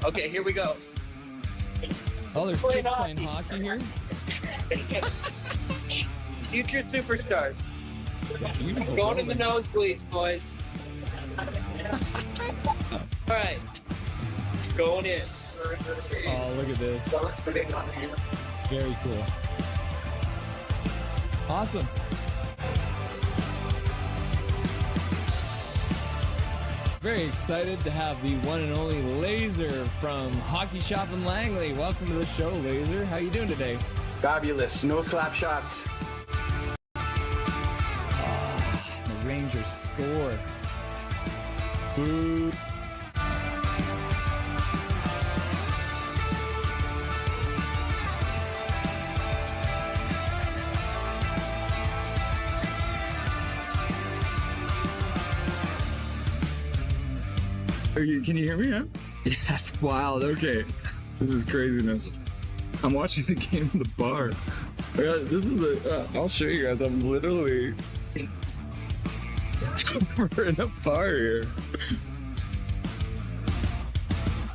Okay, here we go. Oh, there's kids playing hockey here. Future superstars. Beautiful. Going in the building. nosebleeds, boys. All right. Going in. Oh, look at this. Very cool. Awesome. Very excited to have the one and only Laser from Hockey Shop in Langley. Welcome to the show, Laser. How you doing today? Fabulous. No slap shots. The Rangers score. Boo. Can you hear me? Huh? Yeah, that's wild. Okay, this is craziness. I'm watching the game in the bar. This is the. I'll show you guys. I'm literally. We're in a bar here.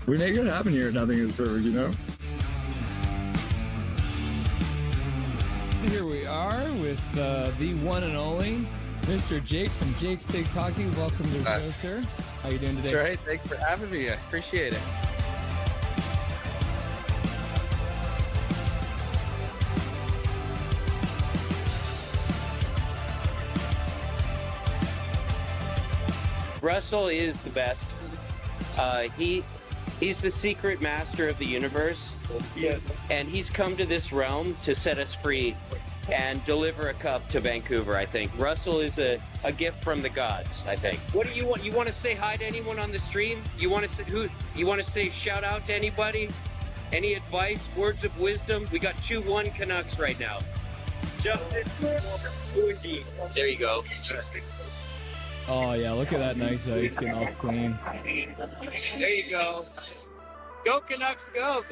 We make it happen here. Nothing is perfect, you know. Here we are with the one and only Mr. Jake from Jake's Takes Hockey. Welcome to the show, sir. How you doing today? That's right. Thanks for having me. I appreciate it. Russell is the best. He's the secret master of the universe. Yes. And he's come to this realm to set us free and deliver a cup to Vancouver, I think. Russell is a gift from the gods, I think. What do you want? You want to say hi to anyone on the stream? You want to say say shout out to anybody? Any advice, words of wisdom? We got 2-1 Canucks right now. Justin, who is he? There you go. Oh yeah, look at that nice ice getting all clean. There you go. Go Canucks, go!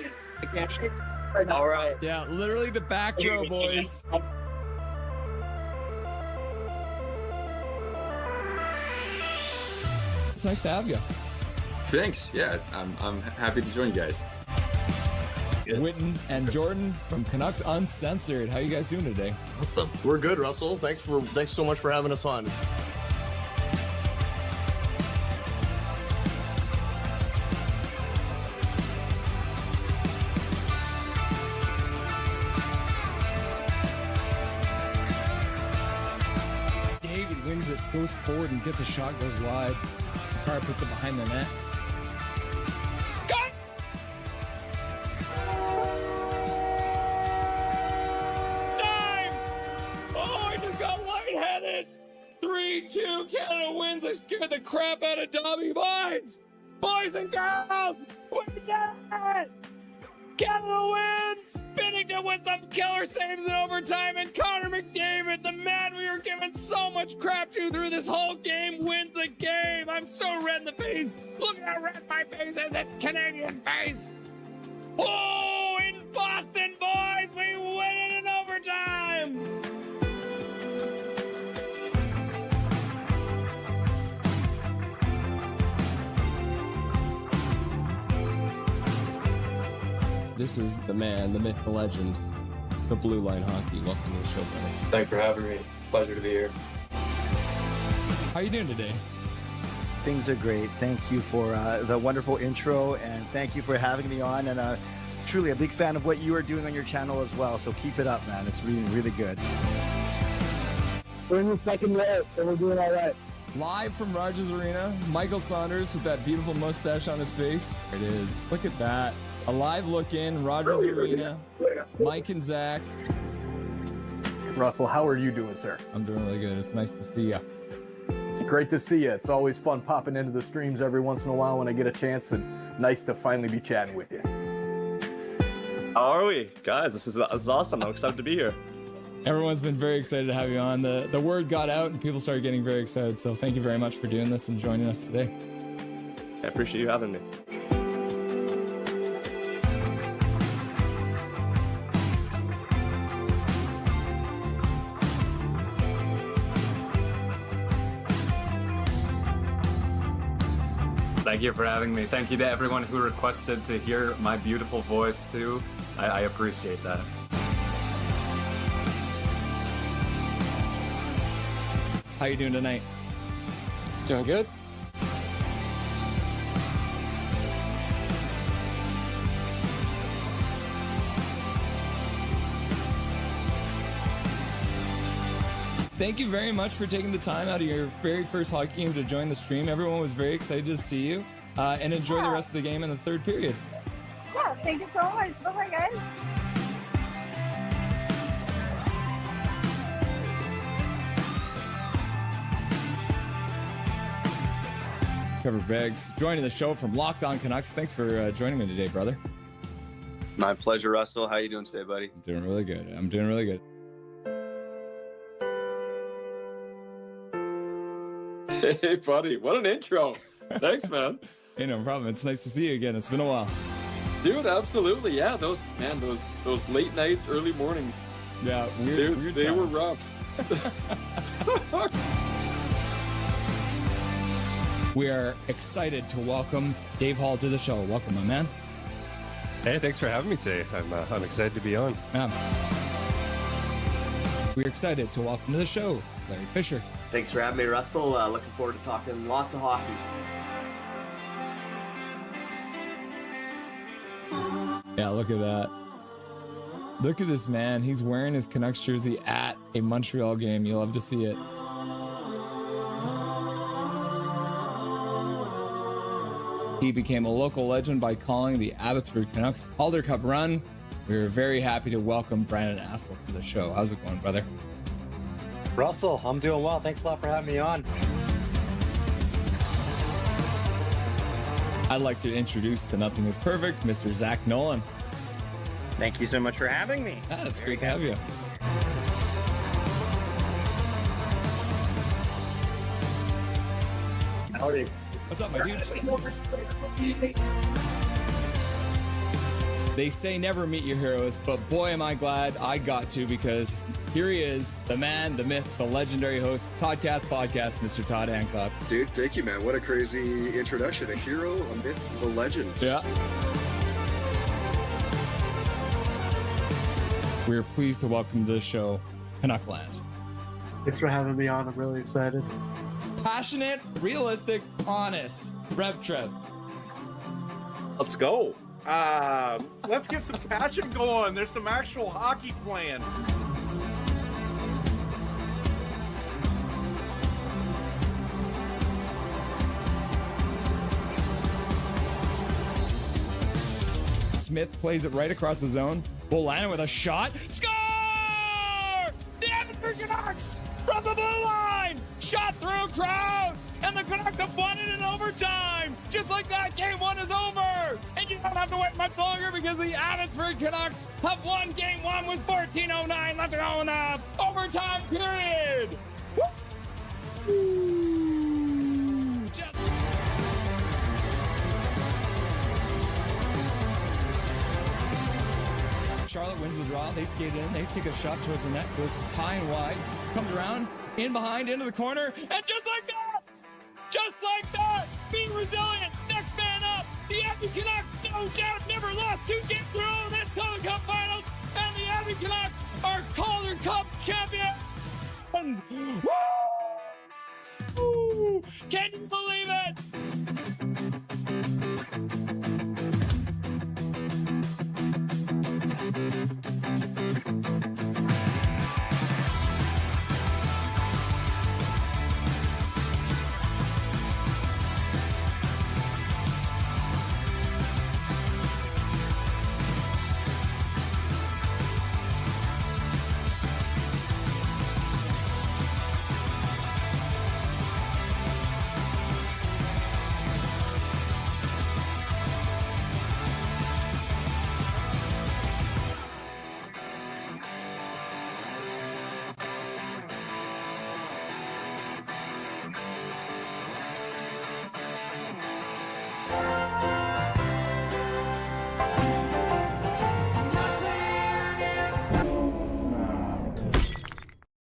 All right. Yeah, literally the back row, boys. It's nice to have you. Thanks. Yeah, I'm happy to join you guys. Witten and Jordan from Canucks Uncensored. How you guys doing today? Awesome. We're good, Russell. Thanks so much for having us on. David wins it, goes forward and gets a shot, goes wide. Carr puts it behind the net. Got it! Time! Oh, I just got lightheaded! 3-2, Canada wins. I scared the crap out of Dobby. Boys! Boys and girls! We did it! Canada wins! Binnington with some killer saves in overtime, and Connor McDavid, the man we were giving so much crap to through this whole game, wins the game! I'm so red in the face! Look at how red my face is! It's Canadian face! Oh, in Boston, boys! We win it in overtime! This is the man, the myth, the legend, the Blue Line Hockey. Welcome to the show, brother. Thanks for having me. Pleasure to be here. How you doing today? Things are great. Thank you for the wonderful intro, and thank you for having me on. And truly a big fan of what you are doing on your channel as well. So keep it up, man. It's really, really good. We're in the second row, so we're doing all right. Live from Rogers Arena, Michael Saunders with that beautiful mustache on his face. There it is. Look at that. A live look in, Rogers Arena, Mike and Zach. Russell, how are you doing, sir? I'm doing really good. It's nice to see you. Great to see you. It's always fun popping into the streams every once in a while when I get a chance, and nice to finally be chatting with you. How are we? Guys, this is awesome. I'm excited to be here. Everyone's been very excited to have you on. The word got out and people started getting very excited. So thank you very much for doing this and joining us today. I appreciate you having me. Thank you for having me. Thank you to everyone who requested to hear my beautiful voice too. I appreciate that. How you doing tonight? Doing good. Thank you very much for taking the time out of your very first hockey game to join the stream. Everyone was very excited to see you, and enjoy the rest of the game in the third period. Yeah, thank you so much. Bye-bye, guys. Trevor Beggs joining the show from Locked On Canucks. Thanks for joining me today, brother. My pleasure, Russell. How you doing today, buddy? I'm doing really good. I'm doing really good. Hey, buddy. What an intro. Thanks, man. Hey, no problem. It's nice to see you again. It's been a while. Dude, absolutely. Yeah, those late nights, early mornings. Yeah, weird they were times. rough. We are excited to welcome Dave Hall to the show. Welcome, my man. Hey, thanks for having me today. I'm excited to be on. Yeah. We're excited to welcome to the show Larry Fisher. Thanks for having me, Russell. Looking forward to talking lots of hockey. Yeah, look at that. Look at this man. He's wearing his Canucks jersey at a Montreal game. You'll love to see it. He became a local legend by calling the Abbotsford Canucks Calder Cup run. We are very happy to welcome Brandon Astle to the show. How's it going, brother? Russell, I'm doing well. Thanks a lot for having me on. I'd like to introduce to Nothing is Perfect, Mr. Zach Nolan. Thank you so much for having me. Yeah, it's great to have you. Howdy. What's up, my dude? They say never meet your heroes, but boy, am I glad I got to, because here he is, the man, the myth, the legendary host, Toddcast Podcast, Mr. Todd Hancock. Dude, thank you, man. What a crazy introduction. A hero, a myth, a legend. Yeah. We're pleased to welcome to the show, Canuckland. Thanks for having me on. I'm really excited. Passionate, realistic, honest. Rev Trev. Let's go. Let's get some passion going. There's some actual hockey playing. Smith plays it right across the zone. Bolano with a shot. Score! The Edmonton Canucks from the blue line! Shot through a crowd! And the Canucks have won it in overtime! Just like that, game one is over! And you don't have to wait much longer, because the Abbotsford Canucks have won game one with 14:09 left to go in the overtime period! Woo! Just Charlotte wins the draw. They skate in. They take a shot towards the net. Goes high and wide. Comes around. In behind. Into the corner. And just like that, being resilient. Next man up. The Abbey Canucks, no doubt, never lost 2 games in a row in this Calder Cup Finals. And the Abbey Canucks are Calder Cup champions. Woo! Can you believe it?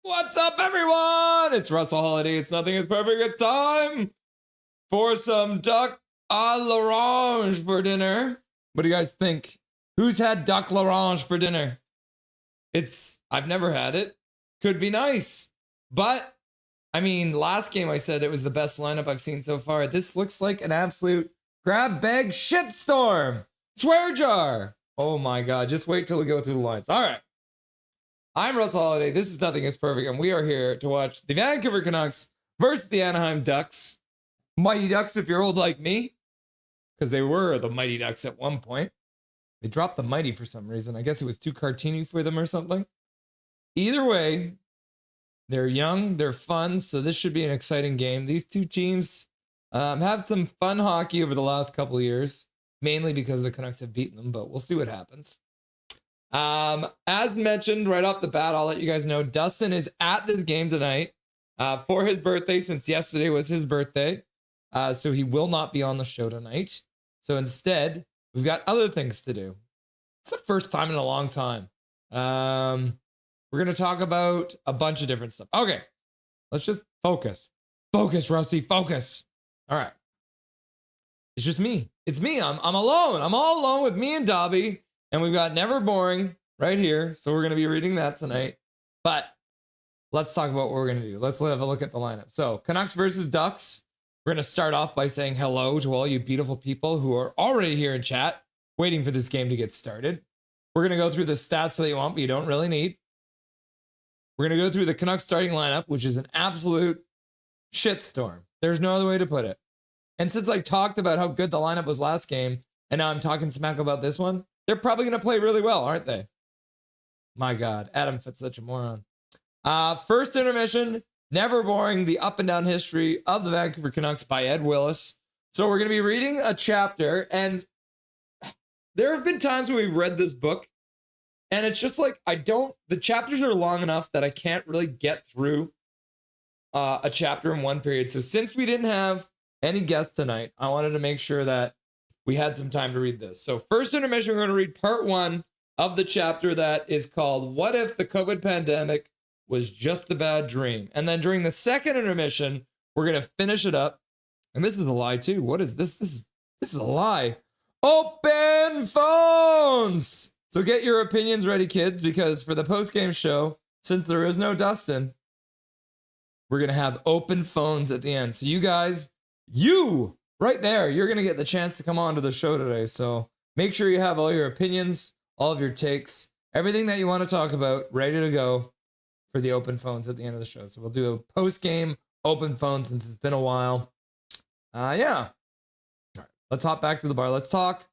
What's up, everyone? It's Russell Holiday. It's Nothing is Perfect. It's time for some Duck à l'orange for dinner. What do you guys think? Who's had duck l'orange for dinner? I've never had it. Could be nice. But, I mean, last game I said it was the best lineup I've seen so far. This looks like an absolute grab bag shitstorm. Swear jar. Oh my God. Just wait till we go through the lines. All right. I'm Russell Holiday. This is Nothing is Perfect. And we are here to watch the Vancouver Canucks versus the Anaheim Ducks. Mighty Ducks if you're old like me. Because they were the Mighty Ducks at one point. They dropped the Mighty for some reason. I guess it was too cartoony for them or something. Either way, they're young, they're fun, so this should be an exciting game. These two teams have some fun hockey over the last couple of years, mainly because the Canucks have beaten them, but we'll see what happens. As mentioned right off the bat, I'll let you guys know, Dustin is at this game tonight for his birthday, since yesterday was his birthday. So he will not be on the show tonight. So instead, we've got other things to do. It's the first time in a long time. We're going to talk about a bunch of different stuff. Okay, let's just focus. Focus, Rusty, focus. All right. It's just me. It's me. I'm alone. I'm all alone with me and Dobby. And we've got Never Boring right here. So we're going to be reading that tonight. But let's talk about what we're going to do. Let's have a look at the lineup. So Canucks versus Ducks. We're going to start off by saying hello to all you beautiful people who are already here in chat, waiting for this game to get started. We're going to go through the stats that you want, but you don't really need. We're going to go through the Canucks starting lineup, which is an absolute shitstorm. There's no other way to put it. And since I talked about how good the lineup was last game, and now I'm talking smack about this one, they're probably going to play really well, aren't they? My God, Adam Fitt's such a moron. First intermission, Never Boring, the up and down history of the Vancouver Canucks by Ed Willis. So we're going to be reading a chapter, and there have been times when we've read this book, and it's just like, the chapters are long enough that I can't really get through a chapter in one period. So since we didn't have any guests tonight, I wanted to make sure that we had some time to read this. So first intermission, we're going to read part 1 of the chapter that is called What If the COVID Pandemic Was Just a Bad Dream? And then during the second intermission, we're going to finish it up. And this is a lie too. What is this? This is a lie. Open phones! So get your opinions ready, kids, because for the post-game show, since there is no Dustin, we're going to have open phones at the end. So you guys, right there, you're going to get the chance to come on to the show today. So make sure you have all your opinions, all of your takes, everything that you want to talk about ready to go for the open phones at the end of the show. So we'll do a post-game open phone since it's been a while. Yeah. All right, let's hop back to the bar. Let's talk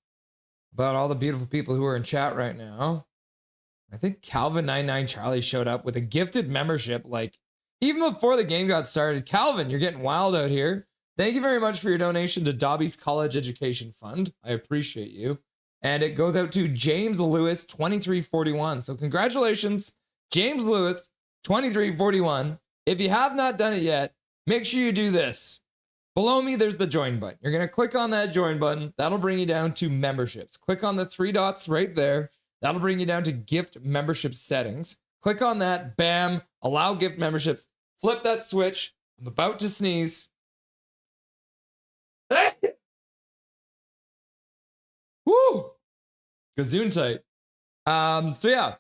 about all the beautiful people who are in chat right now. I think Calvin99 Charlie showed up with a gifted membership, like even before the game got started. Calvin, you're getting wild out here. Thank you very much for your donation to Dobby's College Education Fund. I appreciate you. And it goes out to James Lewis 2341. So congratulations, James Lewis 2341. If you have not done it yet, make sure you do this. Below me, there's the join button. You're going to click on that join button. That'll bring you down to memberships. Click on the 3 dots right there. That'll bring you down to gift membership settings. Click on that. Bam. Allow gift memberships. Flip that switch. I'm about to sneeze. Woo! Gazoon tight. So yeah,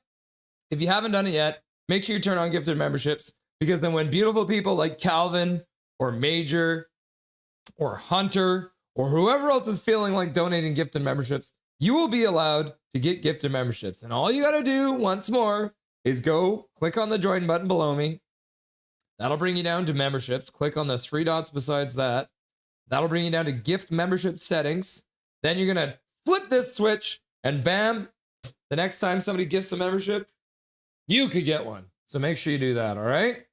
if you haven't done it yet, make sure you turn on gifted memberships, because then when beautiful people like Calvin or Major or Hunter or whoever else is feeling like donating gifted memberships, you will be allowed to get gifted memberships. And all you got to do once more is go click on the join button below me. That'll bring you down to memberships. Click on the 3 dots besides that. That'll bring you down to gift membership settings. Then you're going to flip this switch and bam, the next time somebody gifts a membership, you could get one. So make sure you do that, all right?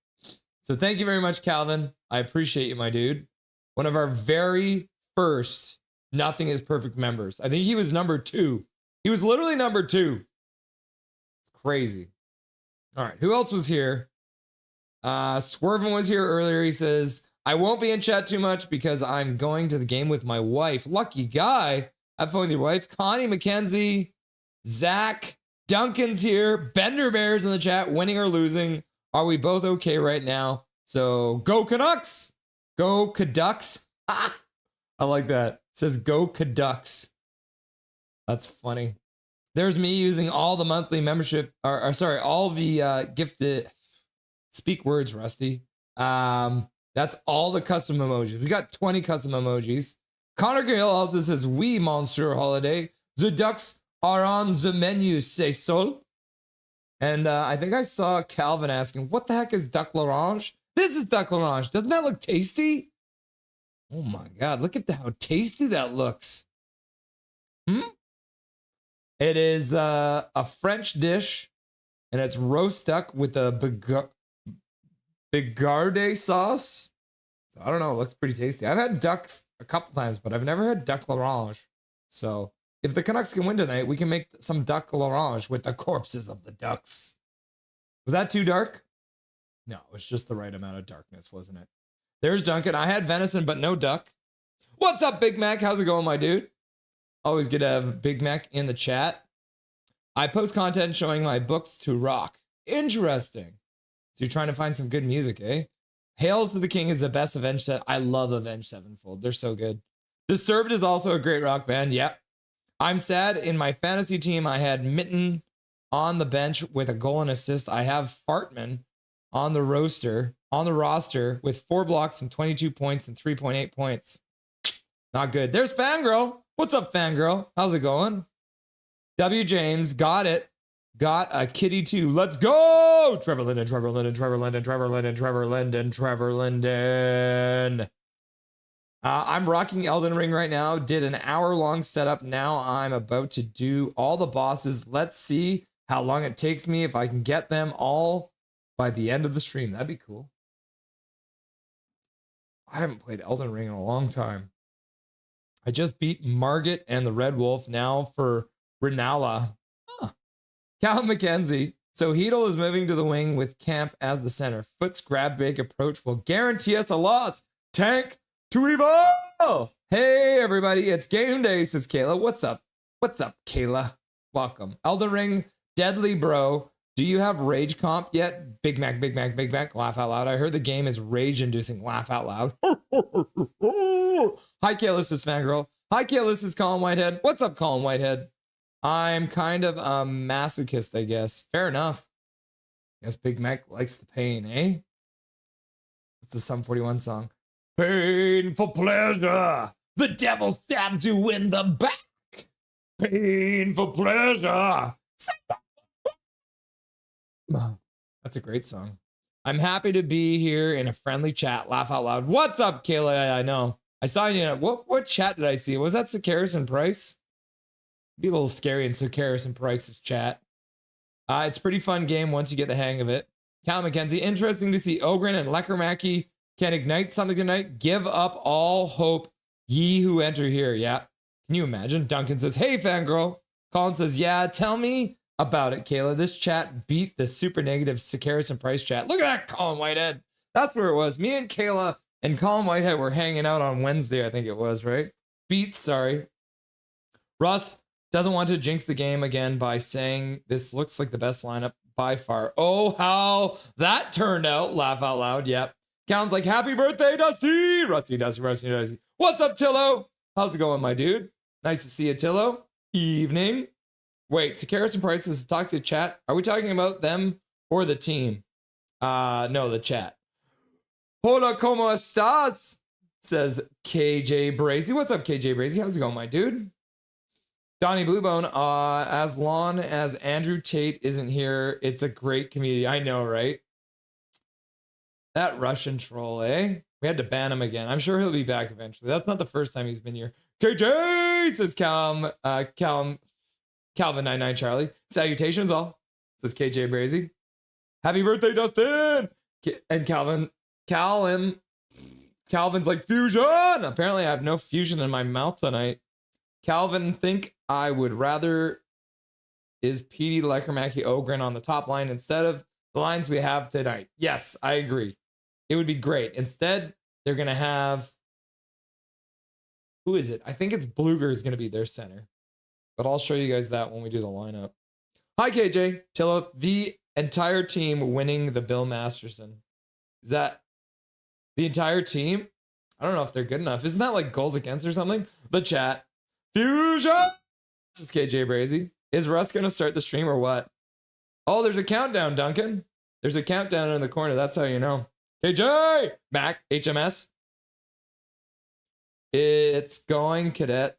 So thank you very much, Calvin. I appreciate you, my dude. One of our very first Nothing is Perfect members. I think he was number 2. He was literally number 2. It's crazy. All right, who else was here? Swervin was here earlier. He says, I won't be in chat too much because I'm going to the game with my wife. Lucky guy. Have fun with your wife. Connie McKenzie, Zach, Duncan's here. Bender Bears in the chat. Winning or losing. Are we both okay right now? So go Canucks. Go Canucks. I like that. says go Canucks. That's funny. There's me using all the monthly membership, or sorry, all the gifted. Speak words, Rusty. That's all the custom emojis. We got 20 custom emojis. Connor Gale also says, "Oui, Monsieur Holiday. The Ducks are on the menu, c'est sol." And I think I saw Calvin asking, "What the heck is Duck L'Orange?" This is Duck L'Orange. Doesn't that look tasty? Oh my God! Look at how tasty that looks. It is a French dish, and it's roast duck with a bigarde sauce. So I don't know. It looks pretty tasty. I've had ducks a couple times, but I've never had Duck L'Orange. So if the Canucks can win tonight, we can make some Duck L'Orange with the corpses of the Ducks. Was that too dark? No, it was just the right amount of darkness, wasn't it? There's Duncan. I had venison, but no duck. What's up, Big Mac? How's it going, my dude? Always good to have Big Mac in the chat. I post content showing my books to rock. Interesting. So you're trying to find some good music, eh? Hails to the King is the best Avenged Sevenfold. I love Avenged Sevenfold. They're so good. Disturbed is also a great rock band. Yep. I'm sad. In my fantasy team, I had Mitten on the bench with a goal and assist. I have Fartman on the roster with 4 blocks and 22 points and 3.8 points. Not good. There's Fangirl. What's up, Fangirl? How's it going? W. James, got it. Got a kitty too. Let's go! Trevor Linden, Trevor Linden, Trevor Linden, Trevor Linden, Trevor Linden, Trevor Linden. I'm rocking Elden Ring right now. Did an hour-long setup. Now I'm about to do all the bosses. Let's see how long it takes me if I can get them all by the end of the stream. That'd be cool. I haven't played Elden Ring in a long time. I just beat Margit and the Red Wolf. Now for Renala. Cal McKenzie. So Hedel is moving to the wing with Camp as the center. Foot's grab big approach will guarantee us a loss. Tank to evolve. Hey, everybody. It's game day, says Kayla. What's up? What's up, Kayla? Welcome. Elden Ring, Deadly Bro. Do you have Rage Comp yet? Big Mac, Big Mac, Big Mac. Laugh out loud. I heard the game is rage-inducing. Laugh out loud. Hi, Kayla. This is Fangirl. Hi, Kayla. This is Colin Whitehead. What's up, Colin Whitehead? I'm kind of a masochist, I guess. Fair enough. Guess Big Mac likes the pain, eh? What's the Sum 41 song? Painful pleasure. The devil stabs you in the back. Painful pleasure. That's a great song. I'm happy to be here in a friendly chat. Laugh out loud. What's up, Kayla? I know. I saw you. What chat did I see? Was that Sakaris and Price? Be a little scary in Sakaris and Price's chat. It's a pretty fun game once you get the hang of it. Cal McKenzie, interesting to see Ogren and Lekermacki can ignite something tonight. Give up all hope, ye who enter here. Yeah. Can you imagine? Duncan says, hey, fangirl. Colin says, yeah, tell me about it, Kayla. This chat beat the super negative Sakaris and Price chat. Look at that, Colin Whitehead. That's where it was. Me and Kayla and Colin Whitehead were hanging out on Wednesday, I think it was, right? Sorry. Russ doesn't want to jinx the game again by saying this looks like the best lineup by far. Oh, how that turned out. Laugh out loud. Yep. Counts like, happy birthday, Dusty. Rusty, Dusty, Rusty, Dusty. What's up, Tillo? How's it going, my dude? Nice to see you, Tillo. Evening. Wait, Sakaris and Price has talked to chat. Are we talking about them or the team? No, the chat. Hola, como estás? Says KJ Brazy. What's up, KJ Brazy? How's it going, my dude? Donnie Bluebone, as long as Andrew Tate isn't here, it's a great community. I know, right? That Russian troll, eh? We had to ban him again. I'm sure he'll be back eventually. That's not the first time he's been here. KJ, says Calvin 99 Charlie. Salutations all, says KJ Brazy. Happy birthday, Dustin! And Calvin's like, fusion! Apparently I have no fusion in my mouth tonight. Calvin, think I would rather is Petey, Lekermacki, Ogren on the top line instead of the lines we have tonight. Yes, I agree. It would be great. Instead, they're going to have, who is it? I think it's Bluger is going to be their center. But I'll show you guys that when we do the lineup. Hi, KJ. Tillo, the entire team winning the Bill Masterson. Is that the entire team? I don't know if they're good enough. Isn't that like goals against or something? The chat. Fusion! This is KJ Brazy. Is Russ going to start the stream or what? Oh, there's a countdown, Duncan. There's a countdown in the corner. That's how you know. KJ! Mac, HMS. It's going, cadet.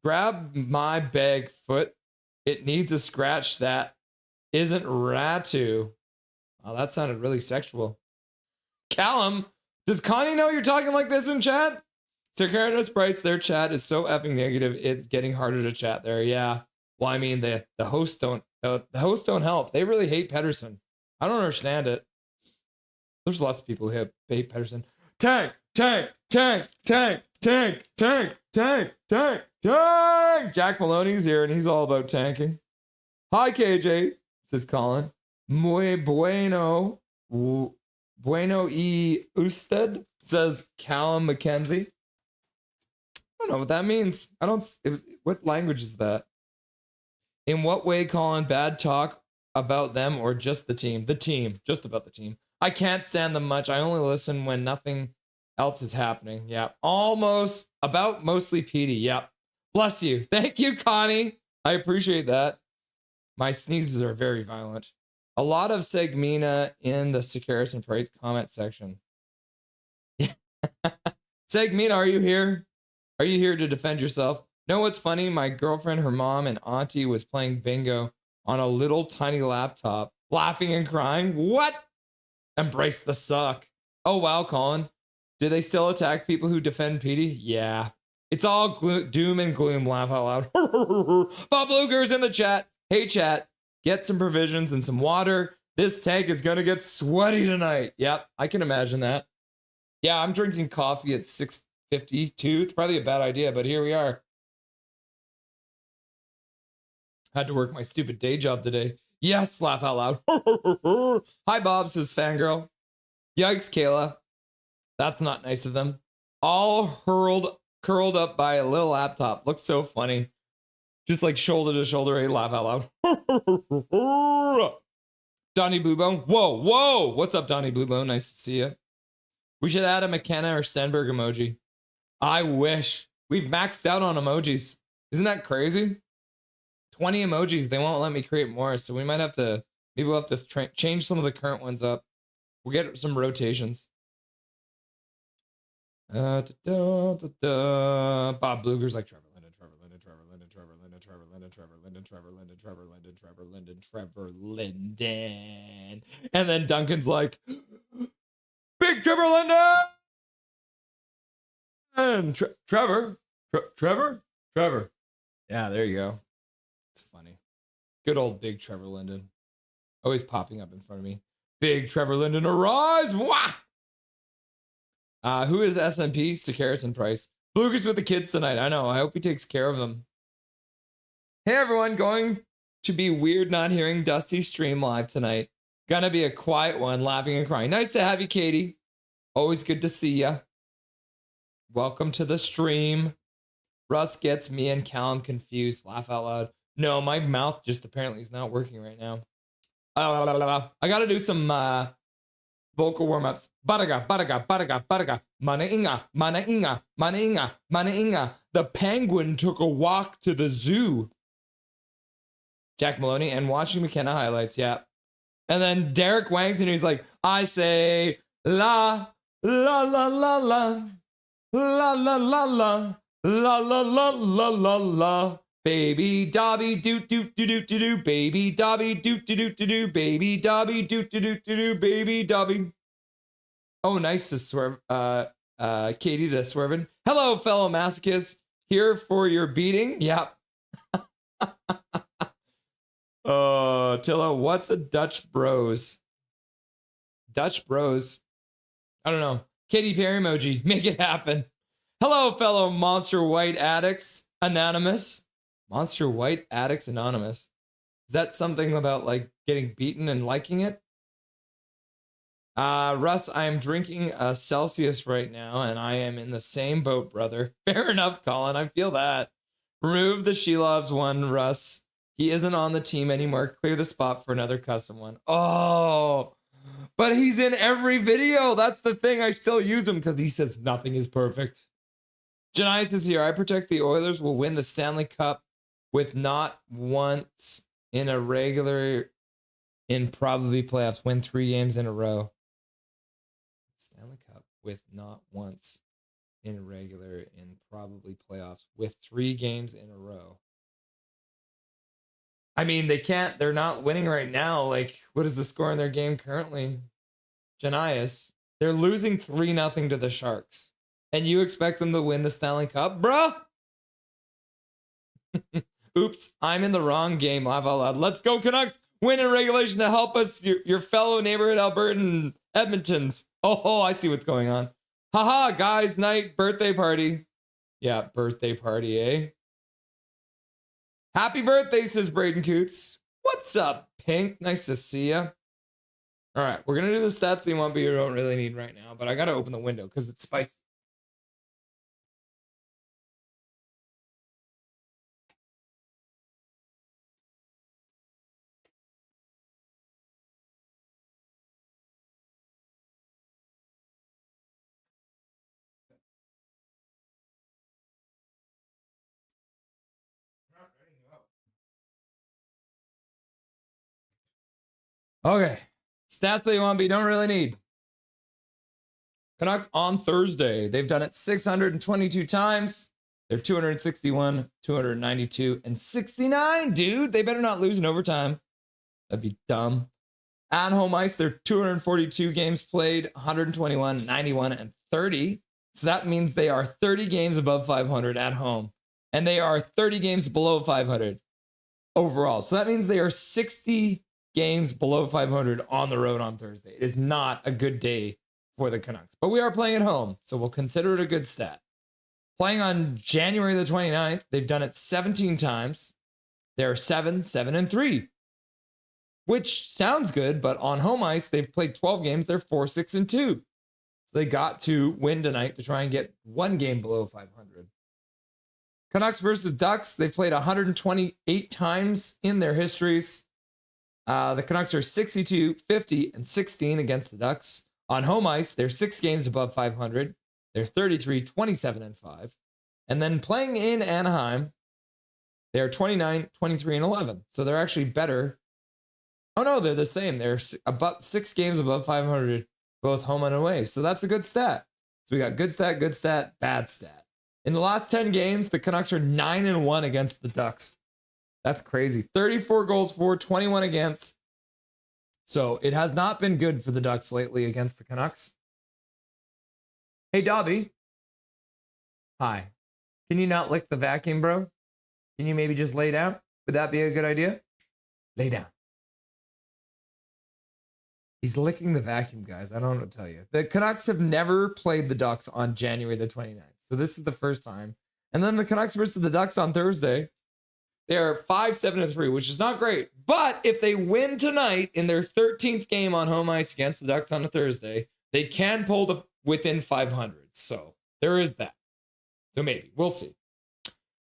Grab my bag foot. It needs a scratch that isn't Ratu. Oh, that sounded really sexual. Callum, does Connie know you're talking like this in chat? Sir Carados Price, their chat is so effing negative, it's getting harder to chat there. Yeah. Well, I mean, the hosts don't help. They really hate Pedersen. I don't understand it. There's lots of people who hate Pedersen. Tank, tank, tank, tank, tank, tank, tank, tank, tank. Jack Maloney's here and he's all about tanking. Hi, KJ, says Colin. Muy bueno. Bueno y usted, says Callum McKenzie. I don't know what that means. What language is that? In what way, Colin, bad talk about them or just the team? The team, just about the team. I can't stand them much. I only listen when nothing else is happening. Yeah, mostly Petey. Yep. Bless you. Thank you, Connie. I appreciate that. My sneezes are very violent. A lot of Segmina in the Sakaris and Price comment section. Segmina, are you here? Are you here to defend yourself? Know what's funny? My girlfriend, her mom, and auntie was playing bingo on a little tiny laptop, laughing and crying. What? Embrace the suck. Oh, wow, Colin. Do they still attack people who defend Petey? Yeah. It's all doom and gloom, laugh out loud. Bob Luger's in the chat. Hey, chat. Get some provisions and some water. This tank is going to get sweaty tonight. Yep, I can imagine that. Yeah, I'm drinking coffee at 6:52. It's probably a bad idea, but here we are. Had to work my stupid day job today. Yes, laugh out loud. Hi, Bob, says Fangirl. Yikes, Kayla. That's not nice of them. All curled up by a little laptop. Looks so funny. Just like shoulder to shoulder, hey, laugh out loud. Donnie Bluebone. Whoa. What's up, Donnie Bluebone? Nice to see you. We should add a McKenna or Stenberg emoji. I wish. We've maxed out on emojis. Isn't that crazy? 20 emojis. They won't let me create more, so we might have to, maybe we'll have to change some of the current ones up. We'll get some rotations. Bob Bluger's like Trevor Linden. And then Duncan's like, Big Trevor Linden! And Trevor. Yeah, there you go. It's funny. Good old Big Trevor Linden. Always popping up in front of me. Big Trevor Linden, arise! Wah! Who is SMP? Sakaris and Price. Bluger's with the kids tonight. I know. I hope he takes care of them. Hey, everyone. Going to be weird not hearing Dusty stream live tonight. Gonna be a quiet one, laughing and crying. Nice to have you, Katie. Always good to see ya. Welcome to the stream. Russ gets me and Callum confused. Laugh out loud. No, my mouth just apparently is not working right now. I gotta do some vocal warm-ups. Baraga. Mana inga. The penguin took a walk to the zoo. Jack Maloney and watching McKenna highlights, yeah. And then Derek Wangs and he's like, I say la la la la la la la la la la la la la la la. Baby Dobby doot doot doot doot doot, baby Dobby doot doot doot doot, baby Dobby doot doot doot doot, baby Dobby. Oh, nice to swerve, Katie to swerving. Hello, fellow masochists. Here for your beating. Yep. Tilla, what's a Dutch bros? Dutch bros. I don't know. Katy Perry emoji. Make it happen. Hello, fellow Monster White Addicts Anonymous. Monster White Addicts Anonymous. Is that something about like getting beaten and liking it? Russ, I am drinking a Celsius right now, and I am in the same boat, brother. Fair enough, Colin. I feel that. Remove the She Loves one, Russ. He isn't on the team anymore. Clear the spot for another custom one. Oh, But he's in every video. That's the thing. I still use him because he says nothing is perfect. Janice is here. I predict the Oilers will win the Stanley Cup with not once in a regular, in probably playoffs, win 3 games in a row. Stanley Cup with not once in a regular, in probably playoffs, with 3 games in a row. I mean, they're not winning right now. Like, what is the score in their game currently? Janias, they're losing 3-0 to the Sharks. And you expect them to win the Stanley Cup, bruh? Oops, I'm in the wrong game. Laugh out loud. Let's go, Canucks. Win in regulation to help us, your fellow neighborhood Albertan Edmontons. Oh, I see what's going on. Haha, guys, night, birthday party. Yeah, birthday party, eh? Happy birthday, says Braden Coots. What's up, Pink? Nice to see ya. All right, we're going to do the stats you want, but you don't really need right now. But I got to open the window because it's spicy. Okay. Stats that you want, but you don't really need. Canucks on Thursday. They've done it 622 times. They're 261, 292, and 69, dude. They better not lose in overtime. That'd be dumb. At home ice, they're 242 games played, 121, 91, and 30. So that means they are 30 games above 500 at home. And they are 30 games below 500 overall. So that means they are 60 games below 500 on the road on Thursday. It is not a good day for the Canucks. But we are playing at home, so we'll consider it a good stat. Playing on January the 29th, they've done it 17 times. They're 7-7-3, which sounds good, but on home ice, they've played 12 games. They're 4-6-2. So they got to win tonight to try and get 1 game below 500. Canucks versus Ducks, they've played 128 times in their histories. The Canucks are 62, 50, and 16 against the Ducks. On home ice, they're 6 games above 500. They're 33, 27, and 5. And then playing in Anaheim, they're 29, 23, and 11. So they're actually better. Oh, no, they're the same. They're about 6 games above 500, both home and away. So that's a good stat. So we got good stat, bad stat. In the last 10 games, the Canucks are 9-1 against the Ducks. That's crazy. 34 goals for, 21 against. So it has not been good for the Ducks lately against the Canucks. Hey, Dobby. Hi. Can you not lick the vacuum, bro? Can you maybe just lay down? Would that be a good idea? Lay down. He's licking the vacuum, guys. I don't know what to tell you. The Canucks have never played the Ducks on January the 29th. So this is the first time. And then the Canucks versus the Ducks on Thursday. They're 5-7-3, which is not great. But if they win tonight in their 13th game on home ice against the Ducks on a Thursday, they can pull to within 500. So there is that. So maybe. We'll see.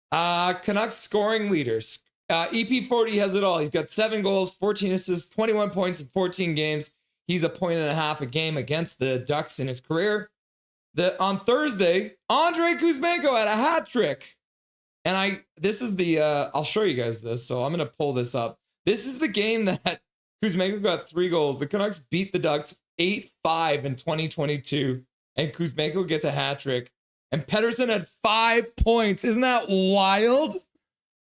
Canucks scoring leaders. EP40 has it all. He's got 7 goals, 14 assists, 21 points in 14 games. He's 1.5 points a game against the Ducks in his career. On Thursday, Andrei Kuzmenko had a hat trick. And I'll show you guys this. So I'm going to pull this up. This is the game that Kuzmenko got 3 goals. The Canucks beat the Ducks 8-5 in 2022. And Kuzmenko gets a hat trick. And Pettersson had 5 points. Isn't that wild?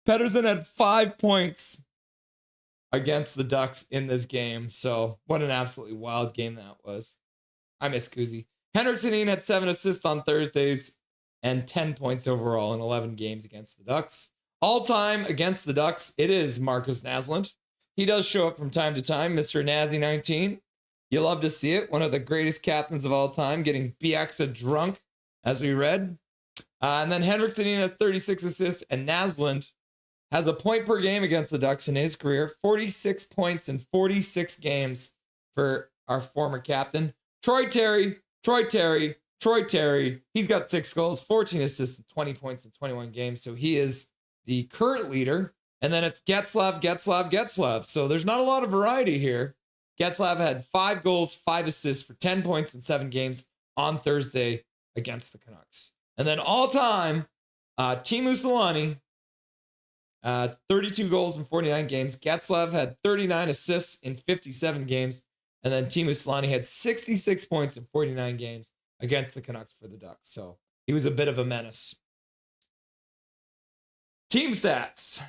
Pettersson had 5 points against the Ducks in this game. So what an absolutely wild game that was. I miss Kuzi. Henrik Sedin had 7 assists on Thursdays and 10 points overall in 11 games against the Ducks. All time against the Ducks, it is Marcus Naslund. He does show up from time to time, Mr. Nazi 19. You love to see it. One of the greatest captains of all time, getting BX drunk, as we read. And then Henrik Sedin has 36 assists, and Naslund has a point per game against the Ducks in his career. 46 points in 46 games for our former captain. Troy Terry. He's got 6 goals, 14 assists, and 20 points in 21 games. So he is the current leader. And then it's Getzlav. So there's not a lot of variety here. Getzlaf had 5 goals, 5 assists for 10 points in 7 games on Thursday against the Canucks. And then all-time, Teemu Selanne, 32 goals in 49 games. Getzlaf had 39 assists in 57 games. And then Teemu Selanne had 66 points in 49 games against the Canucks for the Ducks. So he was a bit of a menace. Team stats.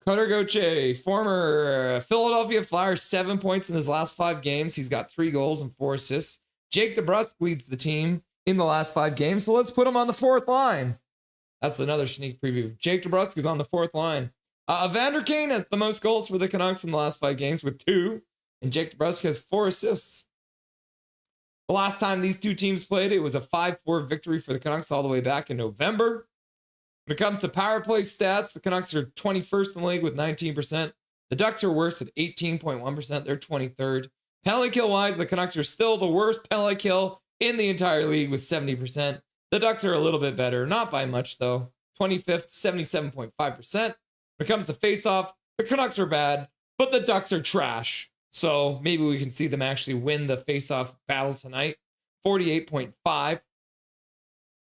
Cutter Gauthier, former Philadelphia Flyers, 7 points in his last 5 games. He's got 3 goals and 4 assists. Jake DeBrusk leads the team in the last 5 games. So let's put him on the 4th line. That's another sneak preview. Jake DeBrusk is on the 4th line. Evander Kane has the most goals for the Canucks in the last 5 games with 2. And Jake DeBrusk has 4 assists. The last time these two teams played, it was a 5-4 victory for the Canucks all the way back in November. When it comes to power play stats, the Canucks are 21st in the league with 19%. The Ducks are worse at 18.1%. They're 23rd. Penalty kill wise, the Canucks are still the worst penalty kill in the entire league with 70%. The Ducks are a little bit better, not by much though. 25th, 77.5%. When it comes to face-off, the Canucks are bad, but the Ducks are trash. So maybe we can see them actually win the face-off battle tonight. 48.5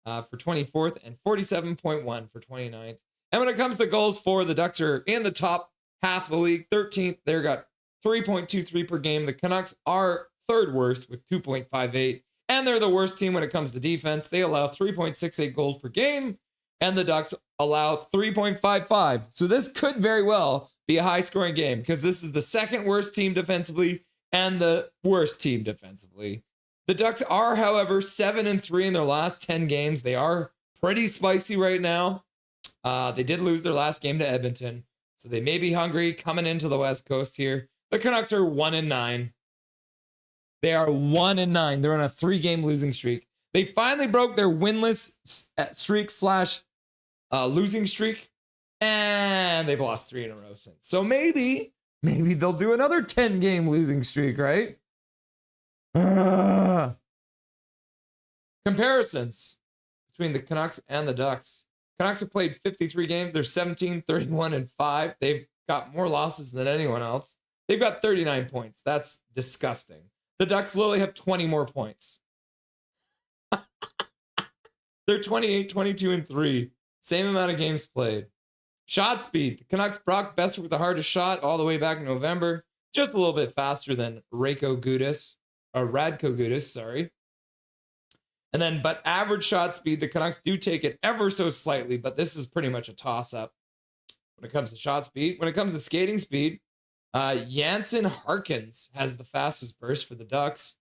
for 24th and 47.1 for 29th. And when it comes to goals for, the Ducks are in the top half of the league, 13th. They've got 3.23 per game. The Canucks are 3rd worst with 2.58. And they're the worst team when it comes to defense. They allow 3.68 goals per game. And the Ducks allow 3.55. So this could very well be a high-scoring game because this is the 2nd worst team defensively and the worst team defensively. The Ducks are, however, 7-3 in their last 10 games. They are pretty spicy right now. They did lose their last game to Edmonton, so they may be hungry coming into the West Coast here. The Canucks are 1-9. They are 1-9. They're on a 3-game losing streak. They finally broke their winless streak / losing streak, and they've lost 3 in a row since. So maybe they'll do another 10-game losing streak, right? Comparisons between the Canucks and the Ducks. Canucks have played 53 games. They're 17, 31, and 5. They've got more losses than anyone else. They've got 39 points. That's disgusting. The Ducks literally have 20 more points. They're 28, 22, and 3. Same amount of games played. Shot speed. The Canucks, Brock Besser with the hardest shot all the way back in November. Just a little bit faster than Radko Gudas, sorry. And then, but average shot speed, the Canucks do take it ever so slightly, but this is pretty much a toss-up when it comes to shot speed. When it comes to skating speed, Jansen Harkins has the fastest burst for the Ducks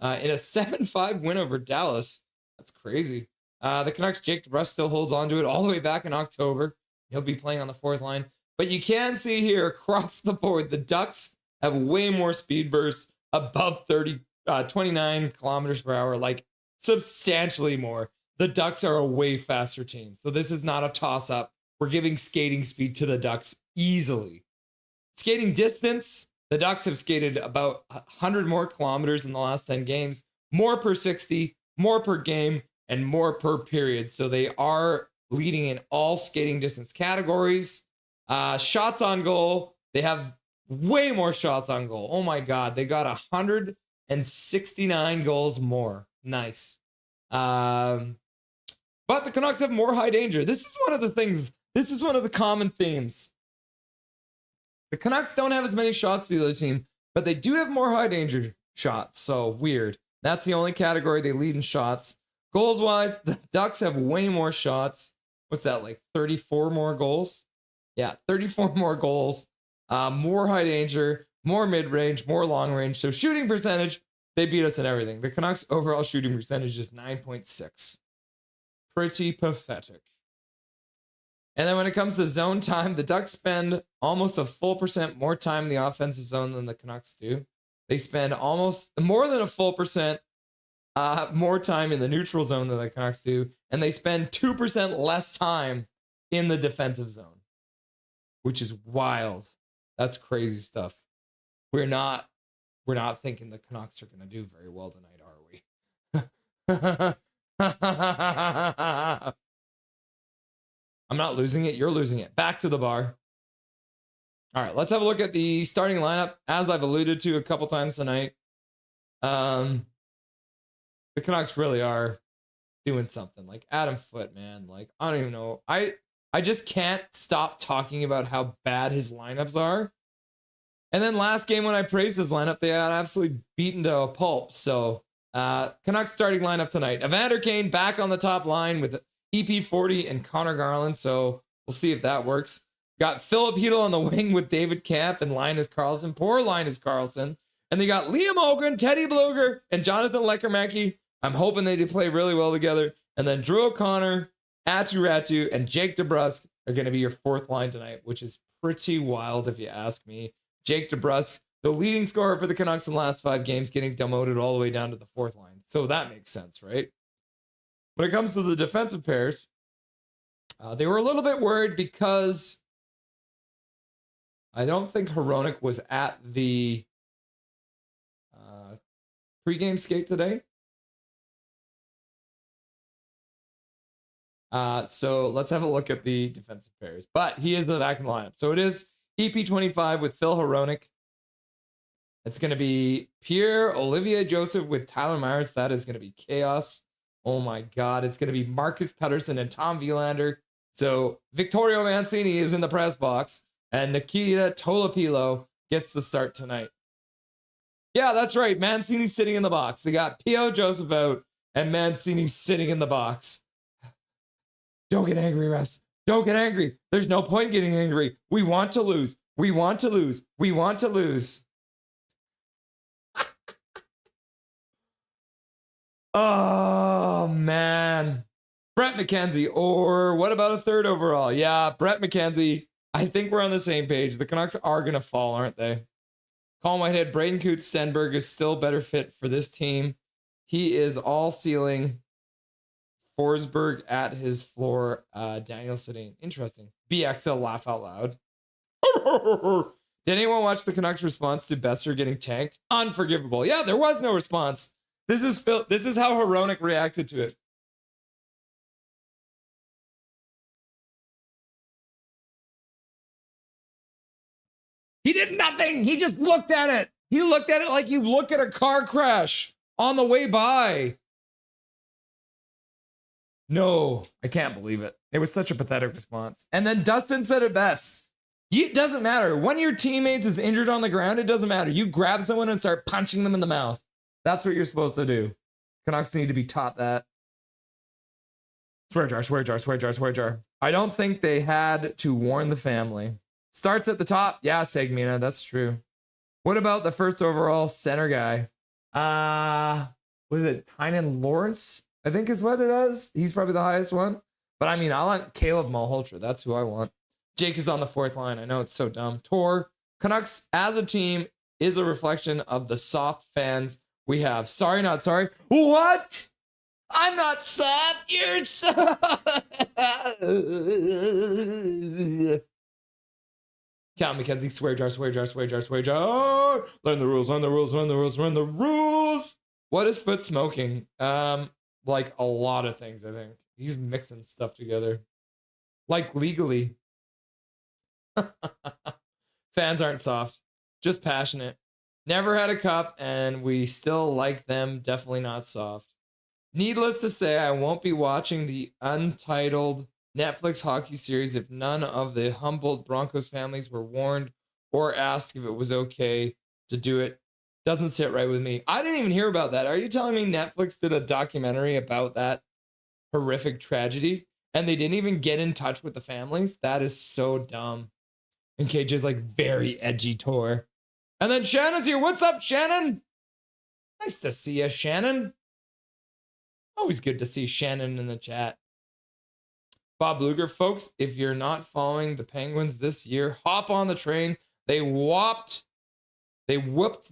in a 7-5 win over Dallas. That's crazy. The Canucks, Jake DeBrusk still holds on to it all the way back in October. He'll be playing on the 4th line. But you can see here across the board, the Ducks have way more speed bursts above 29 kilometers per hour, like substantially more. The Ducks are a way faster team. So this is not a toss-up. We're giving skating speed to the Ducks easily. Skating distance, the Ducks have skated about 100 more kilometers in the last 10 games, more per 60, more per game, and more per period. So they are leading in all skating distance categories. Shots on goal, they have way more shots on goal. Oh my God, they got 169 goals more. Nice. But the Canucks have more high danger. This is one of the things, this is one of the common themes. The Canucks don't have as many shots as the other team, but they do have more high danger shots. So weird. That's the only category they lead in shots. Goals wise, the Ducks have way more shots. What's that, like 34 more goals? Yeah, 34 more goals. More high danger, more mid-range, more long range. So shooting percentage, they beat us in everything. The Canucks overall shooting percentage is 9.6. Pretty pathetic. And then when it comes to zone time, the Ducks spend almost a full % more time in the offensive zone than the Canucks do. They spend almost more than a full % more time in the neutral zone than the Canucks do. And they spend 2% less time in the defensive zone, which is wild. That's crazy stuff. We're not thinking the Canucks are going to do very well tonight, are we? I'm not losing it. You're losing it. Back to the bar. All right, let's have a look at the starting lineup. As I've alluded to a couple times tonight, the Canucks really are doing something. Like Adam Foote, man. Like, I don't even know. I just can't stop talking about how bad his lineups are. And then last game when I praised his lineup, they got absolutely beaten to a pulp. So Canucks starting lineup tonight. Evander Kane back on the top line with EP40 and Connor Garland. So we'll see if that works. Got Philip Hedl on the wing with David Camp and Linus Karlsson. Poor Linus Karlsson. And they got Liam Ogren, Teddy Bluger, and Jonathan Lekermacki. I'm hoping they play really well together. And then Drew O'Connor, Atu Ratu, and Jake DeBrusk are going to be your fourth line tonight, which is pretty wild if you ask me. Jake DeBrusk, the leading scorer for the Canucks in the last 5 games, getting demoted all the way down to the fourth line. So that makes sense, right? When it comes to the defensive pairs, they were a little bit worried because I don't think Hronek was at the pregame skate today. So let's have a look at the defensive pairs. But he is in the back of the lineup. So it is EP25 with Phil Hronek. It's going to be Pierre-Olivier Joseph with Tyler Myers. That is going to be chaos. Oh my God. It's going to be Marcus Pettersson and Tom Wielander. So Victorio Mancini is in the press box. And Nikita Tolopilo gets the start tonight. Yeah, that's right. Mancini's sitting in the box. They got P.O. Joseph out and Mancini's sitting in the box. Don't get angry, Russ. Don't get angry. There's no point getting angry. We want to lose. We want to lose. We want to lose. Oh, man. Brett McKenzie. Or what about a third overall? Yeah, Brett McKenzie. I think we're on the same page. The Canucks are going to fall, aren't they? Colin Whitehead, Braden Coots, Stenberg is still better fit for this team. He is all ceiling. Forsberg at his floor. Daniel Sedin. Interesting. BXL laugh out loud. Did anyone watch the Canucks response to Besser getting tanked? Unforgivable. Yeah, there was no response. This is how Hronek reacted to it. He did nothing. He just looked at it. He looked at it like you look at a car crash on the way by. No, I can't believe it. It was such a pathetic response. And then Dustin said it best. It doesn't matter. When your teammates is injured on the ground, it doesn't matter. You grab someone and start punching them in the mouth. That's what you're supposed to do. Canucks need to be taught that. Swear jar, swear jar, swear jar, swear jar. I don't think they had to warn the family. Starts at the top. Yeah, Segmina, that's true. What about the first overall center guy? Was it Tynan Lawrence? I think is what it is. He's probably the highest one. But I mean, I want Caleb Malholtra. That's who I want. Jake is on the fourth line. I know it's so dumb. Tor, Canucks as a team is a reflection of the soft fans we have. Sorry, not sorry. What? I'm not soft. You're soft. Cal McKenzie, swear jar, swear jar, swear jar, swear jar. Learn the rules, learn the rules, learn the rules, learn the rules. What is Foot smoking? Like a lot of things, I think. He's mixing stuff together. Like legally. Fans aren't soft, just passionate. Never had a cup, and we still like them. Definitely not soft. Needless to say, I won't be watching the untitled Netflix hockey series if none of the Humboldt Broncos families were warned or asked if it was okay to do it. Doesn't sit right with me. I didn't even hear about that. Are you telling me Netflix did a documentary about that horrific tragedy and they didn't even get in touch with the families? That is so dumb. And KJ's like, very edgy tour. And then Shannon's here. What's up, Shannon? Nice to see you, Shannon. Always good to see Shannon in the chat. Bob Luger, folks, if you're not following the Penguins this year, hop on the train. They whooped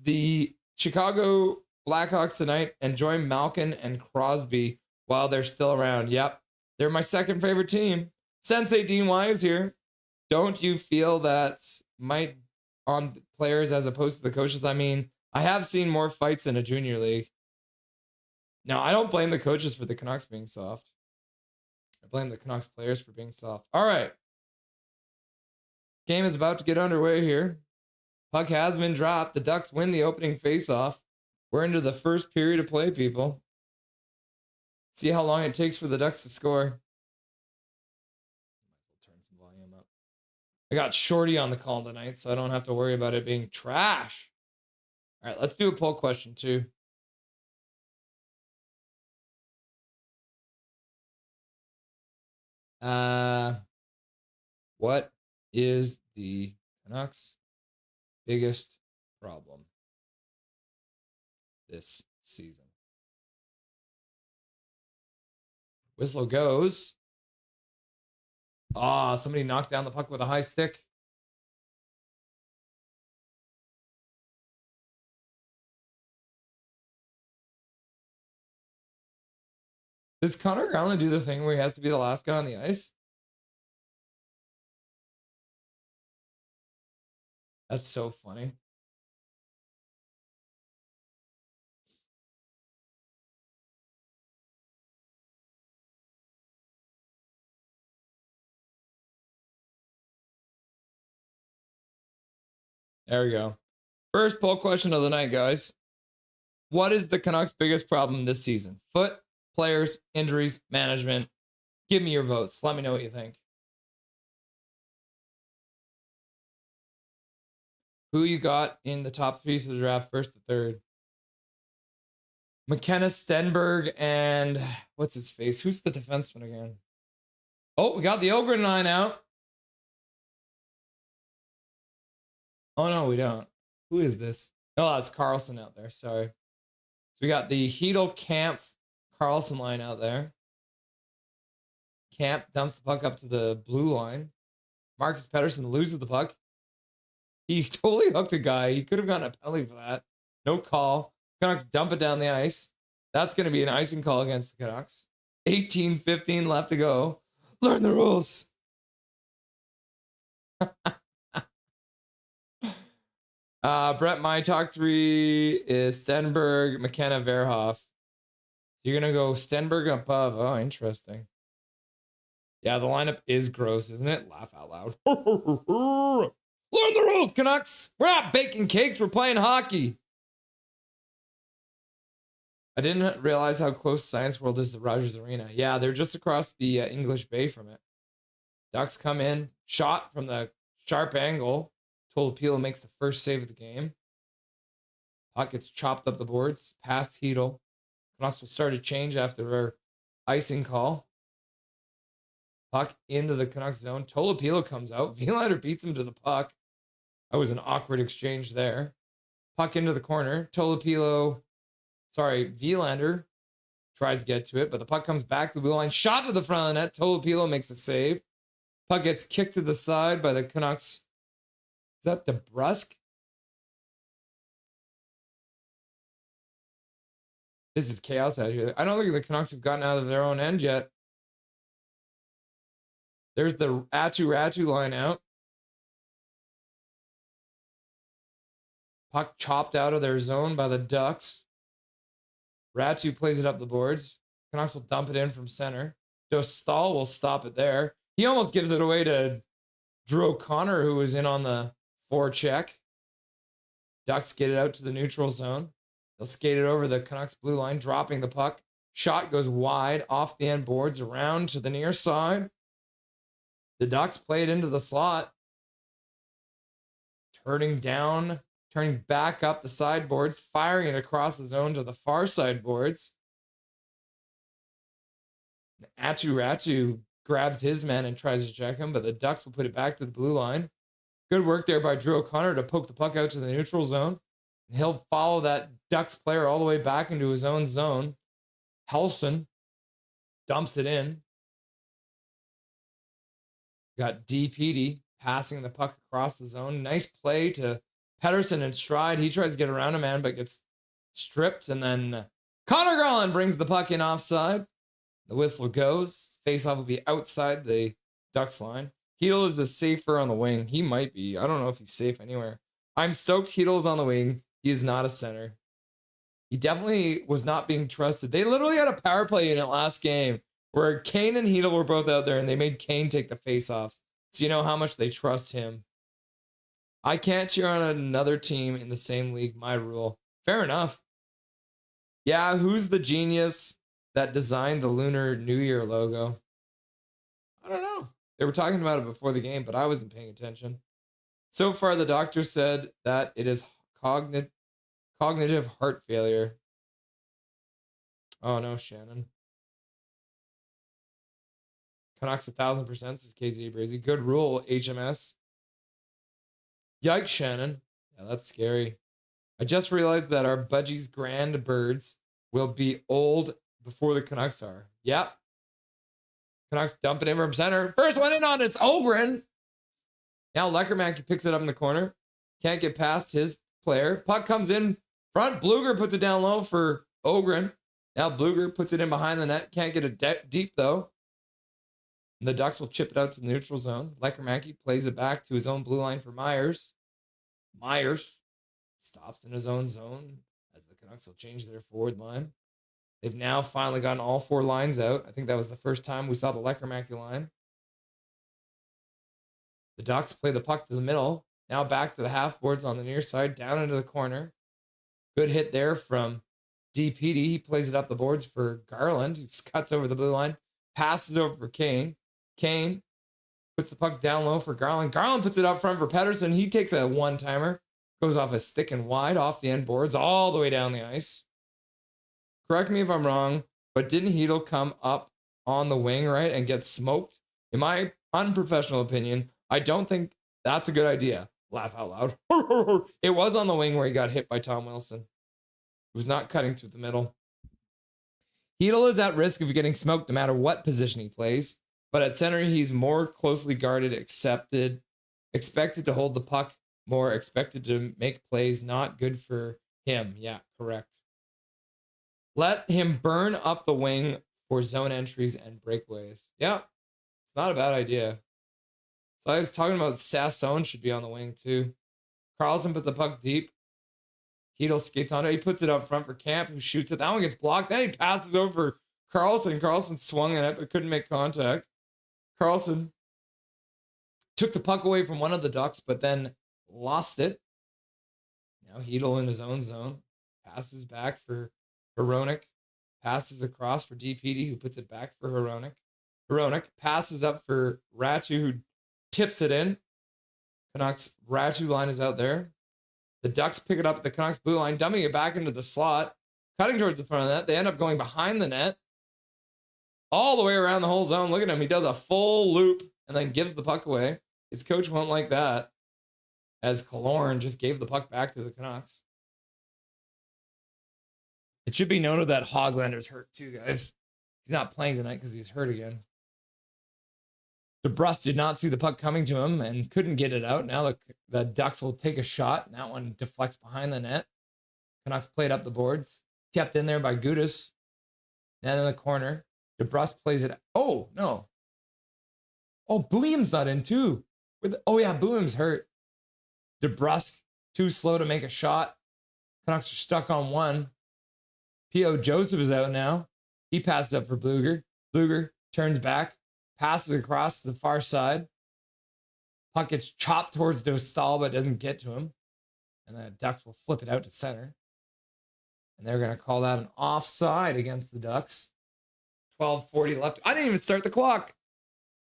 the Chicago Blackhawks tonight and join Malkin and Crosby while they're still around. Yep, they're my second favorite team. Sensei Dean Y is here. Don't you feel that might on players as opposed to the coaches? I mean, I have seen more fights in a junior league. Now, I don't blame the coaches for the Canucks being soft. I blame the Canucks players for being soft. All right. Game is about to get underway here. Puck has been dropped. The Ducks win the opening faceoff. We're into the first period of play, people. See how long it takes for the Ducks to score. Turn some volume up. I got Shorty on the call tonight, so I don't have to worry about it being trash. All right, let's do a poll question too. What is the Canucks' biggest problem this season? Whistle goes. Ah, somebody knocked down the puck with a high stick. Does Connor Garland do the thing where he has to be the last guy on the ice? That's so funny. There we go. First poll question of the night, guys. What is the Canucks' biggest problem this season? Foot, players, injuries, management. Give me your votes. Let me know what you think. Who you got in the top three for the draft, first to third? McKenna, Stenberg, and what's his face? Who's the defenseman again? Oh, we got the Ogren line out. Oh, no, we don't. Who is this? Oh, that's Carlson out there. Sorry. So we got the Hedel, Camp, Carlson line out there. Camp dumps the puck up to the blue line. Marcus Pettersson loses the puck. He totally hooked a guy. He could have gotten a penalty for that. No call. Canucks dump it down the ice. That's going to be an icing call against the Canucks. 18-15 left to go. Learn the rules. Brett, my top three is Stenberg, McKenna, Verhoff. You're going to go Stenberg above. Oh, interesting. Yeah, the lineup is gross, isn't it? Laugh out loud. Learn the rules, Canucks. We're not baking cakes. We're playing hockey. I didn't realize how close Science World is to Rogers Arena. Yeah, they're just across the English Bay from it. Ducks come in, shot from the sharp angle. Tolopilo makes the first save of the game. Puck gets chopped up the boards, past Hedel. Canucks will start to change after our icing call. Puck into the Canucks zone. Tolopilo comes out. Vilander beats him to the puck. That was an awkward exchange there. Puck into the corner. Vilander tries to get to it, but the puck comes back to the blue line. Shot to the front of the net. Tolopilo makes a save. Puck gets kicked to the side by the Canucks. Is that DeBrusque? This is chaos out here. I don't think the Canucks have gotten out of their own end yet. There's the Ratu line out. Puck chopped out of their zone by the Ducks. Ratu plays it up the boards. Canucks will dump it in from center. Dostal will stop it there. He almost gives it away to Drew O'Connor, who was in on the forecheck. Ducks get it out to the neutral zone. They'll skate it over the Canucks blue line, dropping the puck. Shot goes wide off the end boards around to the near side. The Ducks play it into the slot. Turning back up the sideboards, firing it across the zone to the far sideboards. Ratu grabs his man and tries to check him, but the Ducks will put it back to the blue line. Good work there by Drew O'Connor to poke the puck out to the neutral zone. And he'll follow that Ducks player all the way back into his own zone. Helson dumps it in. Got DPD passing the puck across the zone. Nice play to Pettersson in stride. He tries to get around a man, but gets stripped. And then Connor Garland brings the puck in offside. The whistle goes. Faceoff will be outside the Ducks line. Hedel is a safer on the wing. He might be. I don't know if he's safe anywhere. I'm stoked Hedel is on the wing. He is not a center. He definitely was not being trusted. They literally had a power play unit last game where Kane and Hedel were both out there and they made Kane take the faceoffs. So you know how much they trust him. I can't cheer on another team in the same league. My rule. Fair enough. Yeah, who's the genius that designed the Lunar New Year logo? I don't know. They were talking about it before the game, but I wasn't paying attention. So far, the doctor said that it is cognitive heart failure. Oh no, Shannon. Canucks 1,000% says KZ Brazy. Good rule, HMS. Yikes, Shannon. Yeah, that's scary. I just realized that our Budgie's grand birds will be old before the Canucks are. Yep. Canucks dumping in from center. First one in on it's Ogren. Now Leckerman picks it up in the corner. Can't get past his player. Puck comes in front. Bluger puts it down low for Ogren. Now Bluger puts it in behind the net. Can't get it deep though. The Ducks will chip it out to the neutral zone. Leckerman plays it back to his own blue line for Myers. Myers stops in his own zone as the Canucks will change their forward line. They've now finally gotten all 4 lines out. I think that was the first time we saw the Leckerman line. The Ducks play the puck to the middle. Now back to the half boards on the near side, down into the corner. Good hit there from DPD. He plays it up the boards for Garland. He just cuts over the blue line, passes over for Kane. Kane puts the puck down low for Garland. Garland puts it up front for Pettersson. He takes a one-timer, goes off a stick and wide off the end boards all the way down the ice. Correct me if I'm wrong, but didn't Hedl come up on the wing, right, and get smoked? In my unprofessional opinion, I don't think that's a good idea. Laugh out loud. It was on the wing where he got hit by Tom Wilson. He was not cutting through the middle. Hedl is at risk of getting smoked no matter what position he plays, but at center, he's more closely guarded, expected to hold the puck more, expected to make plays. Not good for him. Yeah, correct. Let him burn up the wing for zone entries and breakaways. Yeah, it's not a bad idea. So I was talking about Sasson should be on the wing too. Carlson put the puck deep. Hedl skates on it. He puts it up front for Camp, who shoots it. That one gets blocked. Then he passes over Carlson. Carlson swung at it, but couldn't make contact. Carlson took the puck away from one of the Ducks, but then lost it. Now Hedl in his own zone. Passes back for Hronek. Passes across for DPD, who puts it back for Hronek. Hronek passes up for Ratu, who tips it in. Canucks Ratu line is out there. The Ducks pick it up at the Canucks blue line, dumping it back into the slot, cutting towards the front of the net. They end up going behind the net, all the way around the whole zone. Look at him. He does a full loop and then gives the puck away. His coach won't like that, as Killorn just gave the puck back to the Canucks. It should be noted that Hoglander's hurt too, guys. He's not playing tonight because he's hurt again. DeBrus did not see the puck coming to him and couldn't get it out. Now the Ducks will take a shot. And that one deflects behind the net. Canucks played up the boards. Kept in there by Gudis. And in the corner, DeBrus plays it. Oh, no. Oh, Bouillem's not in too. Oh, yeah, Bouillem's hurt. DeBrus too slow to make a shot. Canucks are stuck on one. P.O. Joseph is out now. He passes up for Bluger. Bluger turns back. Passes across to the far side. Puck gets chopped towards Dostal, but doesn't get to him. And the Ducks will flip it out to center. And they're going to call that an offside against the Ducks. 12:40 left. I didn't even start the clock.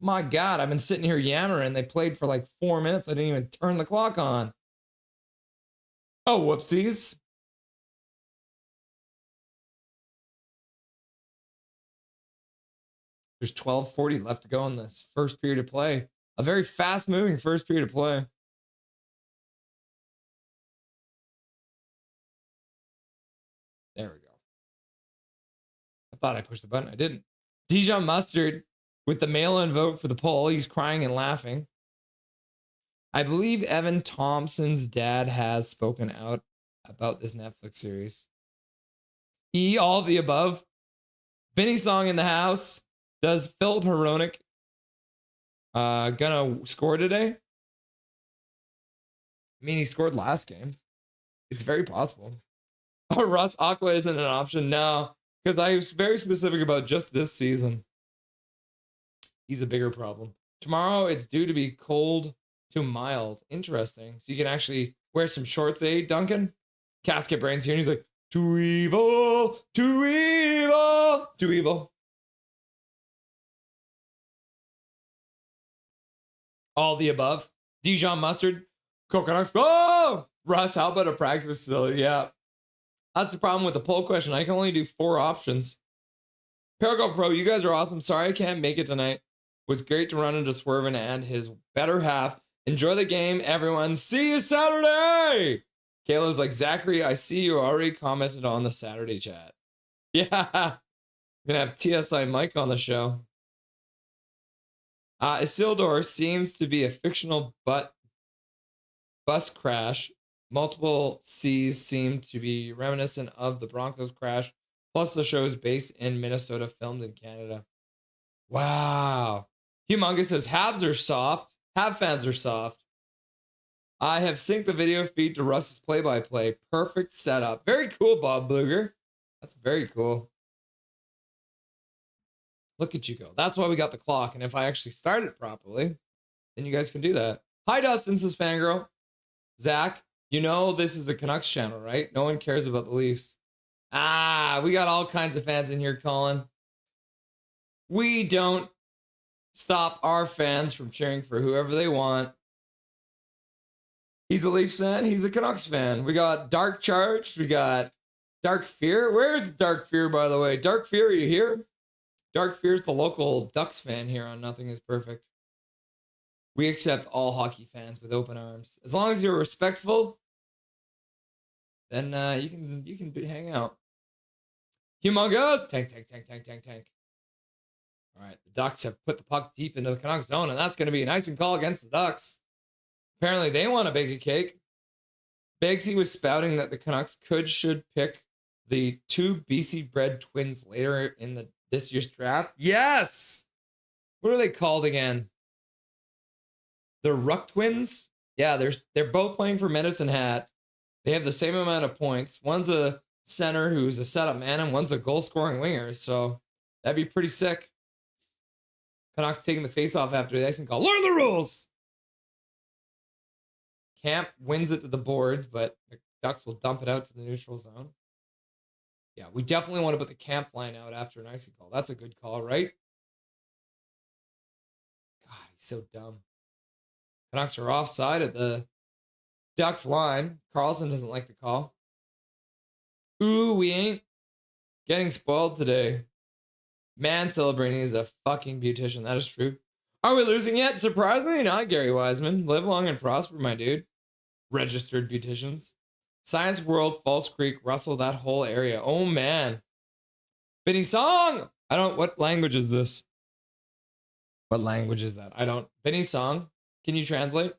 My God, I've been sitting here yammering. They played for like 4 minutes. I didn't even turn the clock on. Oh, whoopsies. There's 12:40 left to go in this first period of play. A very fast-moving first period of play. There we go. I thought I pushed the button. I didn't. Dijon Mustard with the mail-in vote for the poll. He's crying and laughing. I believe Evan Thompson's dad has spoken out about this Netflix series. E, all of the above. Vinny Song in the house. Does Philip Hronek gonna score today? I mean, he scored last game. It's very possible. Oh, Russ Aqua isn't an option. No, because I was very specific about just this season. He's a bigger problem. Tomorrow, it's due to be cold Too mild. Interesting. So you can actually wear some shorts, eh, Duncan? Casket Brain's here and he's like, too evil, too evil, too evil. All the above. Dijon mustard, coconut. Oh! Russ, how about a practice facility? Yeah. That's the problem with the poll question. I can only do 4 options. Parago Pro, you guys are awesome. Sorry I can't make it tonight. Was great to run into Swervin and his better half. Enjoy the game, everyone. See you Saturday! Kayla's like, Zachary, I see you already commented on the Saturday chat. Yeah. I'm gonna have TSI Mike on the show. Isildur seems to be a fictional bus crash. Multiple C's seem to be reminiscent of the Broncos crash. Plus, the show is based in Minnesota, filmed in Canada. Wow. Humongous says, Habs are soft. Hab fans are soft. I have synced the video feed to Russ's play-by-play. Perfect setup. Very cool, Bob Bluger. That's very cool. Look at you go. That's why we got the clock. And if I actually start it properly, then you guys can do that. Hi, Dustin, says Fangirl. Zach, you know this is a Canucks channel, right? No one cares about the Leafs. We got all kinds of fans in here, Colin. We don't stop our fans from cheering for whoever they want. He's a Leafs fan. He's a Canucks fan. We got Dark Charged. We got Dark Fear. Where's Dark Fear, by the way? Dark Fear, are you here? Dark Fear's the local Ducks fan here on Nothing is Perfect. We accept all hockey fans with open arms. As long as you're respectful, then you can hang out. Humongous! Tank. All right, the Ducks have put the puck deep into the Canucks zone, and that's going to be an icing call against the Ducks. Apparently, they want to bake a cake. Baggsy was spouting that the Canucks should pick the 2 BC bred twins later in this year's draft. Yes! What are they called again? The Ruck twins? Yeah, they're both playing for Medicine Hat. They have the same amount of points. One's a center who's a setup man, and one's a goal-scoring winger. So that'd be pretty sick. Canucks taking the face-off after the icing call. Learn the rules! Camp wins it to the boards, but the Ducks will dump it out to the neutral zone. Yeah, we definitely want to put the Camp line out after an icing call. That's a good call, right? God, he's so dumb. Canucks are offside at the Ducks line. Carlson doesn't like the call. Ooh, we ain't getting spoiled today. Man celebrating is a fucking beautician. That is true. Are we losing yet? Surprisingly not, Gary Wiseman. Live long and prosper, my dude. Registered beauticians. Science World, False Creek, Russell, that whole area. Oh, man. Benny Song! What language is this? What language is that? Benny Song? Can you translate?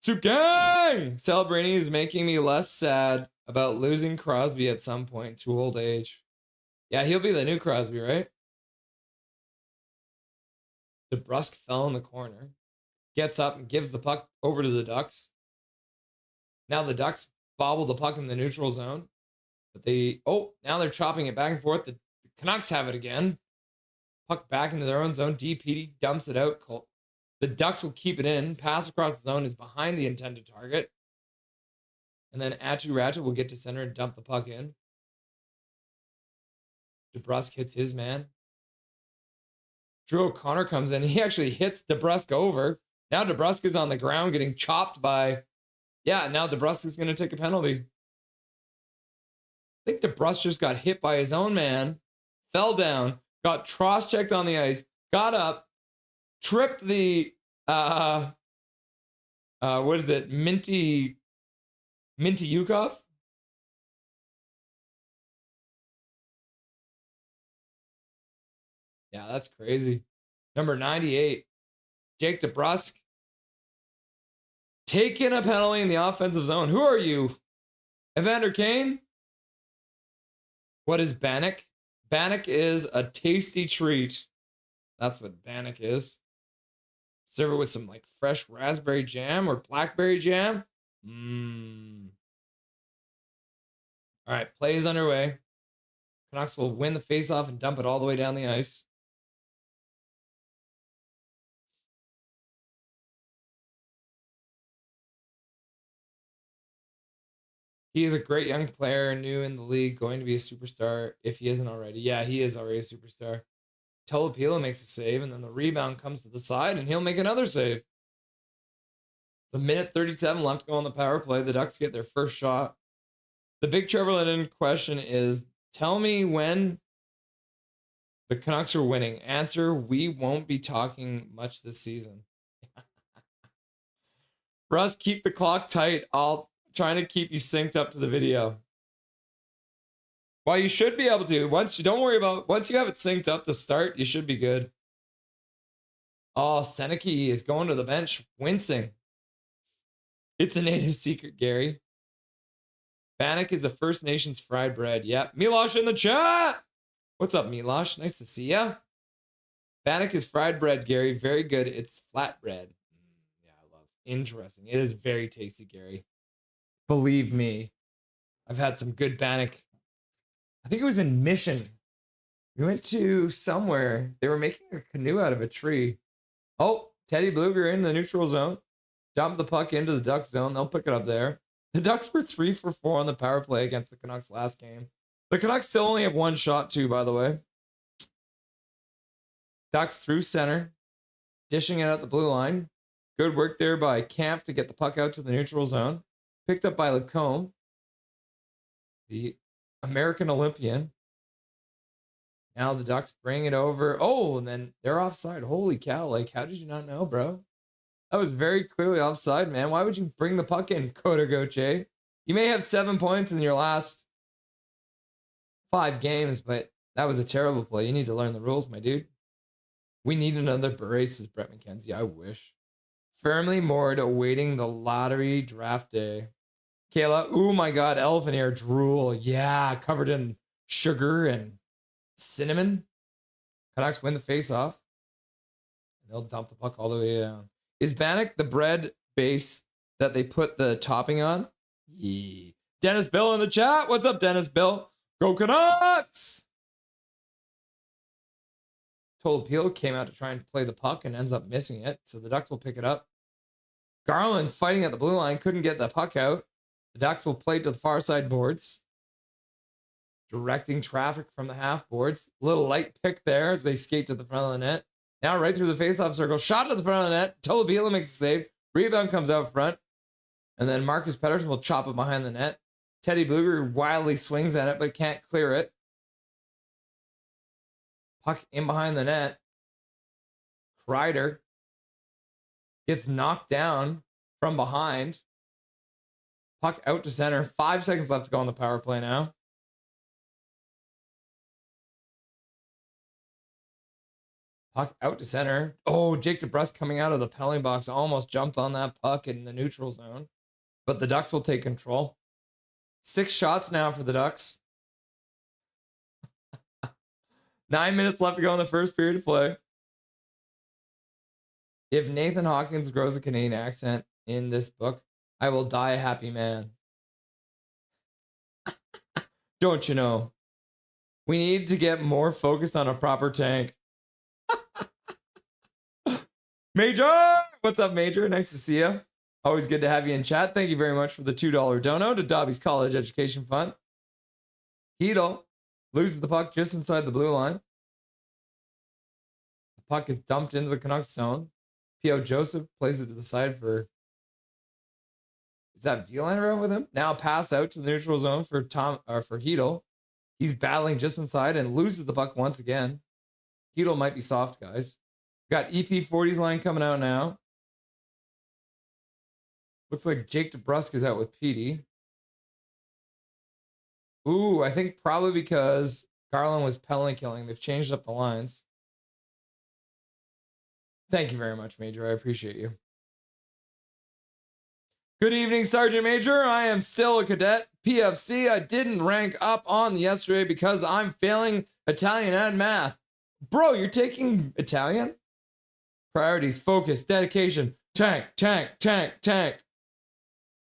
Soup Gang! Celebrating is making me less sad about losing Crosby at some point to old age. Yeah, he'll be the new Crosby, right? DeBrusque fell in the corner. Gets up and gives the puck over to the Ducks. Now the Ducks bobble the puck in the neutral zone. But now they're chopping it back and forth. The Canucks have it again. Puck back into their own zone. DPD dumps it out. The Ducks will keep it in. Pass across the zone is behind the intended target. And then Atu Ratu will get to center and dump the puck in. DeBrusque hits his man. Drew O'Connor comes in. He actually hits DeBrusque over. Now DeBrusque is on the ground getting chopped by... Yeah, now DeBrusque is going to take a penalty. I think DeBrusque just got hit by his own man. Fell down. Got cross-checked on the ice. Got up. Tripped the... what is it? Minty Yukov? Yeah, that's crazy. Number 98, Jake DeBrusque. Taking a penalty in the offensive zone. Who are you? Evander Kane? What is Bannock? Bannock is a tasty treat. That's what Bannock is. Serve it with some like fresh raspberry jam or blackberry jam. All right, play is underway. Canucks will win the faceoff and dump it all the way down the ice. He is a great young player, new in the league, going to be a superstar if he isn't already. Yeah, he is already a superstar. Telopilo makes a save, and then the rebound comes to the side, and he'll make another save. It's a minute 37 left to go on the power play. The Ducks get their first shot. The big Trevor Linden question is, tell me when the Canucks are winning. Answer, we won't be talking much this season. Russ, keep the clock tight. I'll trying to keep you synced up to the video. Well, you should be able to. Once you have it synced up to start, you should be good. Oh, Seneke is going to the bench, wincing. It's a native secret, Gary. Bannock is a First Nations fried bread. Yep. Milosh in the chat. What's up, Milosh? Nice to see ya. Bannock is fried bread, Gary. Very good. It's flatbread. Yeah, I love it. Interesting. It is very tasty, Gary. Believe me. I've had some good Bannock. I think it was in Mission. We went to somewhere. They were making a canoe out of a tree. Oh, Teddy Bluger in the neutral zone. Dump the puck into the Ducks zone. They'll pick it up there. The Ducks were 3 for 4 on the power play against the Canucks last game. The Canucks still only have one shot too, by the way. Ducks through center. Dishing it at the blue line. Good work there by Kampf to get the puck out to the neutral zone. Picked up by Lacombe. The American Olympian. Now the Ducks bring it over. Oh, and then they're offside. Holy cow. Like, how did you not know, bro? That was very clearly offside, man. Why would you bring the puck in, Kota Goche? You may have 7 points in your last 5 games, but that was a terrible play. You need to learn the rules, my dude. We need another beret, says Brett McKenzie. I wish. Firmly moored, awaiting the lottery draft day. Kayla, oh my God, elephant ear drool. Yeah, covered in sugar and cinnamon. Canucks win the face-off. They'll dump the puck all the way down. Is Bannock the bread base that they put the topping on? Yeah. Dennis Bill in the chat. What's up, Dennis Bill? Go Canucks! Tolopilo came out to try and play the puck and ends up missing it, so the Ducks will pick it up. Garland fighting at the blue line, couldn't get the puck out. The Ducks will play to the far side boards. Directing traffic from the half boards. Little light pick there as they skate to the front of the net. Now right through the face-off circle. Shot at the front of the net. Tolopilo makes a save. Rebound comes out front. And then Marcus Pettersson will chop it behind the net. Teddy Bluger wildly swings at it, but can't clear it. Puck in behind the net. Kreider gets knocked down from behind. Puck out to center. 5 seconds left to go on the power play now. Puck out to center. Oh, Jake DeBrusk coming out of the penalty box almost jumped on that puck in the neutral zone. But the Ducks will take control. 6 shots now for the Ducks. 9 minutes left to go in the first period of play. If Nathan Hawkins grows a Canadian accent in this book, I will die a happy man. Don't you know? We need to get more focused on a proper tank. Major! What's up, Major? Nice to see you. Always good to have you in chat. Thank you very much for the $2 dono to Dobby's College Education Fund. Hedel loses the puck just inside the blue line. The puck is dumped into the Canucks zone. P.O. Joseph plays it to the side for... Is that Violander with him? Now pass out to the neutral zone for Hedel. He's battling just inside and loses the puck once again. Hedel might be soft, guys. Got EP40's line coming out now. Looks like Jake DeBrusk is out with Petey. Ooh, I think probably because Garland was penalty killing. They've changed up the lines. Thank you very much, Major. I appreciate you. Good evening, Sergeant Major. I am still a cadet. PFC. I didn't rank up on yesterday because I'm failing Italian and math. Bro, you're taking Italian? Priorities, focus, dedication, tank, tank, tank, tank.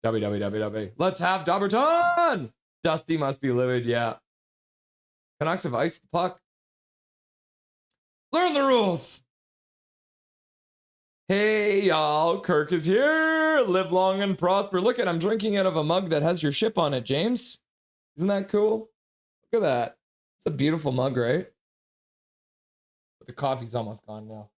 WWWW. Let's have Dobberton! Dusty must be livid, yeah. Canucks have iced the puck. Learn the rules! Hey, y'all. Kirk is here. Sure, live long and prosper. Look at, I'm drinking out of a mug that has your ship on it, James. Isn't that cool? Look at that. It's a beautiful mug, right? But the coffee's almost gone now.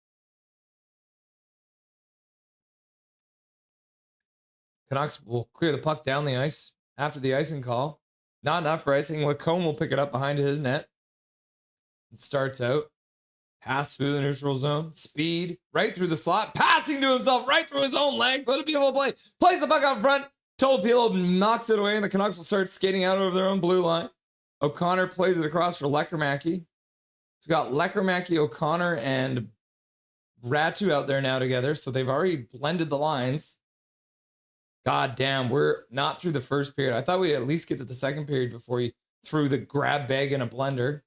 Canucks will clear the puck down the ice after the icing call. Not enough for icing. Lacombe will pick it up behind his net. It starts out. Pass through the neutral zone. Speed. Right through the slot. Passing to himself. Right through his own leg. What a beautiful play. Plays the puck out front. Tolopilo knocks it away, and the Canucks will start skating out over their own blue line. O'Connor plays it across for Lekermacki. We've got Lekermacki, O'Connor, and Ratu out there now together, so they've already blended the lines. God damn, we're not through the first period. I thought we'd at least get to the second period before he threw the grab bag in a blender.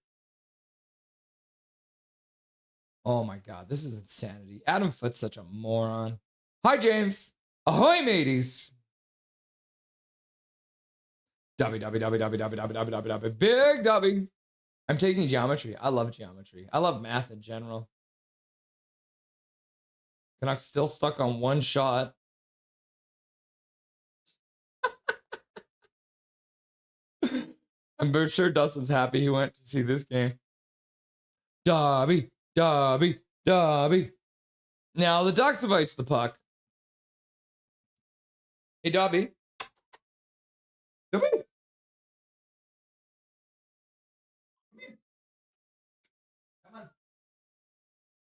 Oh my God, this is insanity. Adam Foote's such a moron. Hi, James. Ahoy, mateys. Big W. I'm taking geometry. I love geometry. I love math in general. Canucks still stuck on one shot. I'm sure Dustin's happy he went to see this game. Dobby. Now the Ducks have iced the puck. Hey, Dobby. Come on.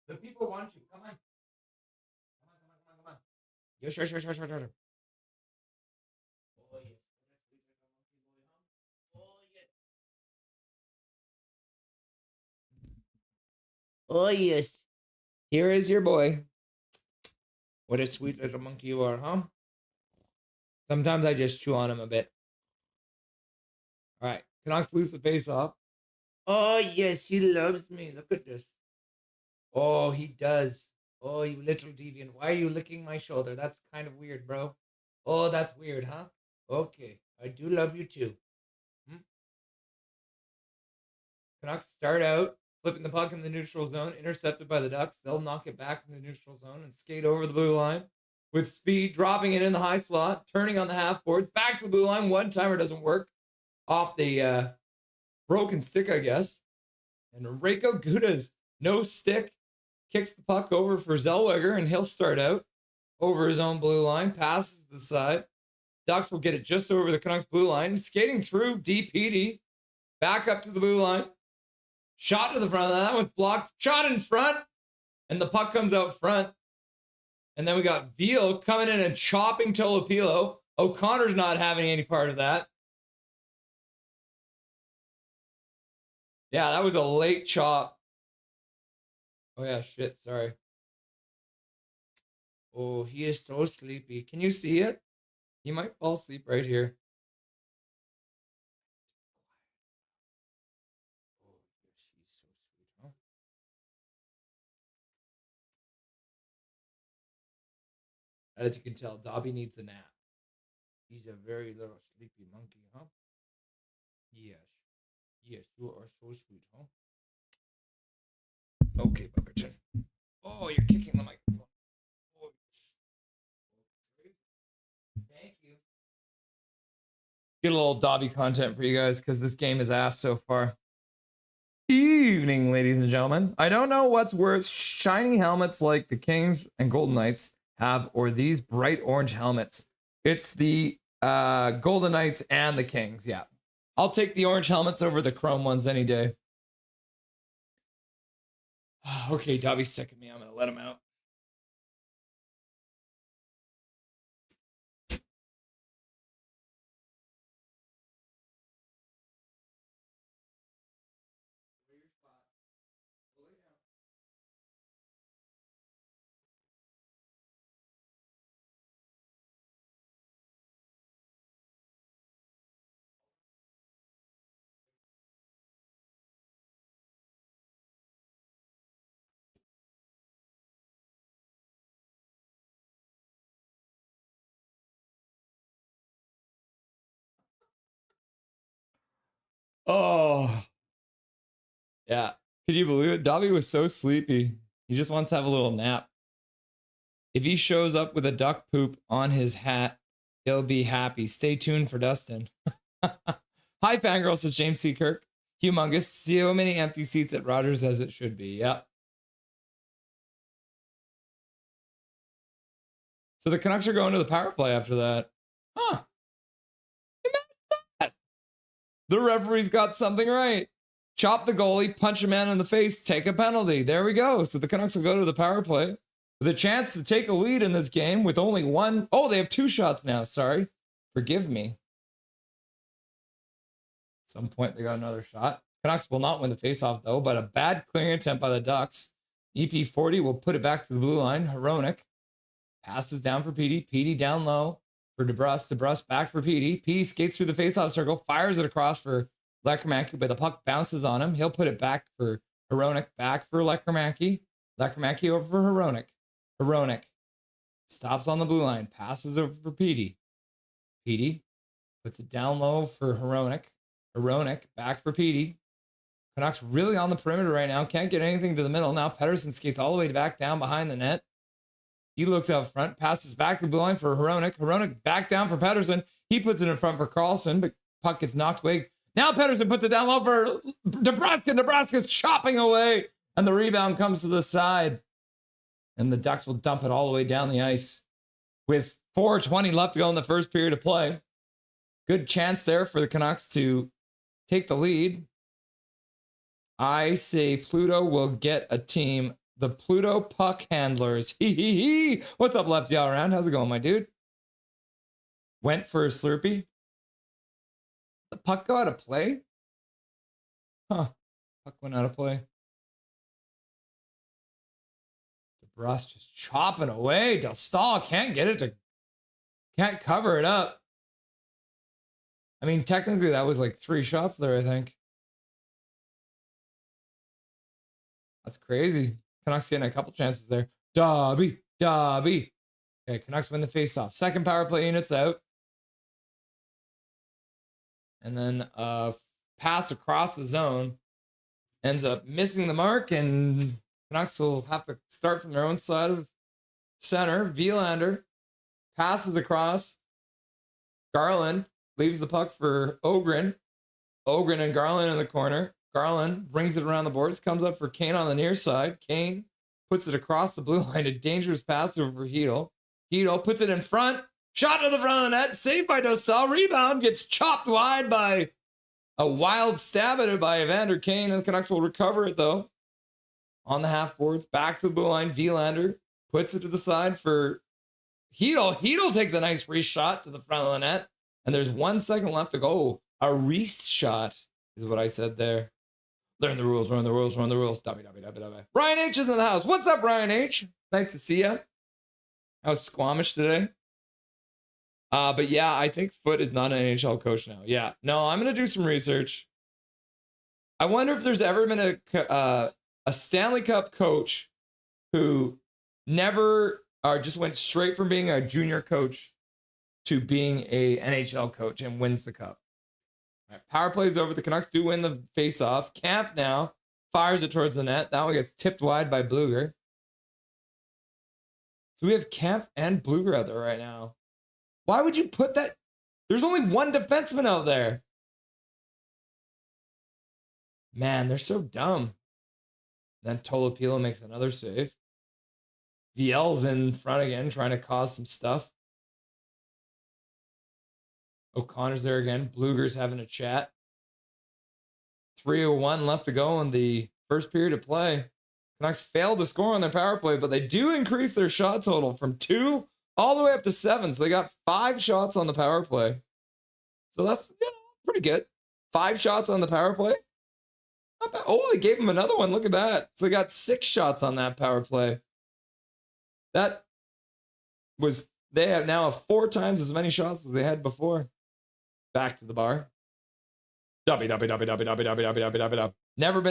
The people want you. Come on. Come on. Yes, sure. Oh, yes. Here is your boy. What a sweet little monkey you are, huh? Sometimes I just chew on him a bit. All right. Canucks lose the face off. Oh, yes. He loves me. Look at this. Oh, he does. Oh, you little deviant. Why are you licking my shoulder? That's kind of weird, bro. Oh, that's weird, huh? Okay. I do love you too. Canucks start out flipping the puck in the neutral zone, intercepted by the Ducks. They'll knock it back in the neutral zone and skate over the blue line with speed, dropping it in the high slot, turning on the half board, back to the blue line. One timer doesn't work. Off the broken stick, I guess. And Reiko Gudas, no stick, kicks the puck over for Zellweger, and he'll start out over his own blue line, passes to the side. Ducks will get it just over the Canucks blue line, skating through DPD, back up to the blue line. Shot to the front of that one's blocked. Shot in front, and the puck comes out front. And then we got Veal coming in and chopping Tolopilo. O'Connor's not having any part of that. Yeah, that was a late chop. Oh yeah, shit, sorry. Oh, he is so sleepy. Can you see it? He might fall asleep right here. As you can tell, Dobby needs a nap. He's a very little sleepy monkey, huh? Yes. Yes, you are so sweet, huh? Okay, Bubberton. Oh, you're kicking the microphone. Oh, thank you. Get a little Dobby content for you guys because this game is ass so far. Evening, ladies and gentlemen. I don't know what's worse, shiny helmets like the Kings and Golden Knights have, or these bright orange helmets. It's the Golden Knights and the Kings. Yeah, I'll take the orange helmets over the chrome ones any day. Okay, Dobby's sick of me. I'm gonna let him out. Oh, yeah. Could you believe it? Dobby was so sleepy. He just wants to have a little nap. If he shows up with a duck poop on his hat, he'll be happy. Stay tuned for Dustin. Hi, fangirl, says James C. Kirk. Humongous. So many empty seats at Rogers as it should be. Yep. So the Canucks are going to the power play after that. Huh. The referee's got something right. Chop the goalie, punch a man in the face, take a penalty. There we go. So the Canucks will go to the power play with a chance to take a lead in this game with only one. Oh, they have 2 shots now. Sorry. Forgive me. At some point, they got another shot. Canucks will not win the faceoff, though, but a bad clearing attempt by the Ducks. EP40 will put it back to the blue line. Hronek passes down for Petey. Petey down low for DeBrus. DeBrus back for Petey. Petey skates through the faceoff circle, fires it across for Lekermacki, but the puck bounces on him. He'll put it back for Hronek. Back for Lekermacki. Lekermacki over for Hronek. Hronek stops on the blue line. Passes over for Petey. Petey puts it down low for Hronek. Hronek back for Petey. Canucks really on the perimeter right now. Can't get anything to the middle. Now Pettersson skates all the way back down behind the net. He looks out front, passes back to the blue line for Hronek. Hronek back down for Pettersson. He puts it in front for Carlson, but puck gets knocked away. Now Pettersson puts it down low for Nebraska. Nebraska's chopping away, and the rebound comes to the side. And the Ducks will dump it all the way down the ice with 4:20 left to go in the first period of play. Good chance there for the Canucks to take the lead. I say Pluto will get a team. The Pluto Puck Handlers. Hee. What's up, Lefty all around? How's it going, my dude? Went for a Slurpee. The puck go out of play? Huh. Puck went out of play. DeBrus just chopping away. Del Stahl can't get it to... Can't cover it up. I mean, technically that was like 3 shots there, I think. That's crazy. Canucks getting a couple chances there. Dobby. Okay, Canucks win the faceoff. Second power play unit's out. And then pass across the zone ends up missing the mark, and Canucks will have to start from their own side of center. Vilander passes across. Garland leaves the puck for Ogren. Ogren and Garland in the corner. Garland brings it around the boards, comes up for Kane on the near side. Kane puts it across the blue line. A dangerous pass over for Hedl. Hedl puts it in front. Shot to the front of the net. Saved by Dostal. Rebound gets chopped wide by a wild stab at it by Evander Kane. And the Canucks will recover it, though. On the half boards. Back to the blue line. Vilander puts it to the side for Hedl. Hedl takes a nice Reese shot to the front of the net. And there's 1 second left to go. A Reese shot is what I said there. Learn the rules, run the rules, run the rules. W. Ryan H is in the house. What's up, Ryan H? Thanks to see ya. I was Squamish today. But yeah, I think Foote is not an NHL coach now. Yeah, no, I'm gonna do some research. I wonder if there's ever been a Stanley Cup coach who never or just went straight from being a junior coach to being a NHL coach and wins the cup. All right, power plays over. The Canucks do win the face-off. Camp now fires it towards the net. That one gets tipped wide by Bluger. So we have Camp and Bluger out there right now. Why would you put that? There's only one defenseman out there. Man, they're so dumb. Then Tolopilo makes another save. VL's in front again, trying to cause some stuff. O'Connor's there again. Bluger's having a chat. 3:01 left to go in the first period of play. Canucks failed to score on their power play, but they do increase their shot total from 2 all the way up to 7. So they got 5 shots on the power play. So that's pretty good. 5 shots on the power play. Not bad. Oh, they gave him another one. Look at that. So they got 6 shots on that power play. That was, they have now 4 times as many shots as they had before. Back to the bar. Never been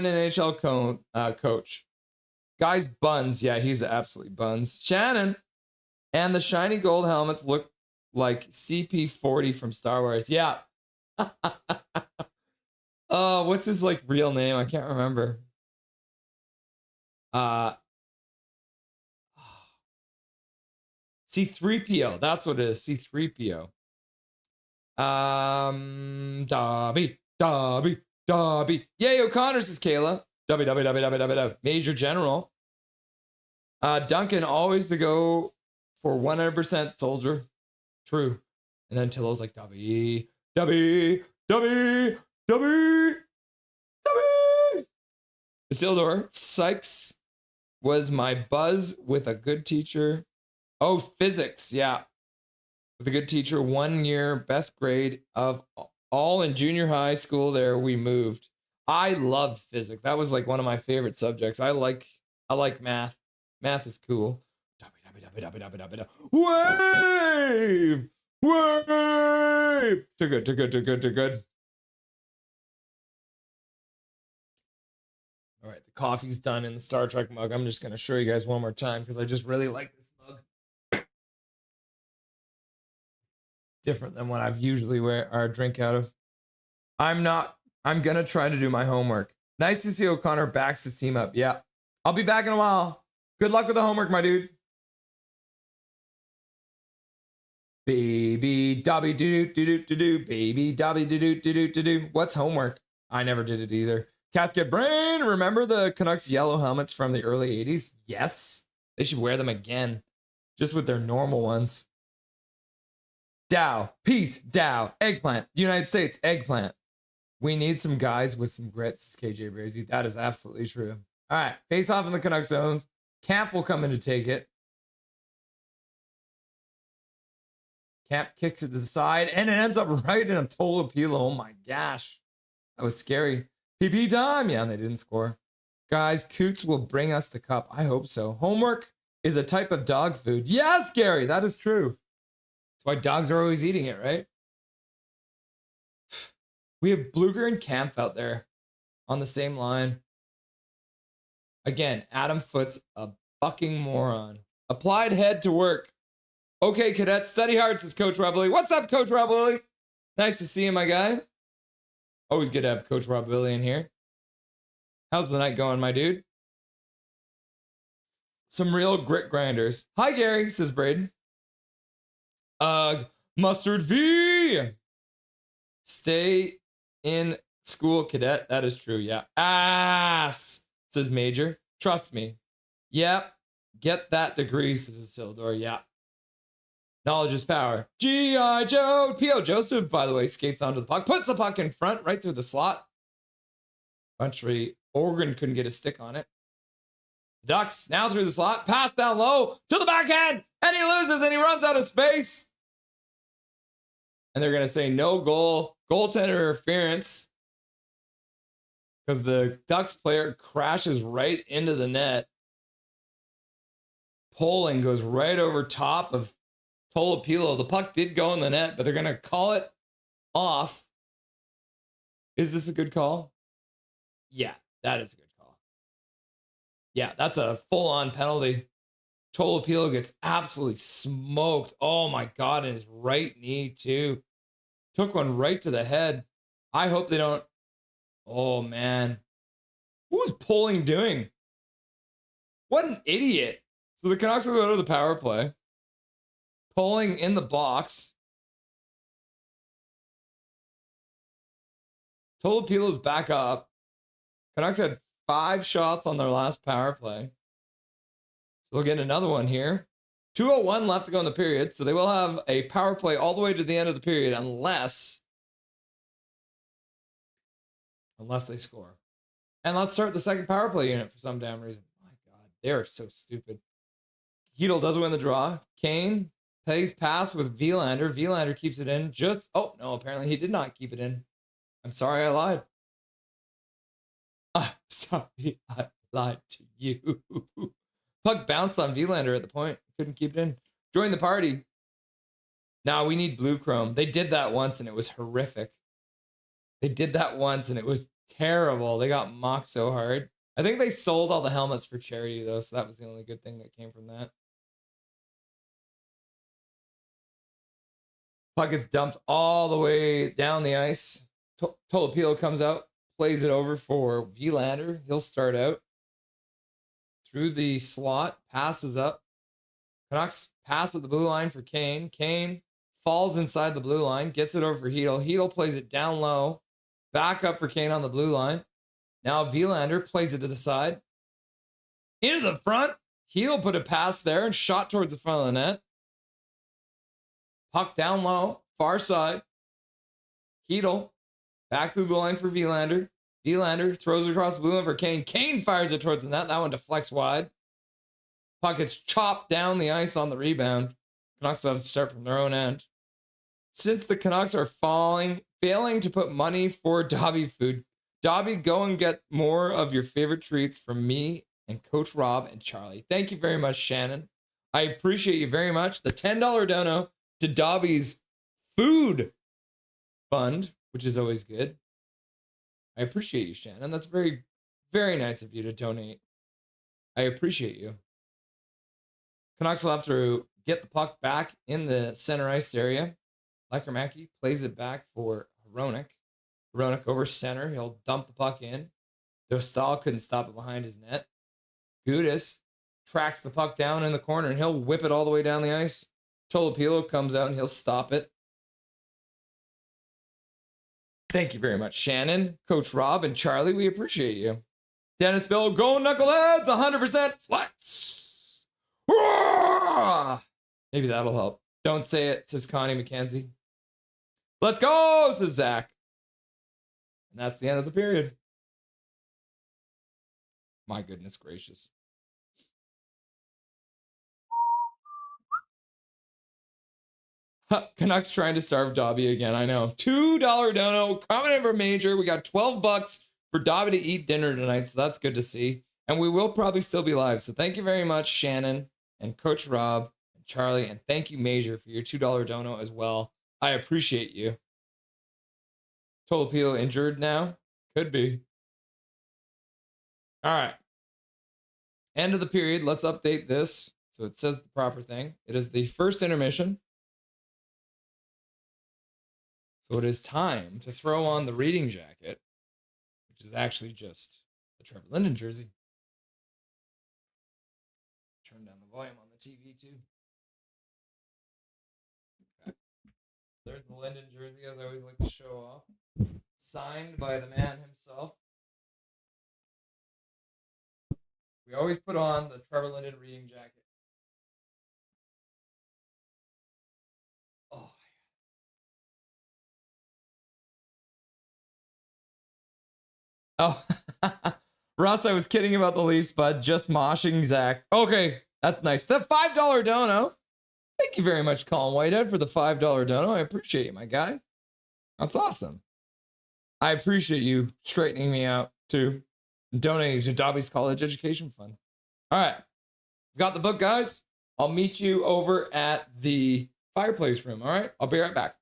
an NHL coach. Guy's buns. Yeah, he's absolutely buns. Shannon. And the shiny gold helmets look like CP40 from Star Wars. Yeah. Oh, what's his like real name? I can't remember. C3PO. That's what it is. C3PO. Dobby. Yay, O'Connor, says Kayla. W. Major General. Duncan, always the go for 100% soldier. True. And then Tillo's like, W. Isildur, Sykes was my buzz with a good teacher. Oh, physics. Yeah. With a good teacher, 1 year, best grade of all in junior high school there. We moved. I loved physics. That was like one of my favorite subjects. I like math. Math is cool. Wave! Too good. All right, the coffee's done in the Star Trek mug. I'm just going to show you guys one more time because I just really like this mug. Different than what I've usually drink out of. I'm going to try to do my homework. Nice to see O'Connor backs his team up. Yeah. I'll be back in a while. Good luck with the homework, my dude. Baby dobby do baby dobby do. What's homework? I never did it either. Casket Brain, remember the Canucks yellow helmets from the early 80s? Yes. They should wear them again, just with their normal ones. Dow, peace, Dow, eggplant, United States, eggplant. We need some guys with some grits, KJ Brazy. That is absolutely true. All right, face off in the Canucks zones. Camp will come in to take it. Camp kicks it to the side, and it ends up right in a total appeal. Oh my gosh. That was scary. PP time. Yeah, and they didn't score. Guys, Coots will bring us the cup. I hope so. Homework is a type of dog food. Yes, Gary, that is true. That's why dogs are always eating it, right? We have Bluger and Kampf out there on the same line. Again, Adam Foote's a fucking moron. Applied head to work. Okay, cadets, steady hearts, says Coach Rob Willie. What's up, Coach Rob Willie? Nice to see you, my guy. Always good to have Coach Rob Willie in here. How's the night going, my dude? Some real grit grinders. Hi, Gary, says Braden. Mustard V. Stay in school, cadet. That is true, yeah. Ass, says Major. Trust me. Yep. Get that degree, says Isildur. Yeah. Knowledge is power. G.I. Joe. P.O. Joseph, by the way, skates onto the puck. Puts the puck in front, right through the slot. Eventually, Oregon couldn't get a stick on it. Ducks, now through the slot. Pass down low to the backhand. And he loses and he runs out of space. And they're going to say no goal. Goaltender interference. Because the Ducks player crashes right into the net. Poling goes right over top of Tolopilo. The puck did go in the net, but they're going to call it off. Is this a good call? Yeah, that is a good call. Yeah, that's a full-on penalty. Tolopilo gets absolutely smoked. Oh my God, in his right knee too. Took one right to the head. I hope they don't. Oh man. What was Poling doing? What an idiot. So the Canucks will go to the power play. Poling in the box. Tolopilo's back up. Canucks had 5 shots on their last power play. So we'll get another one here. 2:01 left to go in the period. So they will have a power play all the way to the end of the period unless they score. And let's start the second power play unit for some damn reason. My God, they are so stupid. Hedel does win the draw. Kane plays pass with Vilander. Vilander keeps it in. Oh, no, apparently he did not keep it in. I'm sorry I lied. I'm sorry I lied to you. Puck bounced on Vilander at the point. Couldn't keep it in. Join the party. Now we need blue chrome. They did that once and it was horrific. They did that once and it was terrible. They got mocked so hard. I think they sold all the helmets for charity though, so that was the only good thing that came from that. Puck gets dumped all the way down the ice. Tolopilo comes out, plays it over for Vilander. He'll start out through the slot, passes up. Canucks pass at the blue line for Kane. Kane falls inside the blue line, gets it over for Hedel. Hedel plays it down low. Back up for Kane on the blue line. Now Wielander plays it to the side. Into the front. Hedel put a pass there and shot towards the front of the net. Puck down low, far side. Hedel back to the blue line for Wielander. Wielander throws it across the blue line for Kane. Kane fires it towards the net. That one deflects wide. Puck gets chopped down the ice on the rebound. Canucks have to start from their own end. Since the Canucks are failing to put money for Dobby food, Dobby, go and get more of your favorite treats from me and Coach Rob and Charlie. Thank you very much, Shannon. I appreciate you very much. The $10 dono to Dobby's food fund, which is always good. I appreciate you, Shannon. That's very, very nice of you to donate. I appreciate you. Canucks will have to get the puck back in the center ice area. Lekermacki plays it back for Hronek. Hronek over center. He'll dump the puck in. Dostal couldn't stop it behind his net. Gudis tracks the puck down in the corner and he'll whip it all the way down the ice. Tolopilo comes out and he'll stop it. Thank you very much, Shannon, Coach Rob, and Charlie. We appreciate you. Dennis Bill, go Knuckleheads, 100% flex. Maybe that'll help. Don't say it, says Connie McKenzie. Let's go, says Zach. And that's the end of the period. My goodness gracious. Canucks trying to starve Dobby again. I know. $2 dono coming in for Major. We got $12 for Dobby to eat dinner tonight, so that's good to see. And we will probably still be live. So thank you very much, Shannon and Coach Rob and Charlie, and thank you, Major, for your $2 dono as well. I appreciate you. Tolopilo injured now? Could be. All right. End of the period. Let's update this so it says the proper thing. It is the first intermission. So it is time to throw on the reading jacket, which is actually just the Trevor Linden jersey. Turn down the volume on the TV too. Okay. There's the Linden jersey, as I always like to show off. Signed by the man himself. We always put on the Trevor Linden reading jacket. Oh, Russ, I was kidding about the Leafs, but just moshing Zach. Okay, that's nice. The $5 dono. Thank you very much, Colin Whitehead, for the $5 dono. I appreciate you, my guy. That's awesome. I appreciate you straightening me out, too. Donating to Dobby's College Education Fund. All right. Got the book, guys? I'll meet you over at the fireplace room, all right? I'll be right back.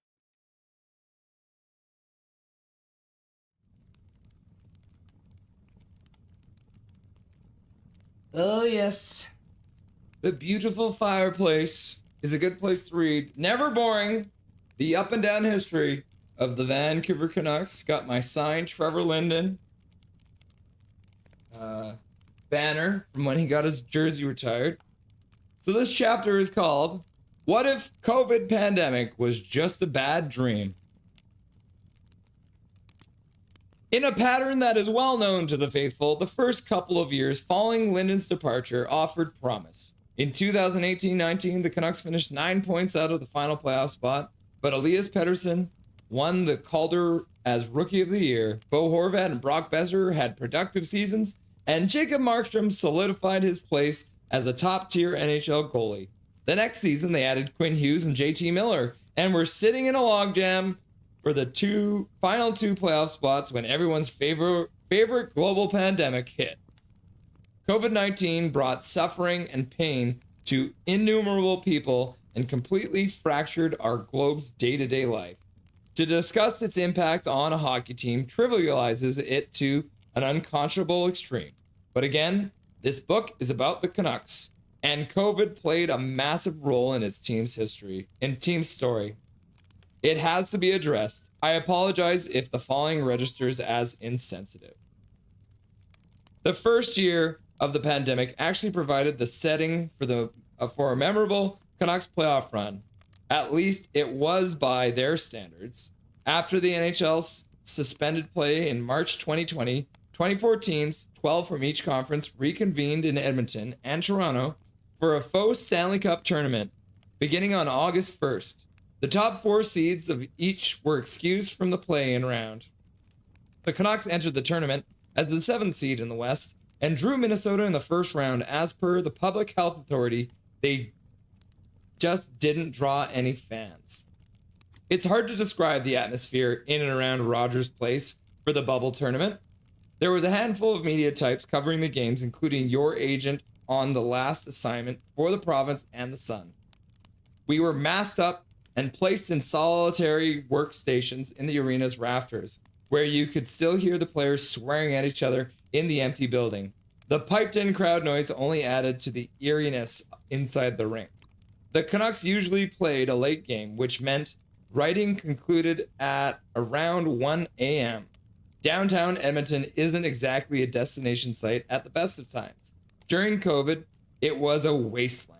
Oh, yes. The beautiful fireplace is a good place to read. Never boring. The up and down history of the Vancouver Canucks. Got my signed Trevor Linden banner from when he got his jersey retired. So this chapter is called, What If COVID Pandemic Was Just a Bad Dream? In a pattern that is well known to the faithful, the first couple of years following Linden's departure offered promise. In 2018-19, the Canucks finished 9 points out of the final playoff spot, but Elias Pettersson won the Calder as Rookie of the Year. Bo Horvat and Brock Besser had productive seasons, and Jacob Markstrom solidified his place as a top-tier NHL goalie. The next season, they added Quinn Hughes and JT Miller, and were sitting in a logjam for the final two playoff spots when everyone's favorite global pandemic hit. COVID-19 brought suffering and pain to innumerable people and completely fractured our globe's day-to-day life. To discuss its impact on a hockey team trivializes it to an unconscionable extreme. But again, this book is about the Canucks, and COVID played a massive role in its team's story. It has to be addressed. I apologize if the following registers as insensitive. The first year of the pandemic actually provided the setting for the for a memorable Canucks playoff run. At least it was by their standards. After the NHL suspended play in March 2020, 24 teams, 12 from each conference, reconvened in Edmonton and Toronto for a faux Stanley Cup tournament beginning on August 1st. The top 4 seeds of each were excused from the play-in round. The Canucks entered the tournament as the 7th seed in the West and drew Minnesota in the first round. As per the Public Health Authority, they just didn't draw any fans. It's hard to describe the atmosphere in and around Rogers Place for the bubble tournament. There was a handful of media types covering the games, including your agent on the last assignment for the province and the Sun. We were masked up and placed in solitary workstations in the arena's rafters, where you could still hear the players swearing at each other in the empty building. The piped-in crowd noise only added to the eeriness inside the rink. The Canucks usually played a late game, which meant writing concluded at around 1 a.m. Downtown Edmonton isn't exactly a destination site at the best of times. During COVID, it was a wasteland.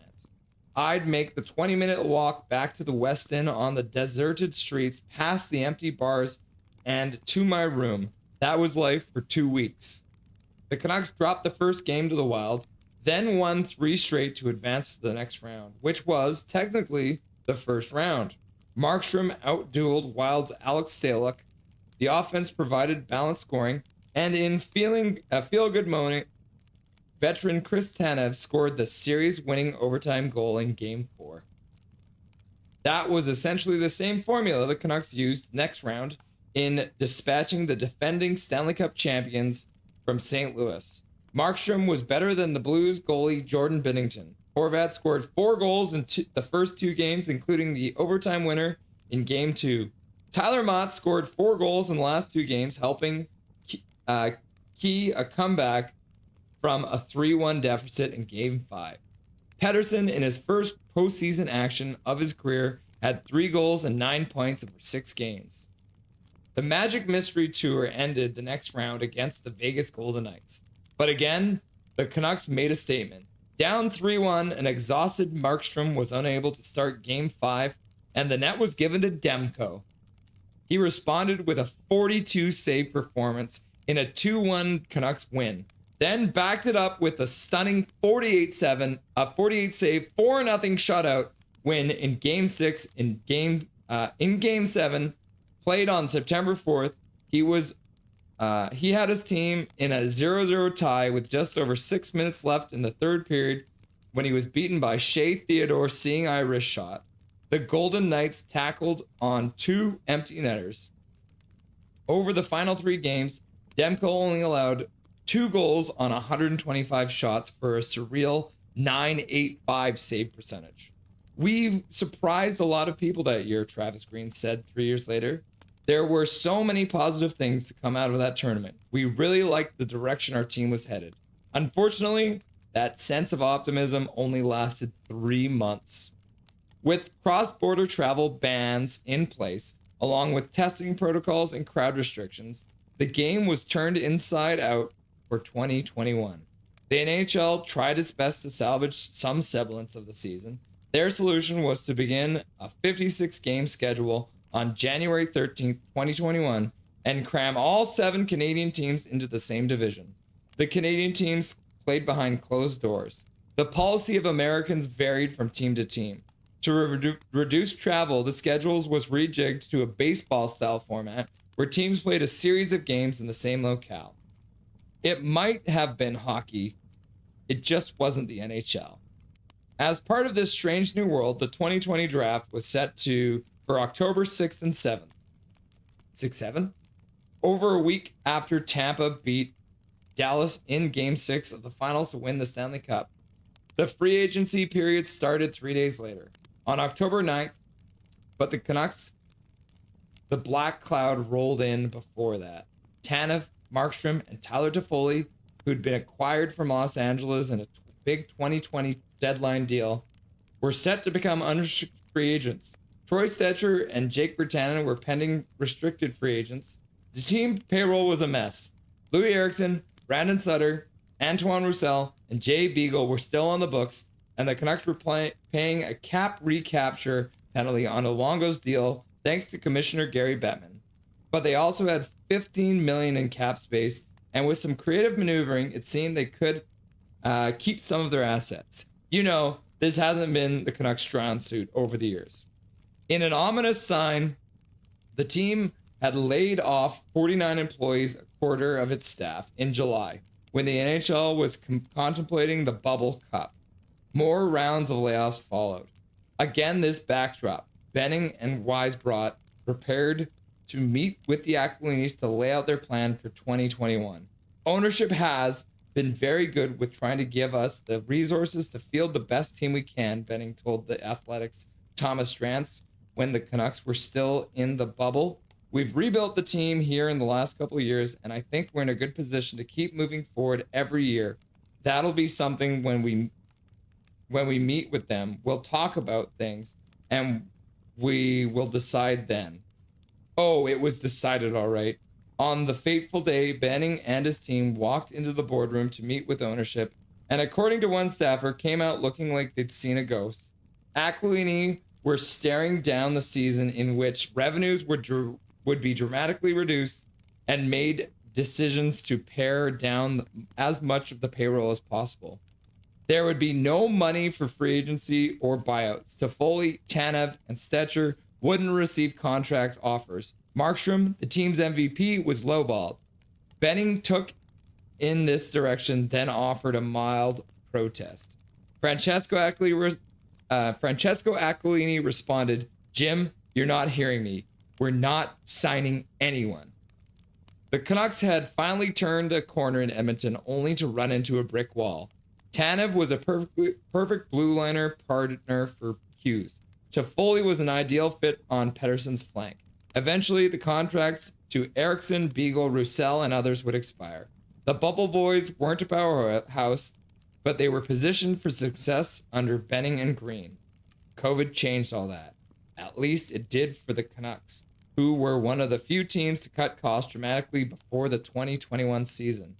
I'd make the 20-minute walk back to the West End on the deserted streets, past the empty bars, and to my room. That was life for 2 weeks. The Canucks dropped the first game to the Wild, then won 3 straight to advance to the next round, which was technically the first round. Markstrom outdueled Wild's Alex Stalock. The offense provided balanced scoring, and in a feel-good moment, veteran Chris Tanev scored the series-winning overtime goal in Game 4. That was essentially the same formula the Canucks used next round in dispatching the defending Stanley Cup champions from St. Louis. Markstrom was better than the Blues goalie Jordan Binnington. Horvat scored 4 goals in the first 2 games, including the overtime winner in Game 2. Tyler Mott scored 4 goals in the last 2 games, helping key a comeback from a 3-1 deficit in Game 5. Pettersson, in his first postseason action of his career, had 3 goals and 9 points over 6 games. The Magic Mystery Tour ended the next round against the Vegas Golden Knights. But again, the Canucks made a statement. Down 3-1, an exhausted Markstrom was unable to start Game 5, and the net was given to Demko. He responded with a 42-save performance in a 2-1 Canucks win, then backed it up with a stunning 48-save, 4-0 shutout win in Game 6. In Game 7, played on September 4th, he had his team in a 0-0 tie with just over 6 minutes left in the third period when he was beaten by Shea Theodore's seeing eye wrist shot. The Golden Knights tackled on 2 empty netters. Over the final 3 games, Demko only allowed 2 goals on 125 shots for a surreal .985 save percentage. We surprised a lot of people that year, Travis Green said 3 years later. There were so many positive things to come out of that tournament. We really liked the direction our team was headed. Unfortunately, that sense of optimism only lasted 3 months. With cross-border travel bans in place, along with testing protocols and crowd restrictions, the game was turned inside out for 2021. The NHL tried its best to salvage some semblance of the season. Their solution was to begin a 56-game schedule on January 13th, 2021, and cram all 7 Canadian teams into the same division. The Canadian teams played behind closed doors. The policy of Americans varied from team to team. To reduce travel, the schedules was rejigged to a baseball-style format where teams played a series of games in the same locale. It might have been hockey. It just wasn't the NHL. As part of this strange new world, the 2020 draft was set for October 6th and 7th. 6-7? Over a week after Tampa beat Dallas in Game 6 of the finals to win the Stanley Cup. The free agency period started 3 days later, on October 9th, but the Canucks, the black cloud rolled in before that. Tanev, Markstrom, and Tyler Toffoli, who'd been acquired from Los Angeles in a big 2020 deadline deal, were set to become unrestricted free agents. Troy Stecher and Jake Virtanen were pending restricted free agents. The team payroll was a mess. Louis Eriksson, Brandon Sutter, Antoine Roussel, and Jay Beagle were still on the books, and the Canucks were paying a cap recapture penalty on Luongo's deal thanks to Commissioner Gary Bettman. But they also had $15 million in cap space, and with some creative maneuvering, it seemed they could keep some of their assets. You know, this hasn't been the Canucks' strong suit over the years. In an ominous sign, the team had laid off 49 employees, a quarter of its staff, in July, when the NHL was contemplating the Bubble Cup. More rounds of layoffs followed. Again, this backdrop, Benning and Weisbrot prepared to meet with the Aquilinis to lay out their plan for 2021. Ownership has been very good with trying to give us the resources to field the best team we can, Benning told the Athletics' Thomas Drance when the Canucks were still in the bubble. We've rebuilt the team here in the last couple of years, and I think we're in a good position to keep moving forward every year. That'll be something when we meet with them. We'll talk about things, and we will decide then. Oh, it was decided all right. On the fateful day, Benning and his team walked into the boardroom to meet with ownership, and according to one staffer, came out looking like they'd seen a ghost. Aquilini were staring down the season in which revenues would be dramatically reduced, and made decisions to pare down as much of the payroll as possible. There would be no money for free agency or buyouts. Toffoli, Tanev, and Stetcher wouldn't receive contract offers. Markstrom, the team's MVP, was lowballed. Benning took in this direction, then offered a mild protest. Francesco Aquilini responded, "Jim, you're not hearing me. We're not signing anyone." The Canucks had finally turned a corner in Edmonton, only to run into a brick wall. Tanev was a perfect blue liner partner for Hughes. Toffoli was an ideal fit on Pettersson's flank. Eventually, the contracts to Eriksson, Beagle, Roussel, and others would expire. The Bubble Boys weren't a powerhouse, but they were positioned for success under Benning and Green. COVID changed all that. At least it did for the Canucks, who were one of the few teams to cut costs dramatically before the 2021 season.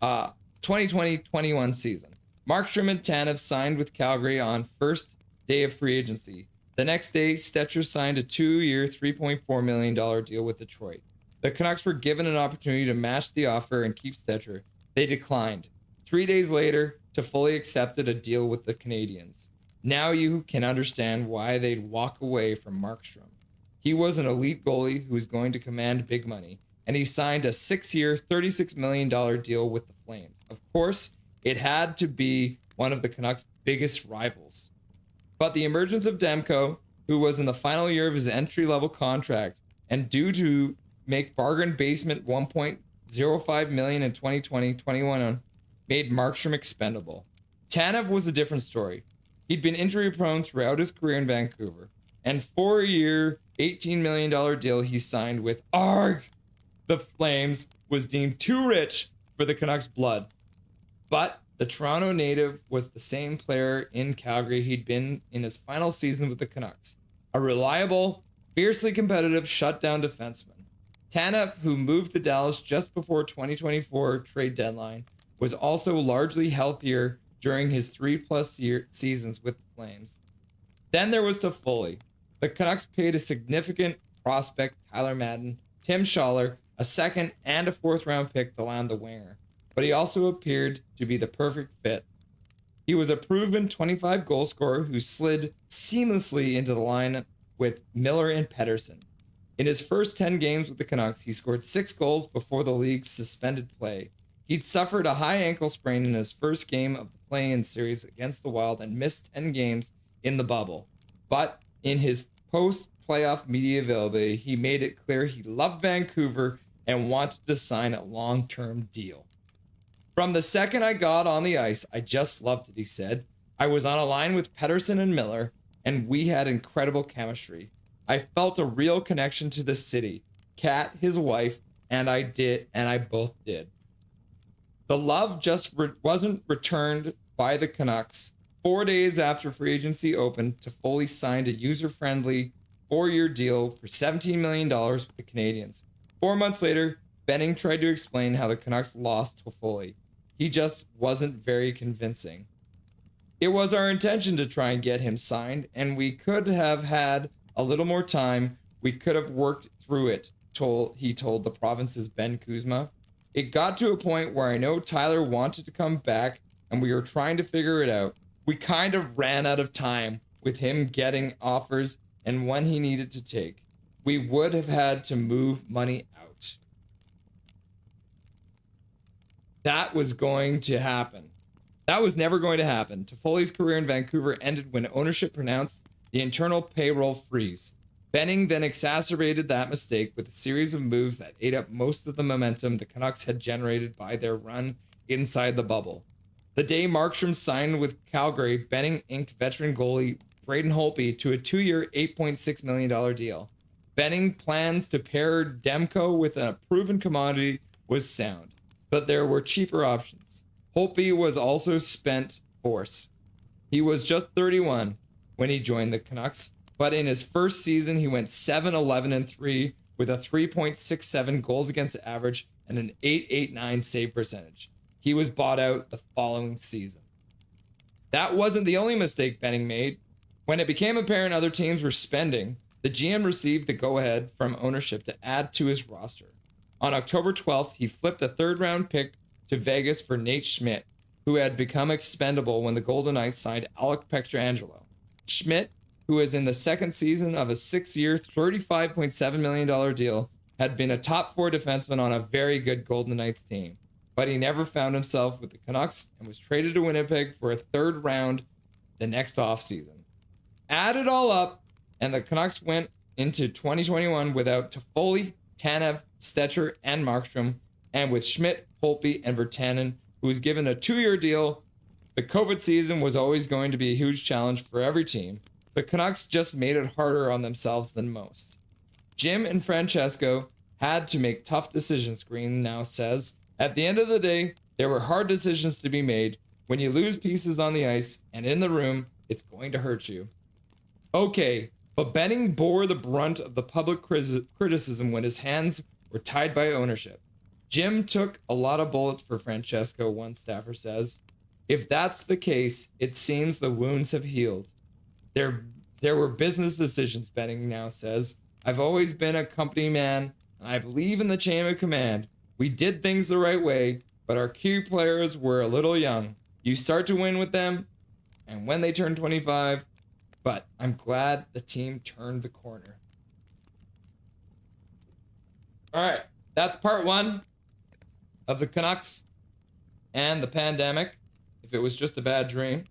2020-21 season. Markstrom and Tanev signed with Calgary on first day of free agency. The next day, Stetcher signed a 2-year, $3.4 million deal with Detroit. The Canucks were given an opportunity to match the offer and keep Stetcher. They declined. 3 days later, Toffoli accepted a deal with the Canadiens. Now you can understand why they'd walk away from Markstrom. He was an elite goalie who was going to command big money, and he signed a 6-year, $36 million deal with the Flames. Of course, it had to be one of the Canucks' biggest rivals. But the emergence of Demko, who was in the final year of his entry-level contract, and due to make bargain basement $1.05 million in 2020-21, made Markstrom expendable. Tanev was a different story. He'd been injury-prone throughout his career in Vancouver, and 4-year, $18 million deal he signed with the Flames was deemed too rich for the Canucks' blood. But the Toronto native was the same player in Calgary he'd been in his final season with the Canucks. A reliable, fiercely competitive shutdown defenseman. Tanev, who moved to Dallas just before 2024 trade deadline, was also largely healthier during his 3+ seasons with the Flames. Then there was Toffoli. The Canucks paid a significant prospect, Tyler Madden, Tim Schaller, a 2nd and a 4th round pick to land the winger. But he also appeared to be the perfect fit. He was a proven 25 goal scorer who slid seamlessly into the line with Miller and Pettersson. In his first 10 games with the Canucks, he scored 6 goals before the league's suspended play. He'd suffered a high ankle sprain in his first game of the play-in series against the Wild and missed 10 games in the bubble. But in his post-playoff media availability, he made it clear he loved Vancouver and wanted to sign a long-term deal. "From the second I got on the ice, I just loved it," he said. "I was on a line with Pettersson and Miller, and we had incredible chemistry. I felt a real connection to the city, Kat, his wife, and I both did." The love just wasn't returned by the Canucks. 4 days after free agency opened, Toffoli signed a user-friendly 4-year deal for $17 million with the Canadiens. 4 months later, Benning tried to explain how the Canucks lost Toffoli. He just wasn't very convincing. It was our intention to try and get him signed, and we could have had a little more time. We could have worked through it, he told the province's Ben Kuzma. It got to a point where I know Tyler wanted to come back, and we were trying to figure it out. We kind of ran out of time with him getting offers and when he needed to take. We would have had to move money out. That was going to happen. That was never going to happen. Toffoli's career in Vancouver ended when ownership pronounced the internal payroll freeze. Benning then exacerbated that mistake with a series of moves that ate up most of the momentum the Canucks had generated by their run inside the bubble. The day Markstrom signed with Calgary, Benning inked veteran goalie Braden Holtby to a 2-year, $8.6 million deal. Benning plans to pair Demko with a proven commodity was sound, but there were cheaper options. Holtby was also spent force. He was just 31 when he joined the Canucks, but in his first season, he went 7-11-3 with a 3.67 goals against average and an .889 save percentage. He was bought out the following season. That wasn't the only mistake Benning made. When it became apparent other teams were spending, the GM received the go-ahead from ownership to add to his roster. On October 12th, he flipped a third-round pick to Vegas for Nate Schmidt, who had become expendable when the Golden Knights signed Alec Pietrangelo. Schmidt, who is in the second season of a 6-year, $35.7 million deal, had been a top 4 defenseman on a very good Golden Knights team, but he never found himself with the Canucks and was traded to Winnipeg for a third round the next offseason. Add it all up, and the Canucks went into 2021 without Toffoli, Tanev, Stetcher, and Markstrom, and with Schmidt, Holtby, and Virtanen, who was given a 2-year deal. The COVID season was always going to be a huge challenge for every team. The Canucks just made it harder on themselves than most. Jim and Francesco had to make tough decisions, Green now says. At the end of the day, there were hard decisions to be made. When you lose pieces on the ice and in the room, it's going to hurt you. Okay, but Benning bore the brunt of the public criticism when his hands were tied by ownership. Jim took a lot of bullets for Francesco, one staffer says. If that's the case, it seems the wounds have healed. There were business decisions, Benning now says. I've always been a company man, and I believe in the chain of command. We did things the right way, but our key players were a little young. You start to win with them, and when they turn 25, but I'm glad the team turned the corner. All right, that's part 1 of the Canucks and the pandemic, if it was just a bad dream.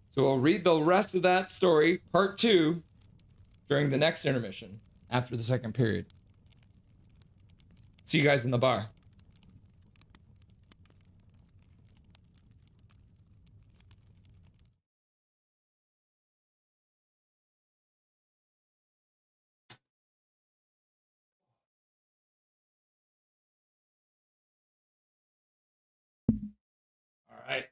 So we'll read the rest of that story, part 2, during the next intermission after the second period. See you guys in the bar. All right.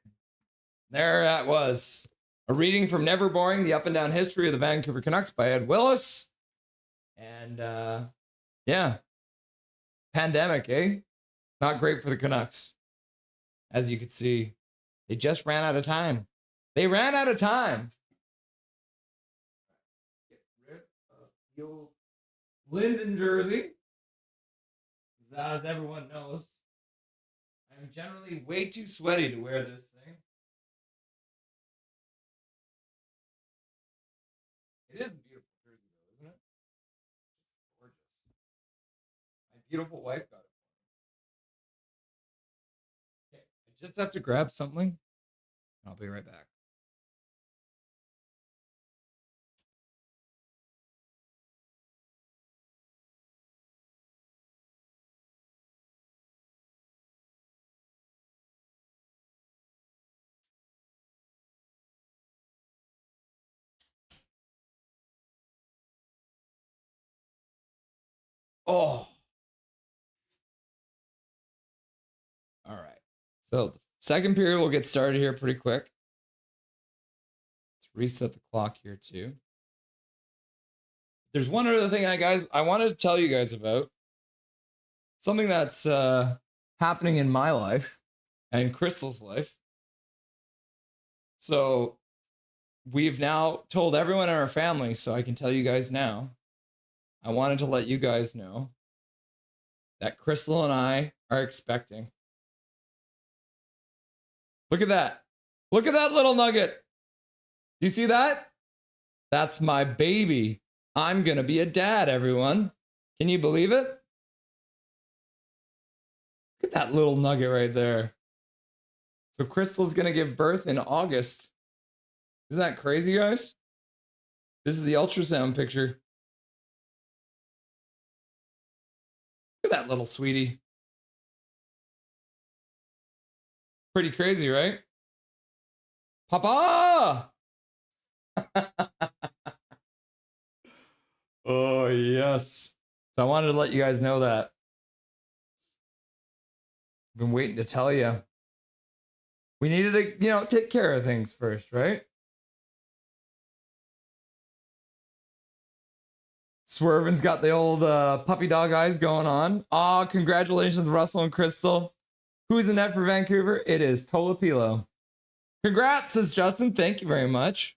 There that was. A reading from Never Boring, The Up and Down History of the Vancouver Canucks by Ed Willis. And, yeah. Pandemic, eh? Not great for the Canucks. As you can see, they just ran out of time. They ran out of time. Get rid of the old Linden jersey. As everyone knows, I'm generally way too sweaty to wear this thing. It is a beautiful jersey, though, isn't it? It's gorgeous. My beautiful wife got it for me. Okay, I just have to grab something. I'll be right back. Oh. All right. So the second period will get started here pretty quick. Let's reset the clock here too. There's one other thing I wanted to tell you guys about. Something that's happening in my life and Crystal's life. So we've now told everyone in our family, so I can tell you guys now. I wanted to let you guys know that Crystal and I are expecting. Look at that. Look at that little nugget. You see that? That's my baby. I'm going to be a dad, everyone. Can you believe it? Look at that little nugget right there. So Crystal's going to give birth in August. Isn't that crazy, guys? This is the ultrasound picture. Look at that little sweetie. Pretty crazy, right? Papa! Oh, yes. So I wanted to let you guys know that. I've been waiting to tell you. We needed to, take care of things first, right? Swervin's got the old puppy dog eyes going on. Aw, congratulations, Russell and Crystal. Who's in net for Vancouver? It is Tolopilo. Congrats, says Justin. Thank you very much.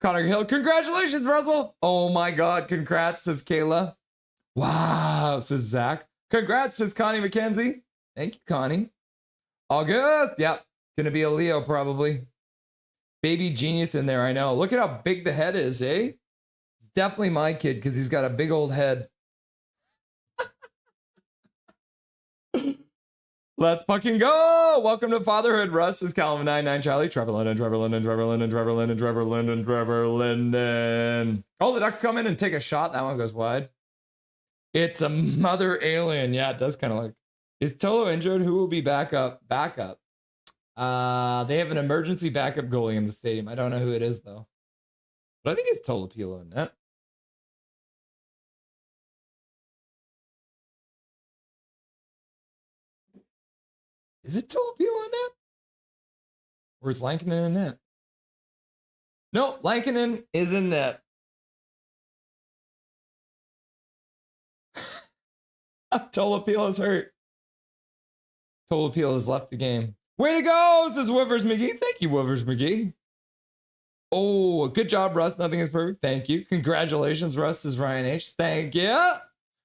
Connor Hill, congratulations, Russell. Oh my God, congrats, says Kayla. Wow, says Zach. Congrats, says Connie McKenzie. Thank you, Connie. August, yep. Gonna be a Leo, probably. Baby genius in there, I know. Look at how big the head is, eh? It's definitely my kid because he's got a big old head. Let's fucking go! Welcome to fatherhood. Russ is Calvin 99 Charlie. Trevor Linden, Trevor Linden, Trevor Linden, Trevor Linden, Trevor Linden, Trevor Linden. Oh, the Ducks come in and take a shot. That one goes wide. It's a mother alien. Yeah, it does kind of look. Is Tolo injured? Who will be backup? Backup. They have an emergency backup goalie in the stadium. I don't know who it is though. But I think it's Tolopilo in that. Is it Tolopilo in that? Or is Lankinen in net? No, Lankinen is in net. Tolopilo's hurt. Tolopilo has left the game. Way to go, says Woovers McGee. Thank you, Woovers McGee. Oh, good job, Russ. Nothing is perfect. Thank you. Congratulations, Russ, says Ryan H. Thank you.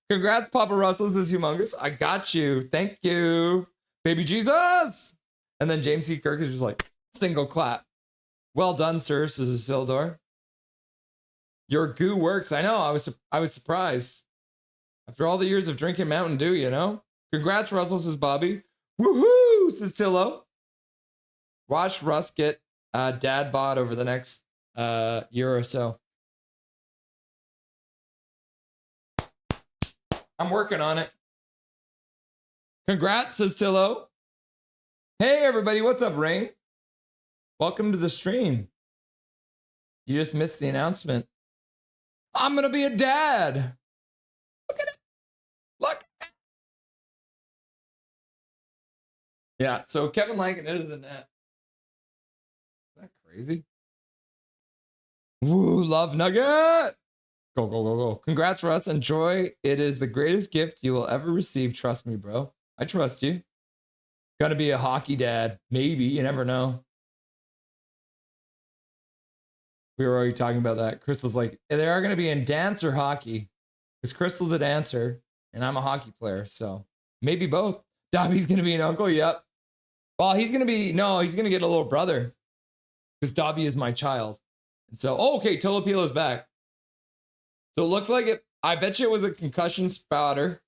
Congrats, Papa Russell, says Humongous. I got you. Thank you. Baby Jesus. And then James C. Kirk is just like, single clap. Well done, sir, says Isildur. Your goo works. I know. I was surprised. After all the years of drinking Mountain Dew, Congrats, Russell, says Bobby. Woohoo, says Tillo. Watch Russ get dad bod over the next year or so. I'm working on it. Congrats, says Tillo. Hey, everybody. What's up, Rain? Welcome to the stream. You just missed the announcement. I'm going to be a dad. Look at it. Look. Yeah, so Kevin Lankin is in net. Is that crazy? Woo, love nugget. Go, go, go, go. Congrats, Russ. Enjoy. It is the greatest gift you will ever receive. Trust me, bro. I trust you. Gonna be a hockey dad. Maybe. You never know. We were already talking about that. Crystal's like, they are going to be in dance or hockey. Because Crystal's a dancer and I'm a hockey player. So maybe both. Dobby's going to be an uncle. Yep. Well, he's going to get a little brother. Because Dobby is my child. And so, okay, Tolopilo's back. So it looks like it. I bet you it was a concussion spotter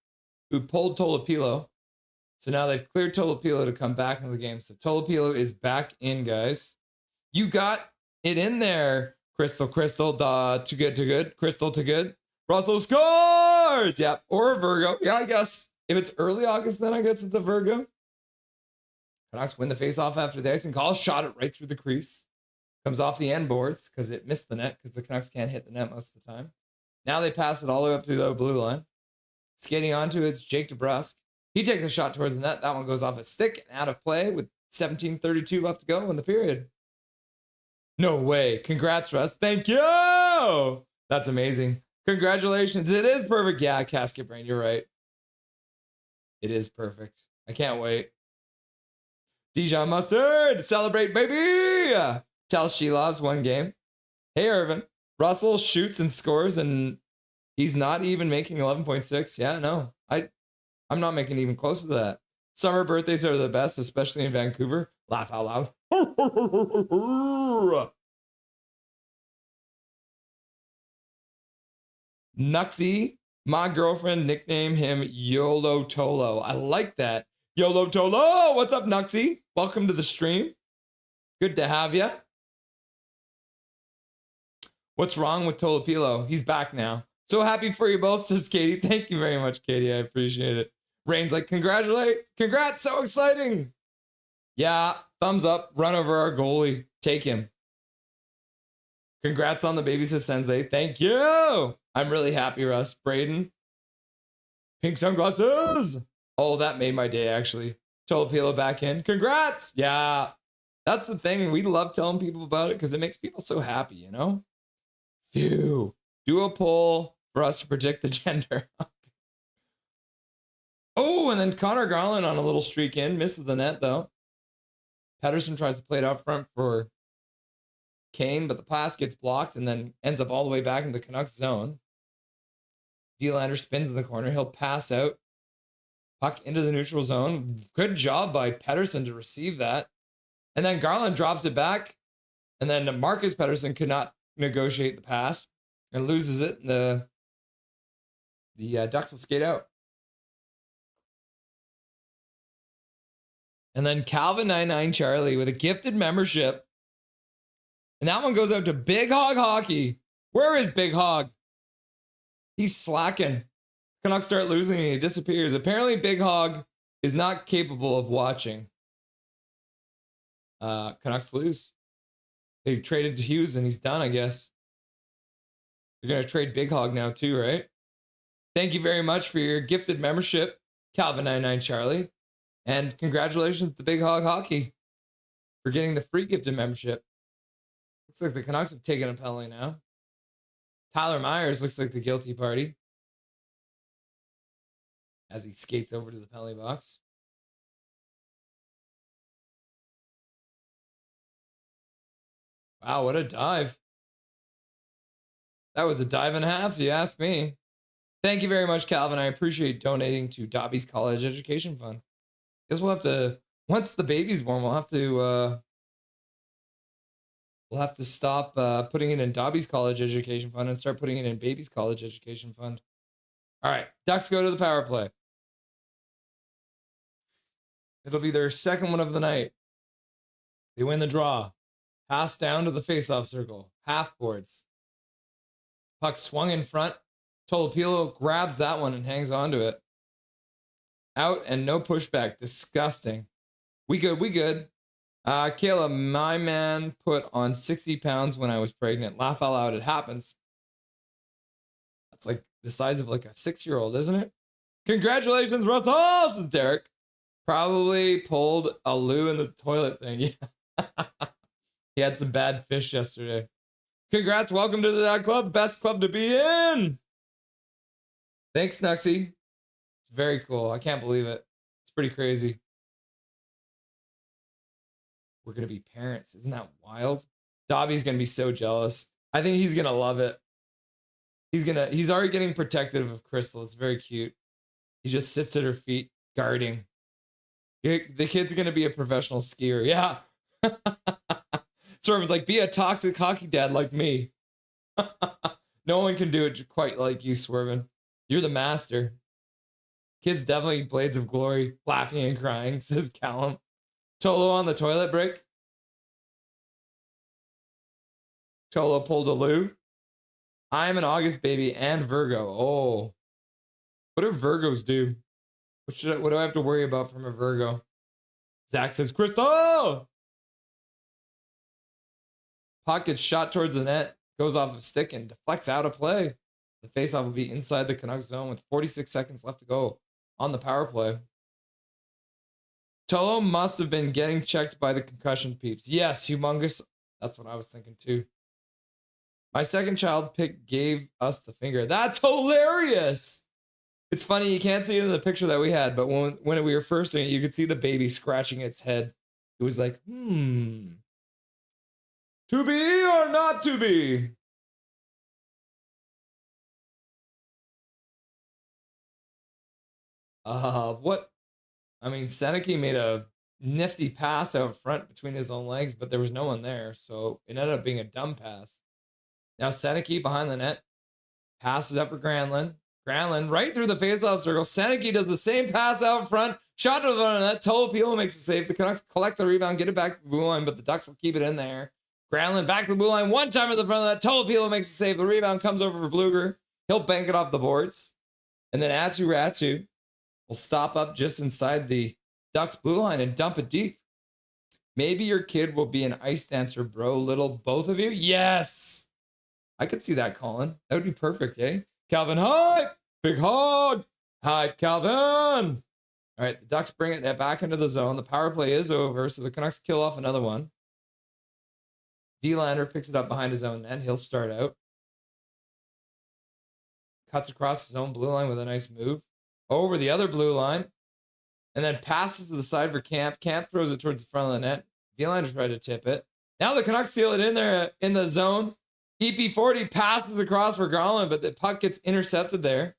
who pulled Tolopilo. So now they've cleared Tolopilo to come back into the game. So Tolopilo is back in, guys. You got it in there. Crystal, too good. Crystal, too good. Russell scores! Yep, or a Virgo. Yeah, I guess. If it's early August, then I guess it's a Virgo. Canucks win the faceoff after the icing call. Shot it right through the crease. Comes off the end boards because it missed the net because the Canucks can't hit the net most of the time. Now they pass it all the way up to the blue line. Skating onto it's Jake DeBrusk. He takes a shot towards the net. That one goes off a stick and out of play with 17:32 left to go in the period. No way. Congrats, Russ. Thank you. That's amazing. Congratulations. It is perfect. Yeah, Casket Brain, you're right. It is perfect. I can't wait. Dijon Mustard, celebrate, baby. Tell She Loves one game. Hey, Irvin. Russell shoots and scores, and he's not even making 11.6. Yeah, no. I'm not making even close to that. Summer birthdays are the best, especially in Vancouver. Laugh out loud. Nuxie, my girlfriend nicknamed him YOLO Tolo. I like that. YOLO Tolo. What's up, Nuxie? Welcome to the stream. Good to have you. What's wrong with Tolopilo? He's back now. So happy for you both, says Katie. Thank you very much, Katie. I appreciate it. Rain's like, congrats, so exciting. Yeah, thumbs up, run over our goalie. Take him. Congrats on the baby, says Sensei. Thank you. I'm really happy, Russ. Braden. Pink sunglasses. Oh, that made my day, actually. Tolopilo back in. Congrats. Yeah, that's the thing. We love telling people about it because it makes people so happy, you know? Phew. Do a poll for us to predict the gender. Oh, and then Connor Garland on a little streak in. Misses the net, though. Pedersen tries to play it up front for Kane, but the pass gets blocked and then ends up all the way back in the Canucks zone. Villander spins in the corner. He'll pass out. Puck into the neutral zone. Good job by Pedersen to receive that. And then Garland drops it back. And then Marcus Pedersen could not negotiate the pass and loses it. And the Ducks will skate out. And then Calvin 99 Charlie with a gifted membership. And that one goes out to Big Hog Hockey. Where is Big Hog? He's slacking. Canucks start losing and he disappears. Apparently Big Hog is not capable of watching. Canucks lose. They traded Hughes and he's done, I guess. They're going to trade Big Hog now too, right? Thank you very much for your gifted membership, Calvin 99 Charlie. And congratulations to Big Hog Hockey for getting the free gifted membership. Looks like the Canucks have taken a penalty now. Tyler Myers looks like the guilty party as he skates over to the penalty box. Wow, what a dive. That was a dive and a half, if you ask me. Thank you very much, Calvin. I appreciate donating to Dobby's College Education Fund. Guess we'll have to, once the baby's born, we'll have to stop putting it in Dobby's College Education Fund and start putting it in Baby's College Education Fund. All right, Ducks go to the power play. It'll be their second one of the night. They win the draw. Pass down to the faceoff circle. Half boards. Puck swung in front. Tolopilo grabs that one and hangs onto it. Out and no pushback. Disgusting. We good. Kayla, my man put on 60 pounds when I was pregnant. Laugh out loud. It happens. That's like the size of like a 6-year-old, isn't it? Congratulations, Russell, says Derek. Probably pulled a loo in the toilet thing. Yeah. He had some bad fish yesterday. Congrats. Welcome to the club. Best club to be in. Thanks, Nuxie. Very cool. I can't believe it. It's pretty crazy. We're going to be parents. Isn't that wild? Dobby's going to be so jealous. I think he's going to love it. He's already getting protective of Crystal. It's very cute. He just sits at her feet guarding. The kid's going to be a professional skier. Yeah. Swervin's like, be a toxic hockey dad like me. No one can do it quite like you, Swervin. You're the master. Kids definitely blades of glory, laughing and crying, says Callum. Tolo on the toilet break. Tolo pulled a loo. I'm an August baby and Virgo. Oh. What do Virgos do? What do I have to worry about from a Virgo? Zach says, Crystal! Puck gets shot towards the net, goes off a stick and deflects out of play. The faceoff will be inside the Canucks zone with 46 seconds left to go on the power play. Tolo must have been getting checked by the concussion peeps. Yes, humongous. That's what I was thinking too. My second child pick gave us the finger. That's hilarious. It's funny, you can't see it in the picture that we had, but when we were first doing it, you could see the baby scratching its head. It was like, To be or not to be? What? I mean, Seneke made a nifty pass out front between his own legs, but there was no one there, so it ended up being a dumb pass. Now Seneke behind the net, passes up for Granlund. Granlund right through the faceoff circle. Seneke does the same pass out front, shot to the front of the net. Tolopilo makes a save. The Canucks collect the rebound, get it back to the blue line, but the Ducks will keep it in there. Granlund back to the blue line, one time at the front of that. Tolopilo makes a save. The rebound comes over for Bluger. He'll bank it off the boards. And then Atsu Ratu will stop up just inside the Ducks blue line and dump it deep. Maybe your kid will be an ice dancer, bro. Little both of you? Yes. I could see that, Colin. That would be perfect, eh? Calvin Hype. Big hog. Hype, Calvin. All right, the Ducks bring it back into the zone. The power play is over, so the Canucks kill off another one. Vilander picks it up behind his own net. He'll start out. Cuts across his own blue line with a nice move. Over the other blue line. And then passes to the side for Camp. Camp throws it towards the front of the net. Vilander tried to tip it. Now the Canucks seal it in there in the zone. EP40 passes across for Garland, but the puck gets intercepted there.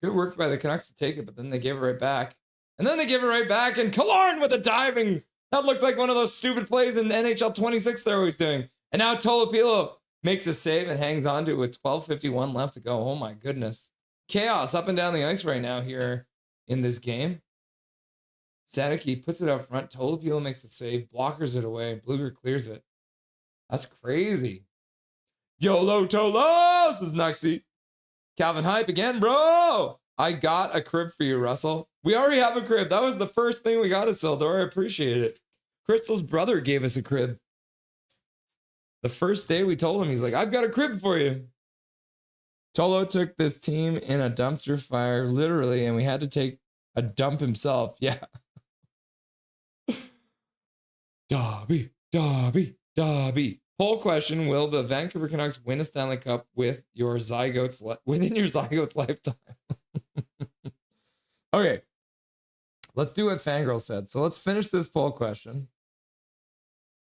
Good work by the Canucks to take it, but then they gave it right back. And then they give it right back, and Killorn with a diving. That looked like one of those stupid plays in NHL 26 they're always doing. And now Tolopilo makes a save and hangs on to it with 12:51 left to go. Oh my goodness. Chaos up and down the ice right now here in this game. Seneke puts it up front. Tolopilo makes the save, blockers it away. Bluger clears it. That's crazy. YOLO Tolo, says Nuxie. Calvin Hype again, bro. I got a crib for you, Russell. We already have a crib. That was the first thing we got, Sildor. I appreciate it. Crystal's brother gave us a crib. The first day we told him, he's like, I've got a crib for you. Tolo took this team in a dumpster fire, literally, and we had to take a dump himself. Yeah. Dobby, Dobby, Dobby. Poll question: will the Vancouver Canucks win a Stanley Cup with your zygotes within your zygotes lifetime? Okay, let's do what Fangirl said. So let's finish this poll question.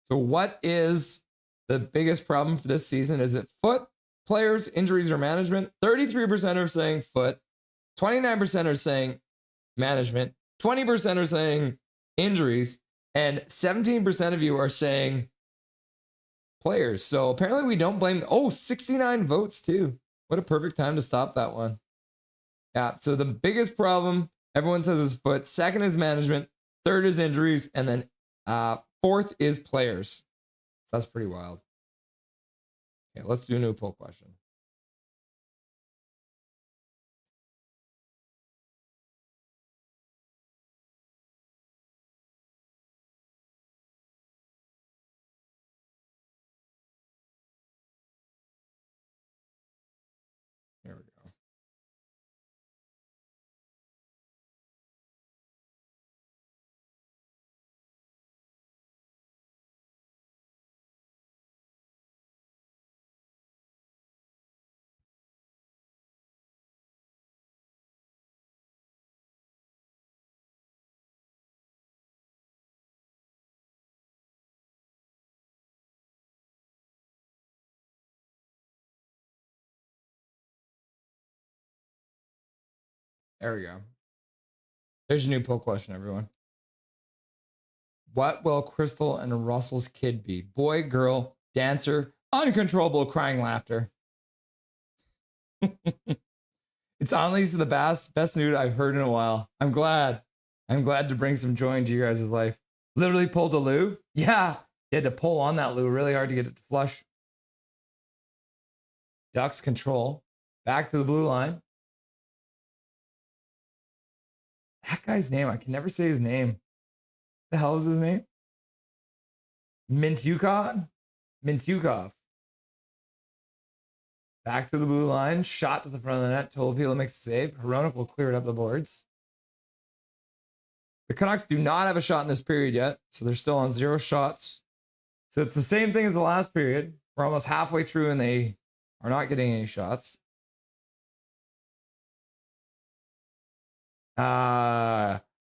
So what is the biggest problem for this season? Is it foot, players, injuries, or management? 33% are saying foot, 29% are saying management, 20% are saying injuries, and 17% of you are saying players. So apparently we don't blame. Oh, 69 votes too. What a perfect time to stop that one. Yeah. So the biggest problem, everyone says, is foot. Second is management. Third is injuries. And then fourth is players. So that's pretty wild. Okay, let's do a new poll question. Here we go. There we go. There's your new poll question, everyone. What will Crystal and Russell's kid be? Boy, girl, dancer, uncontrollable crying laughter. It's honestly the best news I've heard in a while. I'm glad to bring some joy into your guys' life. Literally pulled a loo. Yeah, you had to pull on that loo really hard to get it to flush. Ducks control. Back to the blue line. That guy's name, I can never say his name. The hell is his name? Mintyukov? Mintyukov. Back to the blue line. Shot to the front of the net. Tolopilo makes a save. Hronek will clear it up the boards. The Canucks do not have a shot in this period yet, so they're still on 0 shots. So it's the same thing as the last period. We're almost halfway through and they are not getting any shots.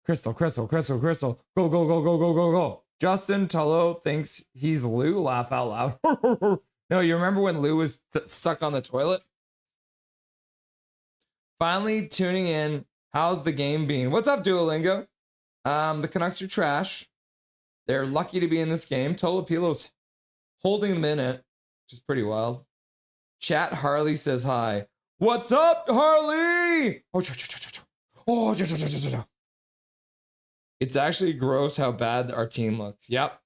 Crystal. Go. Justin Tullo thinks he's Lou. Laugh out loud. No, you remember when Lou was stuck on the toilet? Finally tuning in. How's the game been? What's up, Duolingo? The Canucks are trash. They're lucky to be in this game. Tolopilo's holding them in it, which is pretty wild. Chat Harley says hi. What's up, Harley? It's actually gross how bad our team looks. Yep.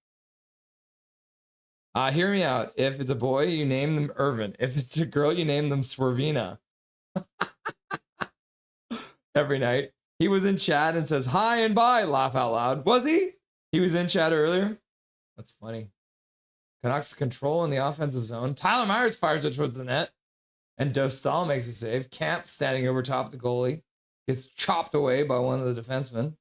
Hear me out. If it's a boy, you name them Irvin. If it's a girl, you name them Swervina. Every night. He was in chat and says hi and bye. Laugh out loud. Was he? He was in chat earlier. That's funny. Canucks control in the offensive zone. Tyler Myers fires it towards the net. And Dostal makes a save. Camp standing over top of the goalie. Gets chopped away by one of the defensemen.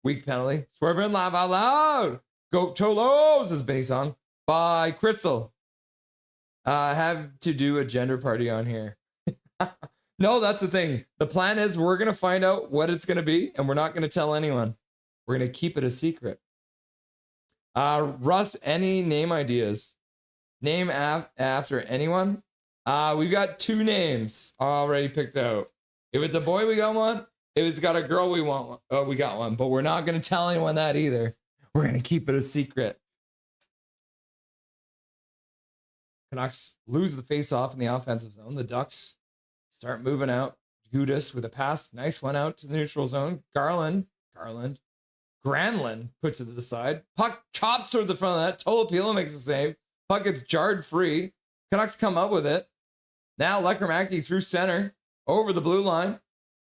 Weak penalty. Swerve in, laugh out loud. Go Tolos is Benny song by Crystal. Have to do a gender party on here. No, that's the thing. The plan is we're going to find out what it's going to be, and we're not going to tell anyone. We're going to keep it a secret. Russ, any name ideas? Name after anyone? We've got 2 names already picked out. If it's a boy, we got one. If it's got a girl, we got one. But we're not going to tell anyone that either. We're going to keep it a secret. Canucks lose the face-off in the offensive zone. The Ducks start moving out. Gudis with a pass. Nice one out to the neutral zone. Granlund puts it to the side. Puck chops toward the front of that. Tolopilo makes a save. Puck gets jarred free. Canucks come up with it. Now Lekermacki through center. Over the blue line.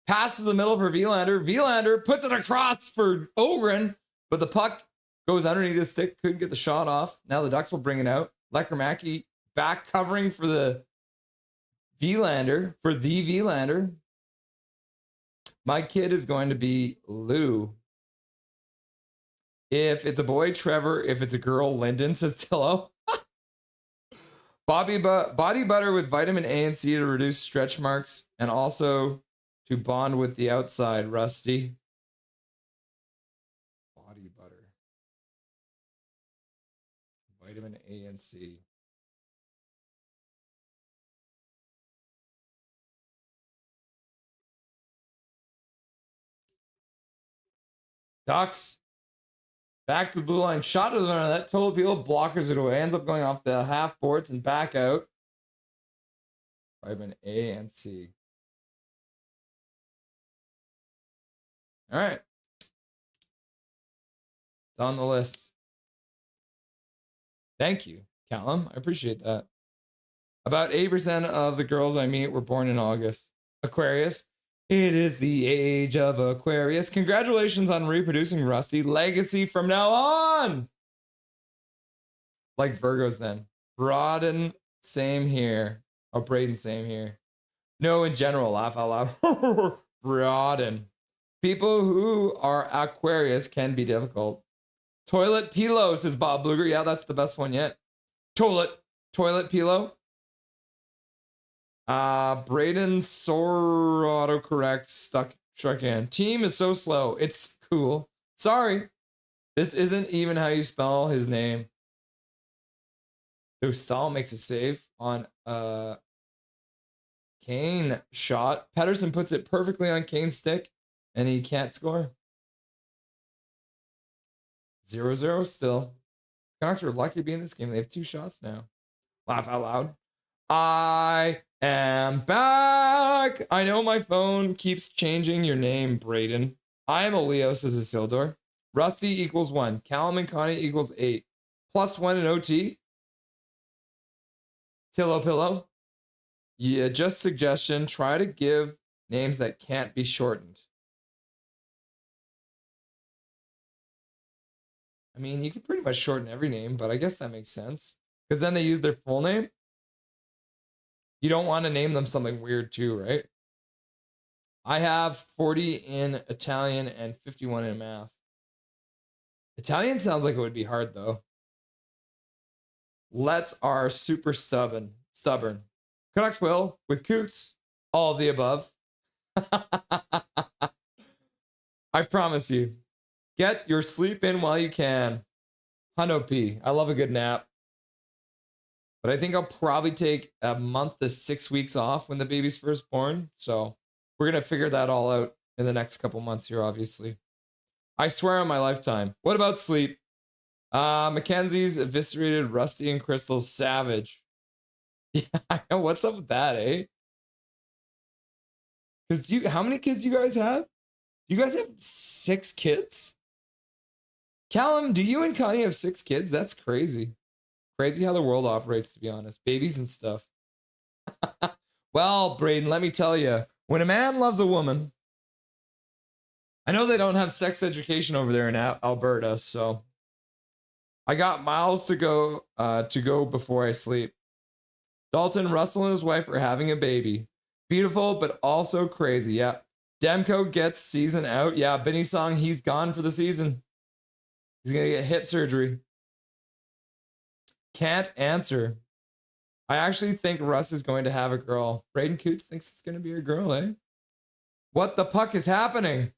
Passes the middle for Vilander. Vilander puts it across for Ogren. But the puck goes underneath his stick. Couldn't get the shot off. Now the Ducks will bring it out. Lekermacki back covering for the Vilander. My kid is going to be Lou. If it's a boy, Trevor. If it's a girl, Lyndon, says Tillo. Body butter with vitamin A and C to reduce stretch marks and also to bond with the outside, Rusty. Body butter. Vitamin A and C. Ducks. Back to the blue line. Shot to the front of that. Tolopilo blockers it away. Ends up going off the half boards and back out. Vitamin A and C. All right. It's on the list. Thank you, Callum. I appreciate that. About 80% of the girls I meet were born in August. Aquarius. It is the age of Aquarius. Congratulations on reproducing, Rusty. Legacy from now on. Like Virgos then. Broaden, same here. Oh, Braden, same here. No, in general, laugh out loud. Broaden. People who are Aquarius can be difficult. Toilet Pilo, says Bob Bluger. Yeah, that's the best one yet. Toilet Pilo. Braden Sor autocorrect struck in. Team is so slow. It's cool. Sorry. This isn't even how you spell his name. Dostal makes a save on Kane shot. Pedersen puts it perfectly on Kane's stick, and he can't score. 0-0 still. Canucks are lucky to be in this game. They have 2 shots now. Laugh out loud. I am back. I know my phone keeps changing your name, Braden. I am a Leo, says Isildur. Rusty equals 1. Callum and Connie equals 8. +1 in OT. Tillo Pillow. Yeah, just suggestion. Try to give names that can't be shortened. I mean, you could pretty much shorten every name, but I guess that makes sense. Because then they use their full name. You don't want to name them something weird too, right? I have 40 in Italian and 51 in math. Italian sounds like it would be hard though. Let's are super stubborn. Canucks will with Coots. All of the above. I promise you. Get your sleep in while you can. Hundo P. I love a good nap. But I think I'll probably take a month to 6 weeks off when the baby's first born. So we're going to figure that all out in the next couple months here, obviously. I swear on my lifetime. What about sleep? Mackenzie's eviscerated Rusty and Crystal's savage. Yeah, I know. What's up with that, eh? Because how many kids do you guys have? You guys have 6 kids? Callum, do you and Connie have 6 kids? That's crazy. Crazy how the world operates, to be honest. Babies and stuff. Well, Braden, let me tell you, when a man loves a woman, I know they don't have sex education over there in Alberta, so I got miles to go before I sleep. Dalton, Russell, and his wife are having a baby. Beautiful, but also crazy. Yeah. Demko gets season out. Yeah, Benny Song, he's gone for the season. He's going to get hip surgery. Can't answer. I actually think Russ is going to have a girl. Braden Coots thinks it's going to be a girl, eh? What the puck is happening?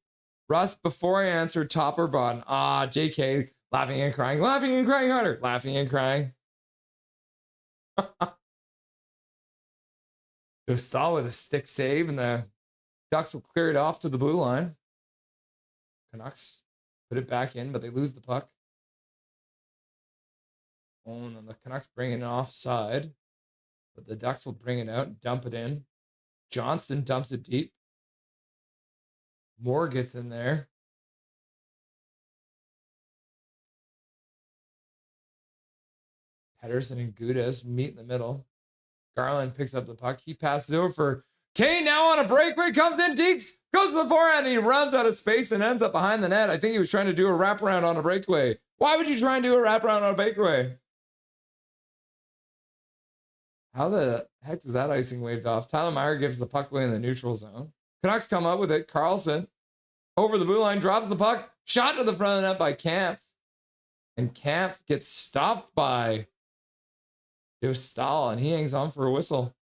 Russ, before I answer, top or bottom? JK, laughing and crying harder. Laughing and crying. Dostal with a stick save, and the Ducks will clear it off to the blue line. Canucks put it back in, but they lose the puck. Oh, and then the Canucks bring it offside, but the Ducks will bring it out, dump it in. Johnston dumps it deep. Moore gets in there. Pedersen and Gudas meet in the middle. Garland picks up the puck. He passes over for Kane. Now on a breakaway, comes in. Deeks goes to the forehand, and he runs out of space and ends up behind the net. I think he was trying to do a wraparound on a breakaway. Why would you try and do a wraparound on a breakaway? How the heck does that icing waved off? Tyler Meyer gives the puck away in the neutral zone. Canucks come up with it. Carlson over the blue line, drops the puck. Shot to the front of the net by Kampf. And Kampf gets stopped by Dostal, and he hangs on for a whistle.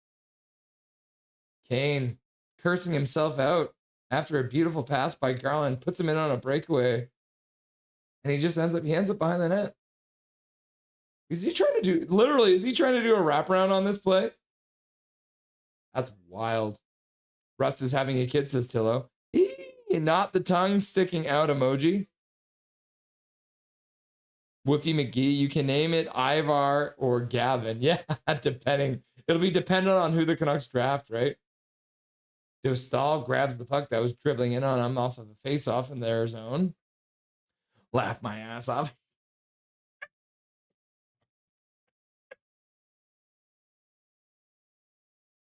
Kane cursing himself out after a beautiful pass by Garland, puts him in on a breakaway, and he ends up behind the net. Is he trying to do a wraparound on this play? That's wild. Russ is having a kid, says Tillo. Not the tongue sticking out emoji. Woofy McGee, you can name it Ivar or Gavin. Yeah, depending. It'll be dependent on who the Canucks draft, right? Dostal grabs the puck that was dribbling in on him off of a face-off in their zone. Laugh my ass off.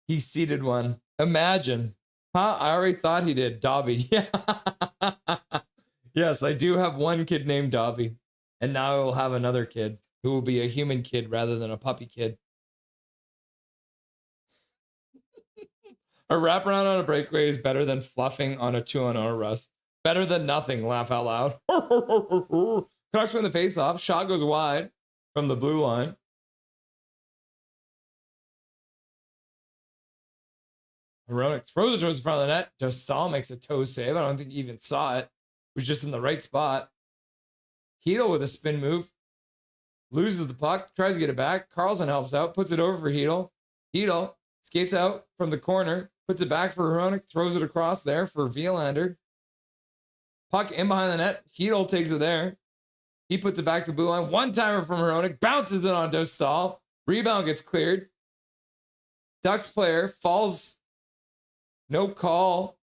He seated one. Imagine. Huh? I already thought he did. Dobby. Yeah. Yes, I do have one kid named Dobby. And now I will have another kid who will be a human kid rather than a puppy kid. A wraparound on a breakaway is better than fluffing on a 2-on-0, Russ. Better than nothing, laugh out loud. Canucks win the face-off. Shot goes wide from the blue line. Hronek throws it towards the front of the net. Dostal makes a toe save. I don't think he even saw it. It was just in the right spot. Hedel with a spin move. Loses the puck. Tries to get it back. Carlson helps out. Puts it over for Hedel. Hedel skates out from the corner. Puts it back for Hronek. Throws it across there for Vielander. Puck in behind the net. Hedel takes it there. He puts it back to the blue line. One-timer from Hronek. Bounces it on Dostal. Rebound gets cleared. Ducks player falls. No call.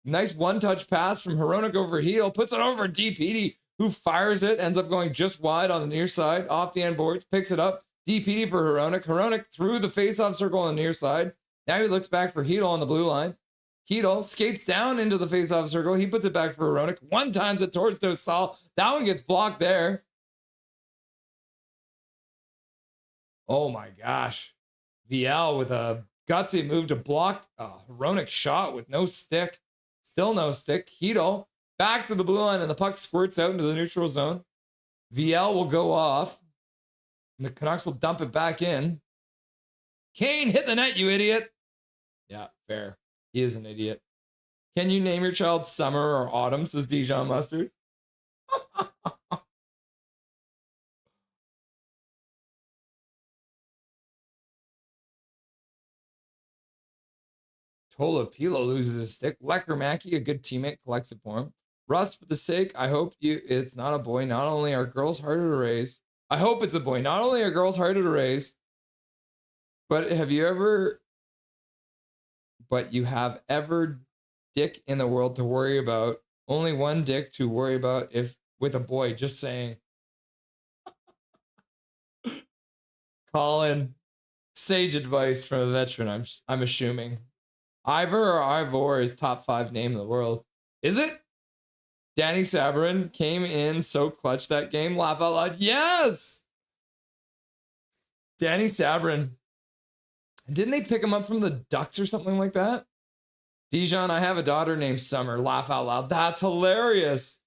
Nice one-touch pass from Hronek over Hedel. Puts it over DPD, who fires it. Ends up going just wide on the near side. Off the end boards. Picks it up. DPD for Hronek. Hronek through the face-off circle on the near side. Now he looks back for Hedel on the blue line. Hedel skates down into the face-off circle. He puts it back for Hronek. One-times it towards Dostal. That one gets blocked there. Oh my gosh. VL with a gutsy move to block a Hronek shot with no stick. Still no stick. Hedel back to the blue line, and the puck squirts out into the neutral zone. VL will go off. And the Canucks will dump it back in. Kane hit the net, you idiot. Yeah, fair. He is an idiot. Can you name your child Summer or Autumn, says Dijon Mustard? Tolopilo loses his stick. Lecker Mackey, a good teammate, collects it for him. Russ, for the sake, I hope it's not a boy. Not only are girls harder to raise. I hope it's a boy. Not only are girls harder to raise, but you have ever dick in the world to worry about. Only one dick to worry about if with a boy. Just saying. Colin, sage advice from a veteran. I'm assuming. Ivor is top 5 name in the world. Is it? Danny Sabrin came in so clutch that game. Laugh out loud. Yes! Danny Sabrin. Didn't they pick him up from the Ducks or something like that? Dijon, I have a daughter named Summer. Laugh out loud. That's hilarious.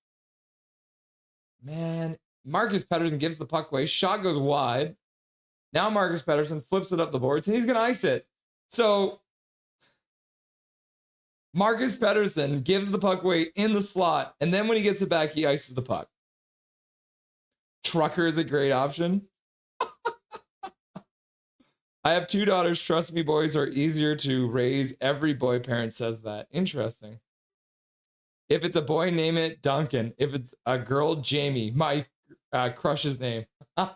Man, Marcus Pettersson gives the puck away. Shot goes wide. Now Marcus Pettersson flips it up the boards and he's going to ice it. So Marcus Pettersson gives the puck away in the slot, and then when he gets it back, he ices the puck. Trucker is a great option. I have 2 daughters. Trust me, boys are easier to raise. Every boy parent says that. Interesting. If it's a boy, name it Duncan. If it's a girl, Jamie. My crush's name. I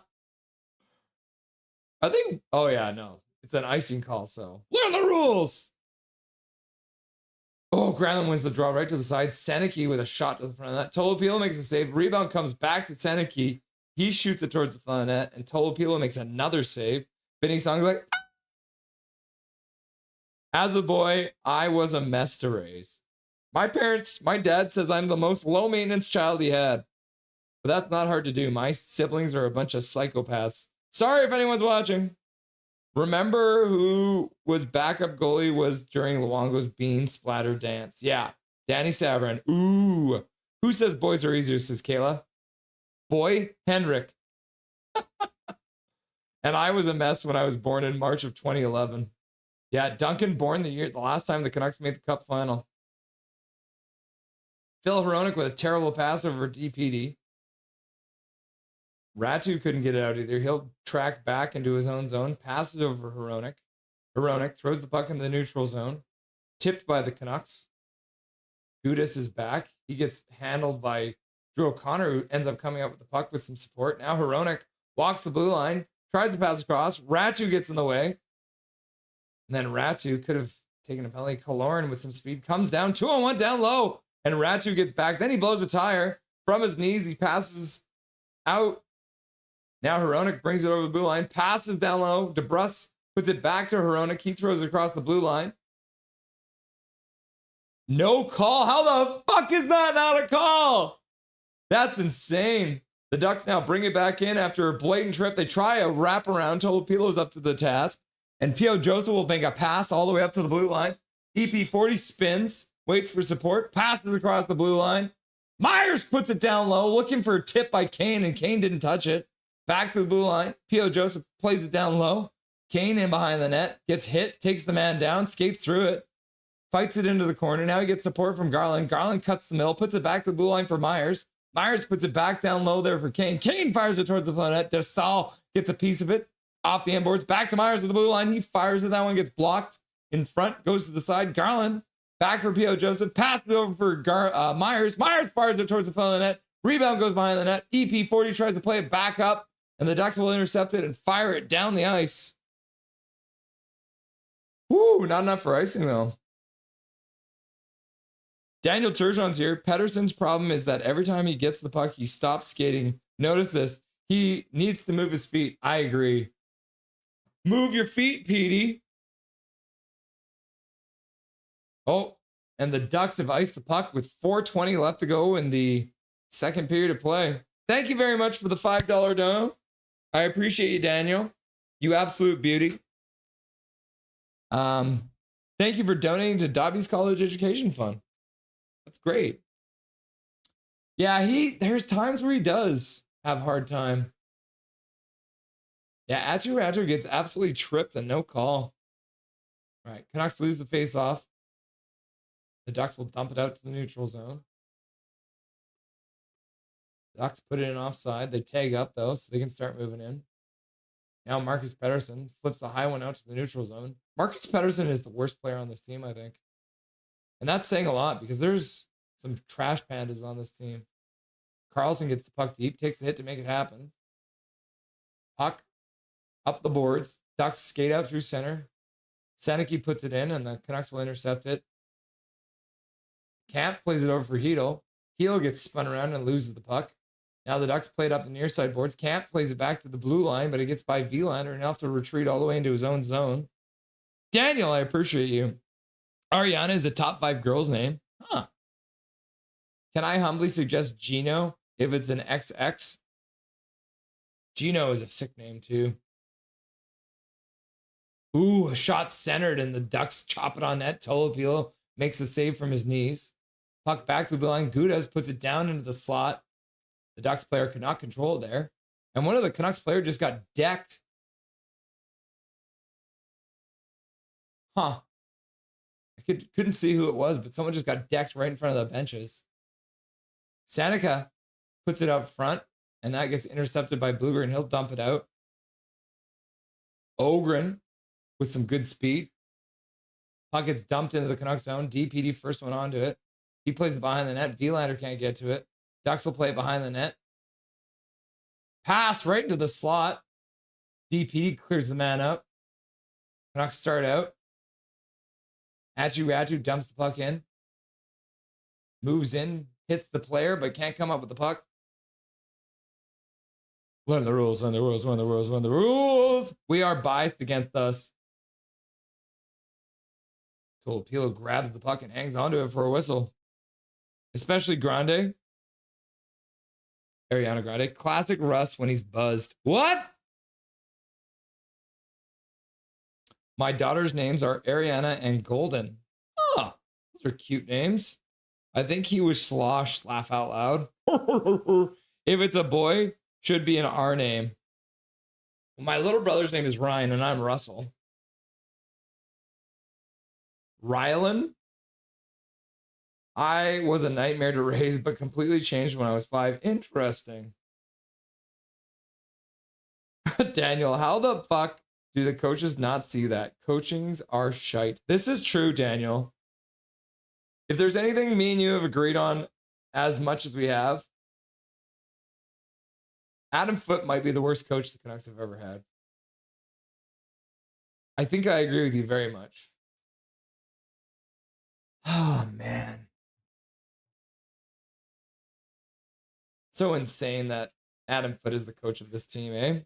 think, oh yeah, no. It's an icing call, so learn the rules. Oh, Granlund wins the draw right to the side. Seneke with a shot to the front of that. Tolopilo makes a save. Rebound comes back to Seneke. He shoots it towards the front of the net, and Tolopilo makes another save. Vinny Song's like, ah! As a boy, I was a mess to raise. My dad says I'm the most low maintenance child he had. But that's not hard to do. My siblings are a bunch of psychopaths. Sorry if anyone's watching. Remember who was backup goalie was during Luongo's bean splatter dance? Yeah, Danny Sabrin. Ooh. Who says boys are easier, says Kayla? Boy, Henrik. And I was a mess when I was born in March of 2011. Yeah, Duncan born the last time the Canucks made the Cup final. Phil Hronik with a terrible pass over DPD. Ratu couldn't get it out either. He'll track back into his own zone, passes over Hronik. Hronik throws the puck into the neutral zone, tipped by the Canucks. Gudas is back. He gets handled by Drew O'Connor, who ends up coming up with the puck with some support. Now Hronik walks the blue line, tries to pass across. Ratu gets in the way. And then Ratu could have taken a penalty. Kaloran with some speed comes down 2-on-1 down low. And Ratu gets back. Then he blows a tire from his knees. He passes out. Now Hronik brings it over the blue line, passes down low. DeBrusk puts it back to Hronik. He throws it across the blue line. No call. How the fuck is that not a call? That's insane. The Ducks now bring it back in after a blatant trip. They try a wraparound. Tolopilo's up to the task. And Pio Joseph will make a pass all the way up to the blue line. EP40 spins, waits for support, passes across the blue line. Myers puts it down low, looking for a tip by Kane, and Kane didn't touch it. Back to the blue line. Pio Joseph plays it down low. Kane in behind the net, gets hit, takes the man down, skates through it, fights it into the corner. Now he gets support from Garland. Garland cuts the middle, puts it back to the blue line for Myers. Myers puts it back down low there for Kane. Kane fires it towards the front net. Destal gets a piece of it off the end boards. Back to Myers at the blue line. He fires it. That one gets blocked in front, goes to the side. Garland back for Pio Joseph. Passes it over for Myers. Myers fires it towards the front of the net. Rebound goes behind the net. EP40 tries to play it back up, and the Ducks will intercept it and fire it down the ice. Woo, not enough for icing though. Daniel Turgeon's here. Pettersson's problem is that every time he gets the puck, he stops skating. Notice this. He needs to move his feet. I agree. Move your feet, Petey. Oh, and the Ducks have iced the puck with 4:20 left to go in the second period of play. Thank you very much for the $5 dono. I appreciate you, Daniel. You absolute beauty. Thank you for donating to Dobby's College Education Fund. That's great. Yeah, there's times where he does have a hard time. Yeah, Atu gets absolutely tripped and no call. All right, Canucks lose the face-off. The Ducks will dump it out to the neutral zone. Ducks put it in offside. They tag up, though, so they can start moving in. Now Marcus Pettersson flips a high one out to the neutral zone. Marcus Pettersson is the worst player on this team, I think. And that's saying a lot because there's some trash pandas on this team. Carlson gets the puck deep, takes the hit to make it happen. Puck up the boards. Ducks skate out through center. Seneke puts it in, and the Canucks will intercept it. Camp plays it over for Hedel. Hedel gets spun around and loses the puck. Now the Ducks play it up the near side boards. Camp plays it back to the blue line, but it gets by Vilander and he'll have to retreat all the way into his own zone. Daniel, I appreciate you. Ariana is a top 5 girl's name. Huh. Can I humbly suggest Gino if it's an XX? Gino is a sick name too. Ooh, a shot centered and the Ducks chop it on net. Tolopilo makes a save from his knees. Puck back to the blue line. Gudez puts it down into the slot. The Ducks player could not control it there. And one of the Canucks player just got decked. Huh. I couldn't see who it was, but someone just got decked right in front of the benches. Sanica puts it up front, and that gets intercepted by Blueger, and he'll dump it out. Ogren with some good speed. Puck gets dumped into the Canucks zone. DPD first one onto it. He plays it behind the net. Vilander can't get to it. Ducks will play it behind the net. Pass right into the slot. DPD clears the man up. Canucks start out. Atu dumps the puck in. Moves in. Hits the player, but can't come up with the puck. Learn the rules, learn the rules, learn the rules, learn the rules. We are biased against us. Tolopilo grabs the puck and hangs onto it for a whistle. Especially Grande. Ariana Grande. Classic Russ when he's buzzed. What? My daughter's names are Ariana and Golden. Oh, those are cute names. I think he was Slosh, laugh out loud. If it's a boy, should be an R name. My little brother's name is Ryan and I'm Russell. Rylan? I was a nightmare to raise, but completely changed when I was 5. Interesting. Daniel, how the fuck do the coaches not see that? Coachings are shite. This is true, Daniel. If there's anything me and you have agreed on as much as we have, Adam Foote might be the worst coach the Canucks have ever had. I think I agree with you very much. Oh, man. So insane that Adam Foote is the coach of this team, eh?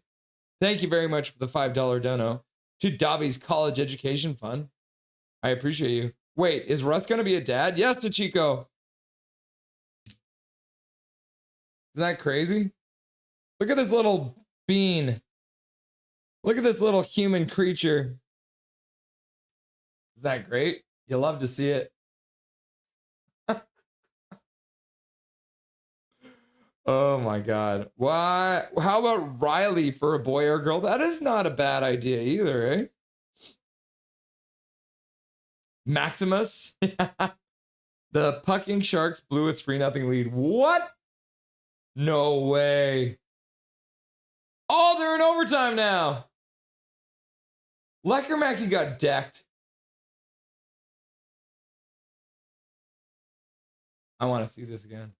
Thank you very much for the $5 dono to Dobby's College Education Fund. I appreciate you. Wait, is Russ going to be a dad? Yes, to Chico. Isn't that crazy? Look at this little bean. Look at this little human creature. Isn't that great? You love to see it. Oh my God. Why? How about Riley for a boy or a girl? That is not a bad idea either, eh? Maximus. The Pucking Sharks blew a 3-0 lead. What? No way. Oh, they're in overtime now. Lecker got decked. I want to see this again.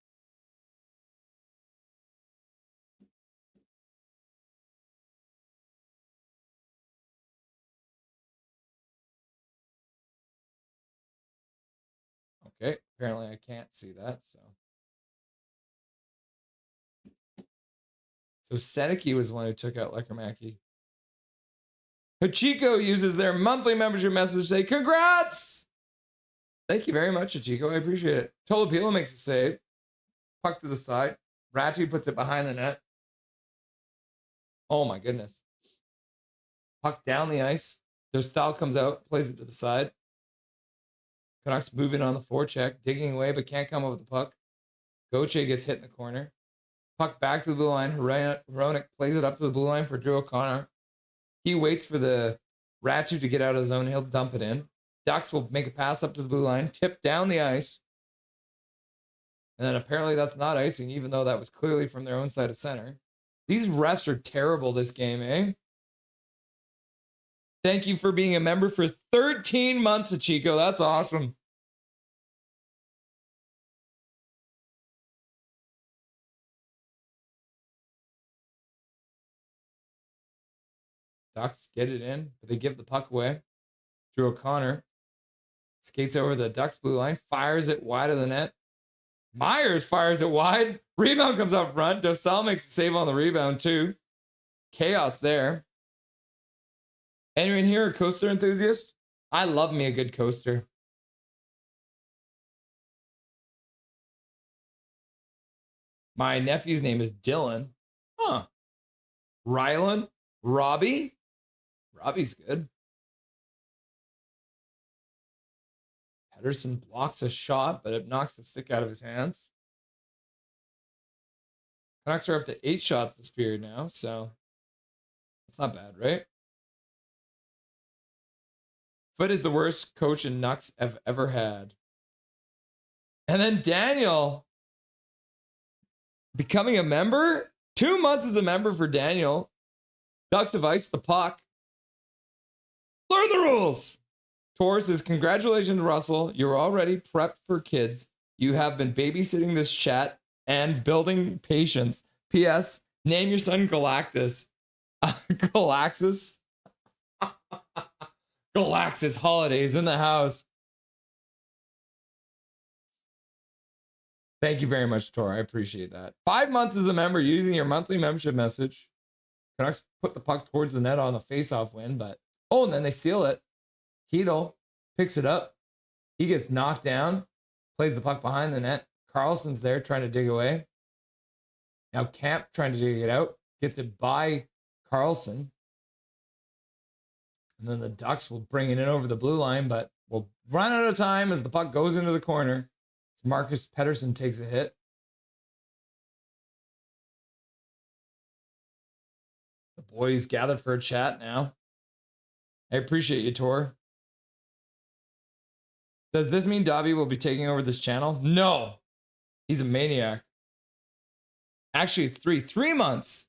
Okay, apparently I can't see that, so. So Seneke was the one who took out Lecker. Hachiko uses their monthly membership message to say, congrats! Thank you very much, Hachiko. I appreciate it. Tolopilo makes a save. Puck to the side. Ratu puts it behind the net. Oh my goodness. Puck down the ice. Dostal comes out, plays it to the side. Canucks moving on the forecheck, digging away, but can't come up with the puck. Gauthier gets hit in the corner. Puck back to the blue line. Hronik plays it up to the blue line for Drew O'Connor. He waits for the Ratu to get out of the zone. He'll dump it in. Ducks will make a pass up to the blue line, tip down the ice. And then apparently that's not icing, even though that was clearly from their own side of center. These refs are terrible this game, eh? Thank you for being a member for 13 months, Chico. That's awesome. Ducks get it in, but they give the puck away. Drew O'Connor skates over the Ducks blue line, fires it wide of the net. Myers fires it wide. Rebound comes out front. Dostal makes the save on the rebound too. Chaos there. Anyone here a coaster enthusiast? I love me a good coaster. My nephew's name is Dylan. Huh. Rylan? Robbie? Robbie's good. Pedersen blocks a shot, but it knocks the stick out of his hands. Canucks are up to 8 shots this period now, so that's not bad, right? Foote is the worst coach in Nucks I've ever had. And then Daniel becoming a member? 2 months as a member for Daniel. Ducks have iced the puck. Learn the rules. Tor says, congratulations, Russell. You're already prepped for kids. You have been babysitting this chat and building patience. P.S. Name your son Galactus. Galaxus? Galaxus holidays in the house. Thank you very much, Tor. I appreciate that. 5 months as a member using your monthly membership message. Canucks put the puck towards the net on the faceoff win, but and then they steal it. Hedel picks it up. He gets knocked down, plays the puck behind the net. Carlson's there trying to dig away. Now Camp trying to dig it out. Gets it by Carlson. And then the Ducks will bring it in over the blue line, but will run out of time as the puck goes into the corner. Marcus Pedersen takes a hit. The boys gathered for a chat now. I appreciate you, Tor. Does this mean Dobby will be taking over this channel? No. He's a maniac. Actually, it's 3 months.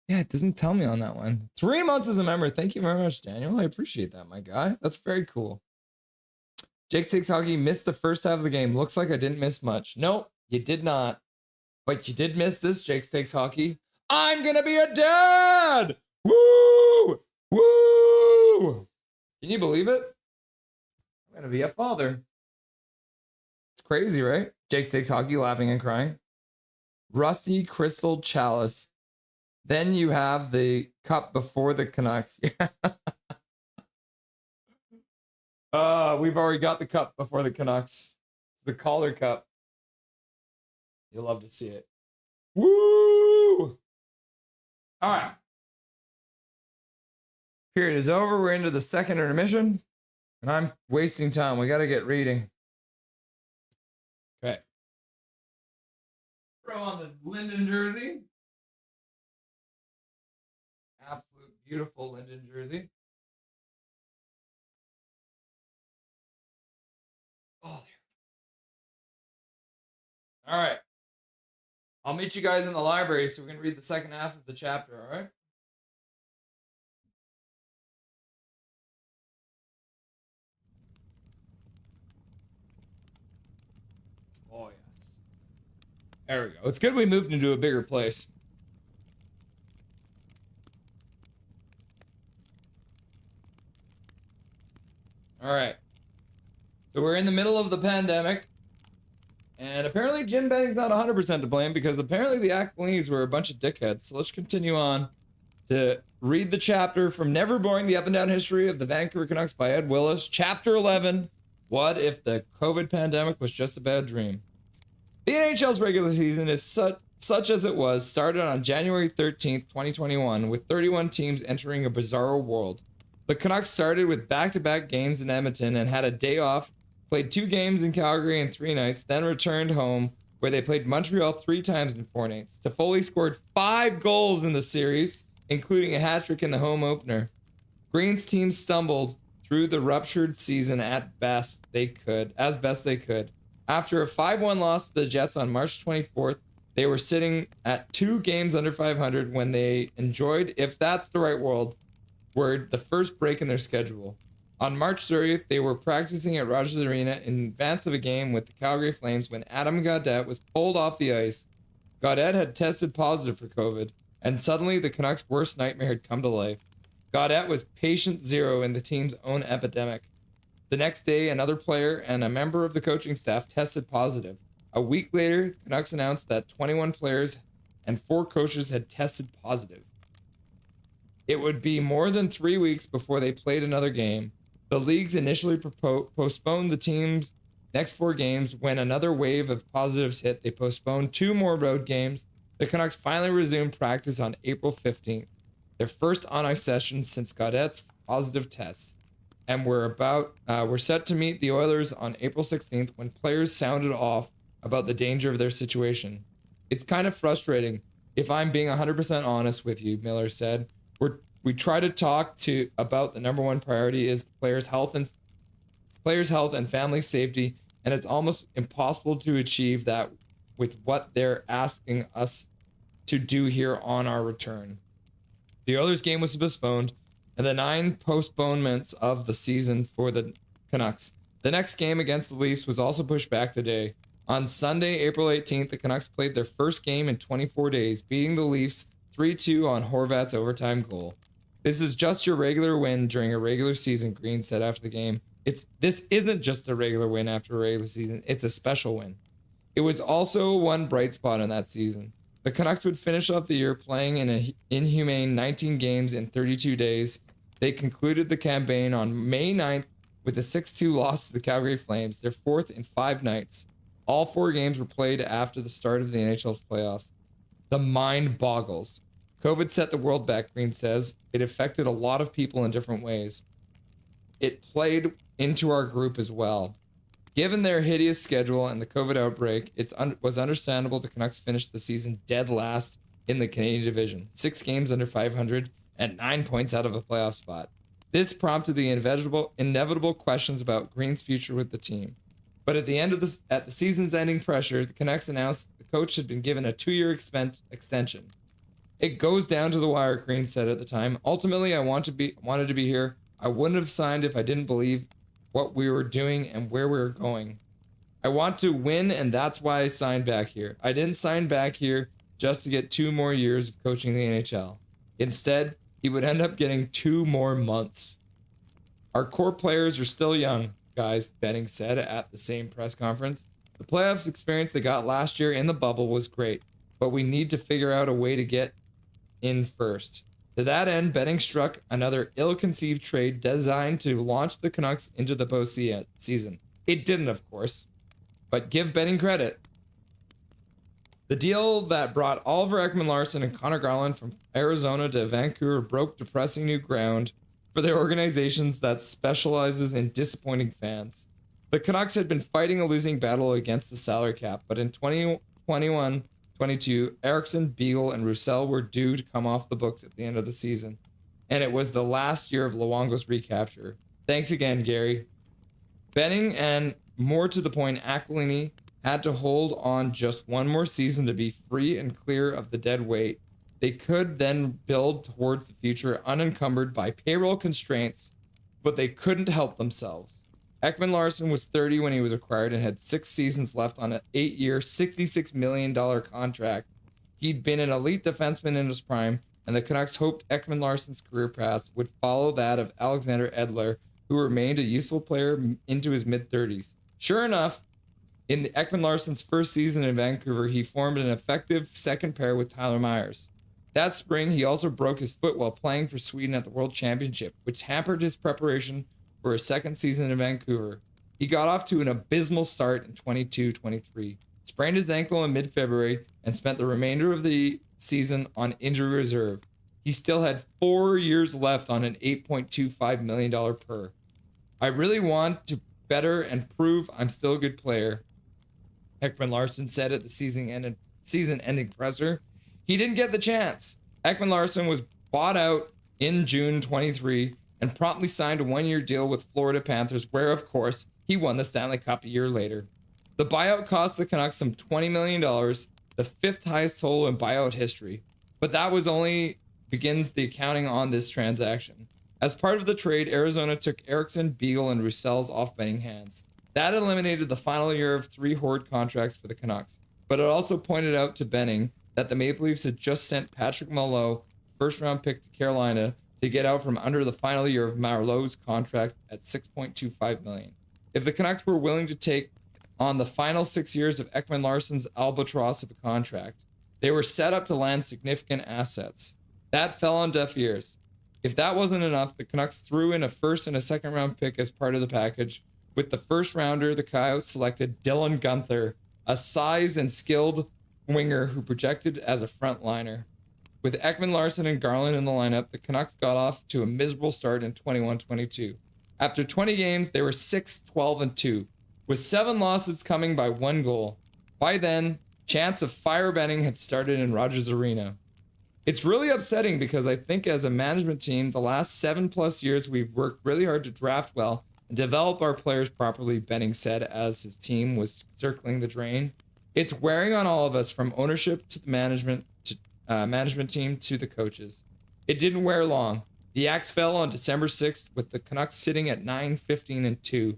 Yeah, it doesn't tell me on that one. 3 months as a member. Thank you very much, Daniel. I appreciate that, my guy. That's very cool. Jake Six Hockey missed the first half of the game. Looks like I didn't miss much. Nope, you did not. But you did miss this, Jake Six Hockey. I'm going to be a dad! Woo! Woo! Can you believe it? I'm going to be a father. It's crazy, right? Jake Six Hockey laughing and crying. Rusty Crystal Chalice. Then you have the cup before the Canucks. We've already got the cup before the Canucks. The Calder Cup. You'll love to see it. Woo! All right. Period is over. We're into the second intermission. And I'm wasting time. We got to get reading. Okay. Throw on the Linden jersey. Absolute beautiful Linden jersey. Oh, all right. I'll meet you guys in the library so we can read the second half of the chapter, all right? Oh, yes. There we go. It's good we moved into a bigger place. All right. So we're in the middle of the pandemic. And apparently Jim Benning's not 100% to blame because apparently the Aquilines were a bunch of dickheads. So let's continue on to read the chapter from Never Boring, the Up and Down History of the Vancouver Canucks by Ed Willis. Chapter 11, What If the COVID Pandemic Was Just a Bad Dream? The NHL's regular season is such as it was, started on January 13th, 2021, with 31 teams entering a bizarro world. The Canucks started with back-to-back games in Edmonton and had a day off, played 2 games in Calgary in 3 nights, then returned home, where they played Montreal 3 times in 4 nights. Toffoli scored 5 goals in the series, including a hat trick in the home opener. Green's team stumbled through the ruptured season as best they could. After a 5-1 loss to the Jets on March 24th, they were sitting at 2 games under 500 when they enjoyed, if that's the right word, the first break in their schedule. On March 30th, they were practicing at Rogers Arena in advance of a game with the Calgary Flames when Adam Gaudette was pulled off the ice. Gaudette had tested positive for COVID, and suddenly the Canucks' worst nightmare had come to life. Gaudette was patient zero in the team's own epidemic. The next day, another player and a member of the coaching staff tested positive. A week later, the Canucks announced that 21 players and 4 coaches had tested positive. It would be more than 3 weeks before they played another game. The leagues initially postponed the team's next 4 games. When another wave of positives hit, they postponed 2 more road games. The Canucks finally resumed practice on April 15th, their first on-ice session since Gaudette's positive test, and we're set to meet the Oilers on April 16th when players sounded off about the danger of their situation. It's kind of frustrating, if I'm being 100% honest with you, Miller said. We try to talk about the number one priority is players' health and family safety, and it's almost impossible to achieve that with what they're asking us to do here on our return. The Oilers game was postponed, and the 9 postponements of the season for the Canucks. The next game against the Leafs was also pushed back today. On Sunday, April 18th, the Canucks played their first game in 24 days, beating the Leafs 3-2 on Horvat's overtime goal. This is just your regular win during a regular season, Green said after the game. This isn't just a regular win after a regular season, it's a special win. It was also one bright spot in that season. The Canucks would finish off the year playing in an inhumane 19 games in 32 days. They concluded the campaign on May 9th with a 6-2 loss to the Calgary Flames, their 4th in 5 nights. All 4 games were played after the start of the NHL's playoffs. The mind boggles. COVID set the world back, Green says. It affected a lot of people in different ways. It played into our group as well. Given their hideous schedule and the COVID outbreak, it was understandable the Canucks finished the season dead last in the Canadian division, 6 games under 500 and 9 points out of a playoff spot. This prompted the inevitable questions about Green's future with the team. But at the season's ending pressure, the Canucks announced the coach had been given a 2-year extension. It goes down to the wire, Green said at the time. Ultimately, I wanted to be here. I wouldn't have signed if I didn't believe what we were doing and where we were going. I want to win, and that's why I signed back here. I didn't sign back here just to get 2 more years of coaching the NHL. Instead, he would end up getting 2 more months. Our core players are still young, guys, Benning said at the same press conference. The playoffs experience they got last year in the bubble was great, but we need to figure out a way to get in first. To that end, Benning struck another ill-conceived trade designed to launch the Canucks into the postseason. It didn't, of course, but give Benning credit. The deal that brought Oliver Ekman-Larsson and Connor Garland from Arizona to Vancouver broke depressing new ground for their organizations that specializes in disappointing fans. The Canucks had been fighting a losing battle against the salary cap, but in 2021-22, Eriksson, Beagle, and Roussel were due to come off the books at the end of the season, and it was the last year of Luongo's recapture. Thanks again, Gary. Benning and, more to the point, Aquilini had to hold on just 1 more season to be free and clear of the dead weight. They could then build towards the future unencumbered by payroll constraints, but they couldn't help themselves. Ekman-Larsson was 30 when he was acquired and had 6 seasons left on an 8-year, $66 million contract. He'd been an elite defenseman in his prime, and the Canucks hoped Ekman-Larsson's career path would follow that of Alexander Edler, who remained a useful player into his mid-30s. Sure enough, in the Ekman-Larsson's first season in Vancouver, he formed an effective second pair with Tyler Myers. That spring, he also broke his foot while playing for Sweden at the World Championship, which hampered his preparation for his second season in Vancouver. He got off to an abysmal start in 22-23, sprained his ankle in mid-February, and spent the remainder of the season on injury reserve. He still had 4 years left on an $8.25 million per. I really want to better and prove I'm still a good player, Ekman-Larsson said at the season-ending presser. He didn't get the chance. Ekman-Larsson was bought out in June 23, and promptly signed a one-year deal with Florida Panthers, where, of course, he won the Stanley Cup a year later. The buyout cost the Canucks some $20 million, the fifth highest total in buyout history. But that was only begins the accounting on this transaction. As part of the trade, Arizona took Eriksson, Beagle, and Roussels off Benning hands. That eliminated the final year of 3 Horde contracts for the Canucks. But it also pointed out to Benning that the Maple Leafs had just sent Patrick Marleau, first-round pick, to Carolina to get out from under the final year of Marleau's contract at $6.25 million. If the Canucks were willing to take on the final 6 years of Ekman Larsson's albatross of a contract, they were set up to land significant assets. That fell on deaf ears. If that wasn't enough, the Canucks threw in a first and a second round pick as part of the package. With the first rounder, the Coyotes selected Dylan Guenther, a size and skilled winger who projected as a frontliner. With Ekman Larsson and Garland in the lineup, the Canucks got off to a miserable start in 21-22. After 20 games, they were 6-12-2, with 7 losses coming by 1 goal. By then, chants of fire Benning had started in Rogers Arena. It's really upsetting because I think as a management team, the last 7+ years we've worked really hard to draft well and develop our players properly, Benning said as his team was circling the drain. It's wearing on all of us, from ownership to the management team to the coaches. It didn't wear long. The axe fell on December 6th with the Canucks sitting at 9-15-2.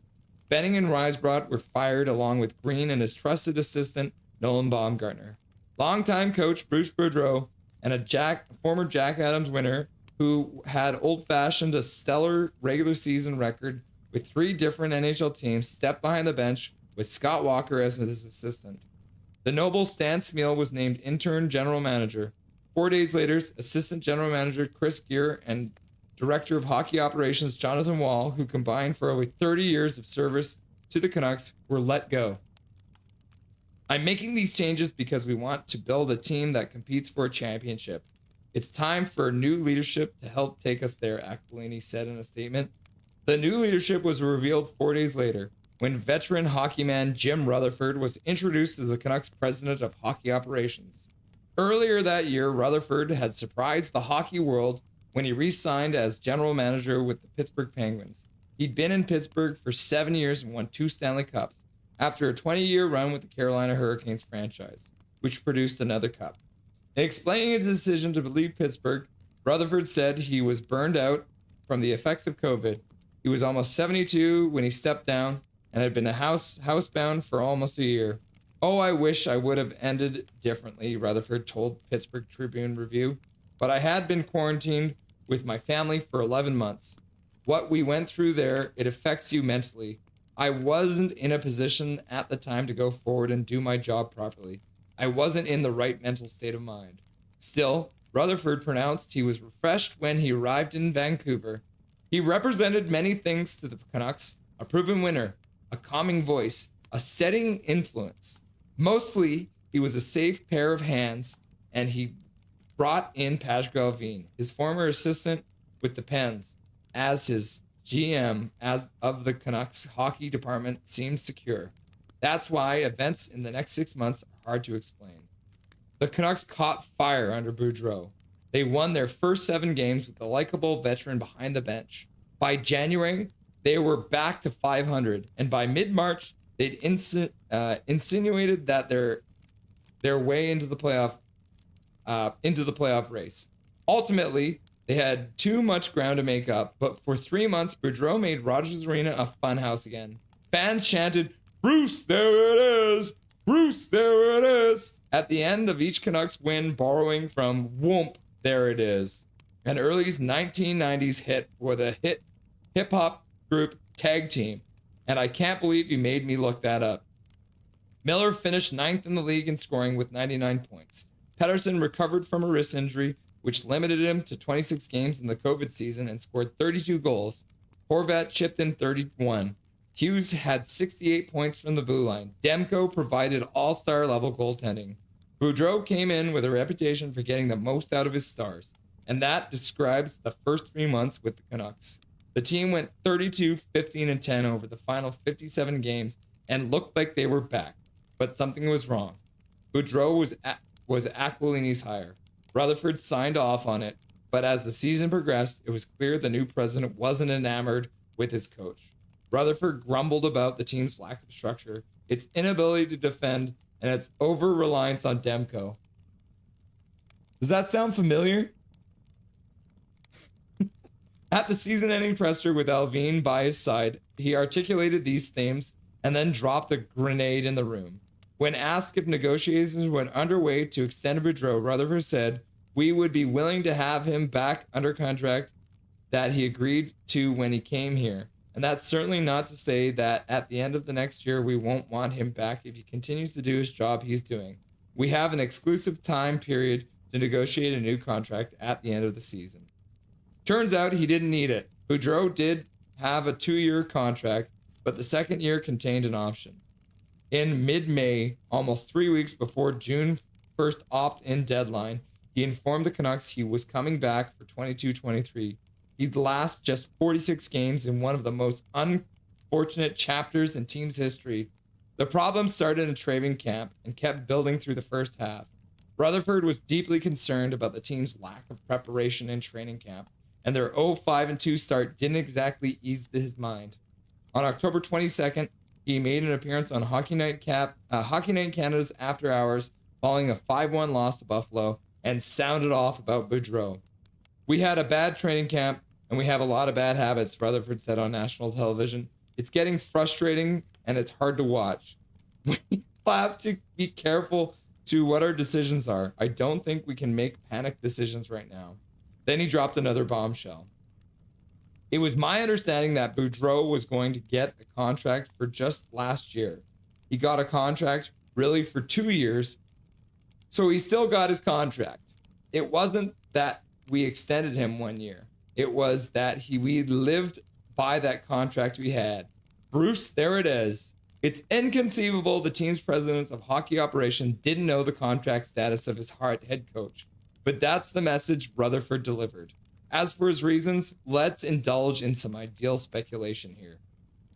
Benning and Risebrough were fired along with Green and his trusted assistant, Nolan Baumgartner. Longtime coach Bruce Boudreau and a former Jack Adams winner who had old-fashioned a stellar regular season record with 3 different NHL teams stepped behind the bench with Scott Walker as his assistant. The noble Stan Smeel was named interim general manager. 4 days later, assistant general manager Chris Gear and director of hockey operations Jonathan Wall, who combined for over 30 years of service to the Canucks, were let go. I'm making these changes because we want to build a team that competes for a championship. It's time for new leadership to help take us there, Aquilini said in a statement. The new leadership was revealed 4 days later, when veteran hockey man Jim Rutherford was introduced to the Canucks president of hockey operations. Earlier that year, Rutherford had surprised the hockey world when he re-signed as general manager with the Pittsburgh Penguins. He'd been in Pittsburgh for 7 years and won 2 Stanley Cups after a 20-year run with the Carolina Hurricanes franchise, which produced another cup. In explaining his decision to leave Pittsburgh, Rutherford said he was burned out from the effects of COVID. He was almost 72 when he stepped down and had been housebound for almost a year. Oh, I wish I would have ended differently, Rutherford told Pittsburgh Tribune Review. But I had been quarantined with my family for 11 months. What we went through there, it affects you mentally. I wasn't in a position at the time to go forward and do my job properly. I wasn't in the right mental state of mind. Still, Rutherford pronounced he was refreshed when he arrived in Vancouver. He represented many things to the Canucks: a proven winner, a calming voice, a steadying influence. Mostly, he was a safe pair of hands, and he brought in Patrick Galvin, his former assistant with the Pens, as his GM of the Canucks hockey department seemed secure. That's why events in the next 6 months are hard to explain. The Canucks caught fire under Boudreau. They won their first 7 games with a likable veteran behind the bench. By January, they were back to 500, and by mid-March, they'd insinuated that their way into the playoff race. Ultimately, they had too much ground to make up, but for 3 months, Boudreau made Rogers Arena a funhouse again. Fans chanted, "Bruce, there it is! Bruce, there it is!" at the end of each Canucks win, borrowing from Whoomp, there it is, an early 1990s hit for the hip-hop group Tag Team, and I can't believe you made me look that up. Miller finished 9th in the league in scoring with 99 points. Pettersson recovered from a wrist injury, which limited him to 26 games in the COVID season, and scored 32 goals. Horvat chipped in 31. Hughes had 68 points from the blue line. Demko provided all-star level goaltending. Boudreau came in with a reputation for getting the most out of his stars, and that describes the first 3 months with the Canucks. The team went 32-15-10 over the final 57 games and looked like they were back, but something was wrong. Boudreau was Aquilini's hire. Rutherford signed off on it. but as the season progressed, it was clear the new president wasn't enamored with his coach. Rutherford grumbled about the team's lack of structure, its inability to defend, and its over-reliance on Demko. Does that sound familiar? At the season-ending presser with Alvin by his side, he articulated these themes and then dropped a grenade in the room. When asked if negotiations went underway to extend Boudreau, Rutherford said, "We would be willing to have him back under contract that he agreed to when he came here. And that's certainly not to say that at the end of the next year, we won't want him back if he continues to do his job he's doing. We have an exclusive time period to negotiate a new contract at the end of the season." Turns out he didn't need it. Boudreau did have a 2-year contract, but the second year contained an option. In mid-May, almost 3 weeks before June 1st opt-in deadline, he informed the Canucks he was coming back for 22-23. He'd last just 46 games in one of the most unfortunate chapters in team's history. The problem started in training camp and kept building through the first half. Rutherford was deeply concerned about the team's lack of preparation in training camp, and their 0-5-2 start didn't exactly ease his mind. On October 22nd, he made an appearance on Hockey Night Canada's After Hours following a 5-1 loss to Buffalo and sounded off about Boudreau. "We had a bad training camp and we have a lot of bad habits," Rutherford said on national television. "It's getting frustrating and it's hard to watch. We have to be careful to what our decisions are. I don't think we can make panic decisions right now." Then he dropped another bombshell. "It was my understanding that Boudreau was going to get a contract for just last year. He got a contract really for 2 years, so he still got his contract. It wasn't that we extended him 1 year. It was that we lived by that contract we had. Bruce, there it is. It's inconceivable the team's president of hockey operation didn't know the contract status of his head coach. But that's the message Rutherford delivered. As for his reasons, let's indulge in some ideal speculation here.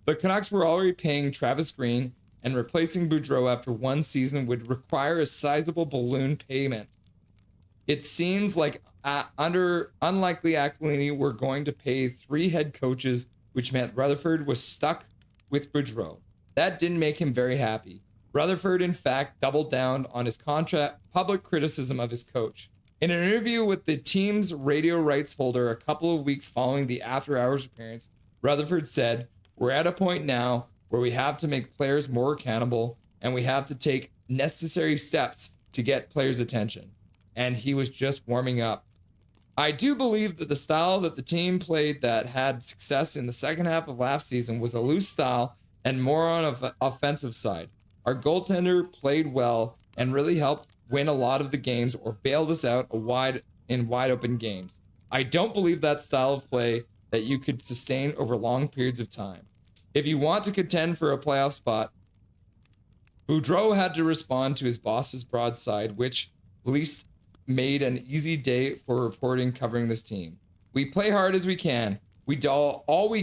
The Canucks were already paying Travis Green, and replacing Boudreau after 1 season would require a sizable balloon payment. It seems like under unlikely Aquilini were going to pay 3 head coaches, which meant Rutherford was stuck with Boudreau. That didn't make him very happy. Rutherford, in fact, doubled down on his public criticism of his coach. In an interview with the team's radio rights holder a couple of weeks following the After Hours appearance, Rutherford said, "We're at a point now where we have to make players more accountable and we have to take necessary steps to get players' attention." And he was just warming up. "I do believe that the style that the team played that had success in the second half of last season was a loose style and more on an offensive side. Our goaltender played well and really helped win a lot of the games or bailed us out in wide open games. I don't believe that style of play that you could sustain over long periods of time. If you want to contend for a playoff spot," Boudreau had to respond to his boss's broadside, which at least made an easy day for reporting covering this team. "We play hard as we can. We do all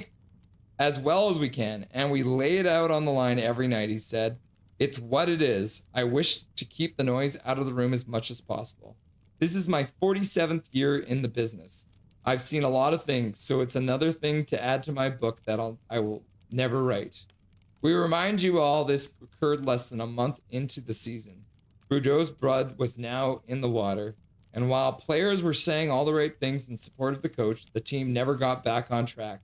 as well as we can, and we lay it out on the line every night," he said. "It's what it is. I wish to keep the noise out of the room as much as possible. This is my 47th year in the business. I've seen a lot of things, so it's another thing to add to my book that I will never write. We remind you all this occurred less than a month into the season. Boudreau's blood was now in the water, and while players were saying all the right things in support of the coach, the team never got back on track.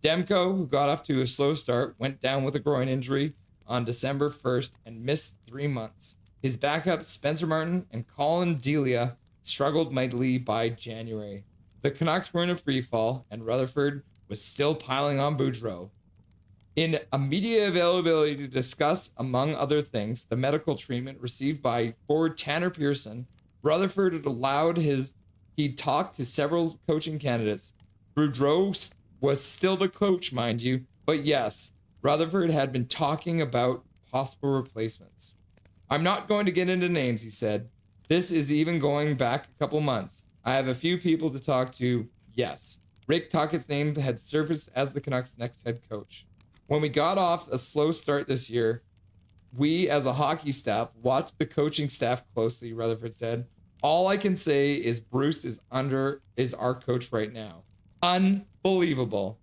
Demko, who got off to a slow start, went down with a groin injury on December 1st and missed 3 months. His backups, Spencer Martin and Colin Delia, struggled mightily by January. The Canucks were in a free fall, and Rutherford was still piling on Boudreau. In a media availability to discuss, among other things, the medical treatment received by forward Tanner Pearson, Rutherford he'd talked to several coaching candidates. Boudreau was still the coach, mind you, but yes, Rutherford had been talking about possible replacements. "I'm not going to get into names," he said. "This is even going back a couple months. I have a few people to talk to, yes." Rick Tuckett's name had surfaced as the Canucks' next head coach. "When we got off a slow start this year, we as a hockey staff watched the coaching staff closely," Rutherford said. All I can say is Bruce is our coach right now. Unbelievable.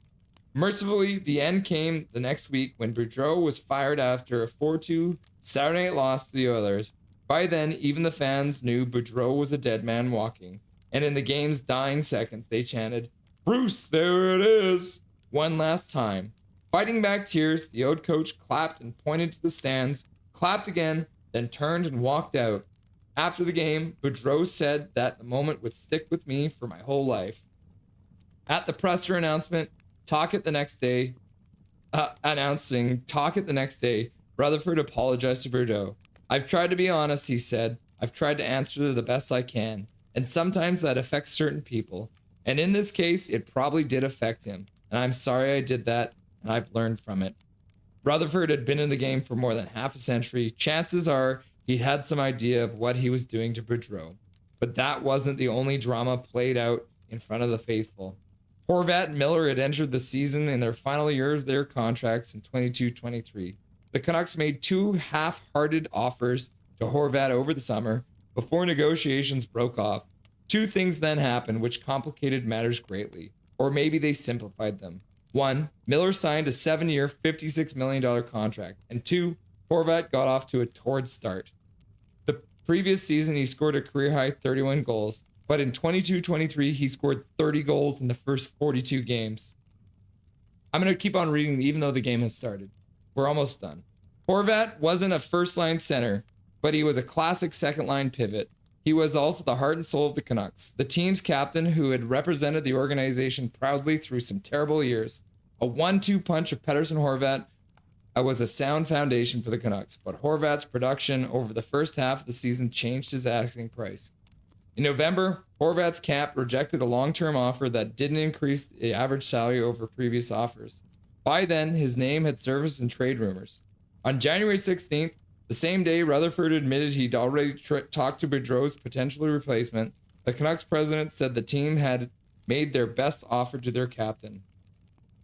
Mercifully, the end came the next week when Boudreau was fired after a 4-2 Saturday night loss to the Oilers. By then, even the fans knew Boudreau was a dead man walking. And in the game's dying seconds, they chanted, "Bruce, there it is!" one last time. Fighting back tears, the old coach clapped and pointed to the stands, clapped again, then turned and walked out. After the game, Boudreau said that the moment would stick with me for my whole life. At the presser announcement, announcing talk at the next day, Rutherford apologized to Boudreau. "I've tried to be honest," he said. "I've tried to answer the best I can. And sometimes that affects certain people. And in this case, it probably did affect him. And I'm sorry I did that, and I've learned from it." Rutherford had been in the game for more than half a century. Chances are he'd had some idea of what he was doing to Boudreau. But that wasn't the only drama played out in front of the faithful. Horvat and Miller had entered the season in their final years of their contracts in 22-23. The Canucks made 2 half-hearted offers to Horvat over the summer before negotiations broke off. 2 things then happened which complicated matters greatly, or maybe they simplified them. 1, Miller signed a 7-year, $56 million contract, and 2, Horvat got off to a torrid start. The previous season, he scored a career-high 31 goals, but in 22-23, he scored 30 goals in the first 42 games. I'm going to keep on reading even though the game has started. We're almost done. Horvat wasn't a first-line center, but he was a classic second-line pivot. He was also the heart and soul of the Canucks, the team's captain who had represented the organization proudly through some terrible years. A 1-2 punch of Pettersson Horvat was a sound foundation for the Canucks, but Horvat's production over the first half of the season changed his asking price. In November, Horvat's camp rejected a long-term offer that didn't increase the average salary over previous offers. By then, his name had surfaced in trade rumors. On January 16th, the same day Rutherford admitted he'd already talked to Boudreau's potential replacement, the Canucks president said the team had made their best offer to their captain.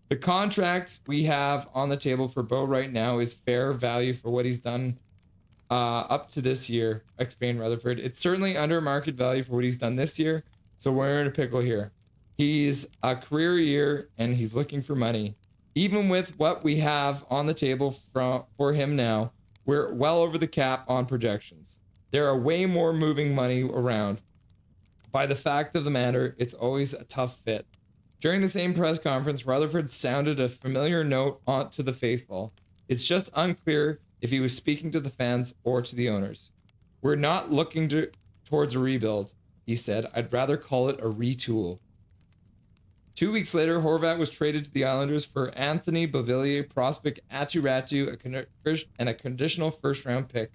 "The contract we have on the table for Bo right now is fair value for what he's done up to this year," explained Rutherford. "It's certainly under market value for what he's done this year, so we're in a pickle here. He's a career year and he's looking for money. Even with what we have on the table for him now, we're well over the cap on projections. There are way more moving money around. By the fact of the matter, it's always a tough fit." During the same press conference, Rutherford sounded a familiar note to the faithful. It's just unclear if he was speaking to the fans or to the owners. "We're not looking towards a rebuild," he said. "I'd rather call it a retool." 2 weeks later, Horvat was traded to the Islanders for Anthony Beauvillier, prospect Atu Ratu, and a conditional first-round pick.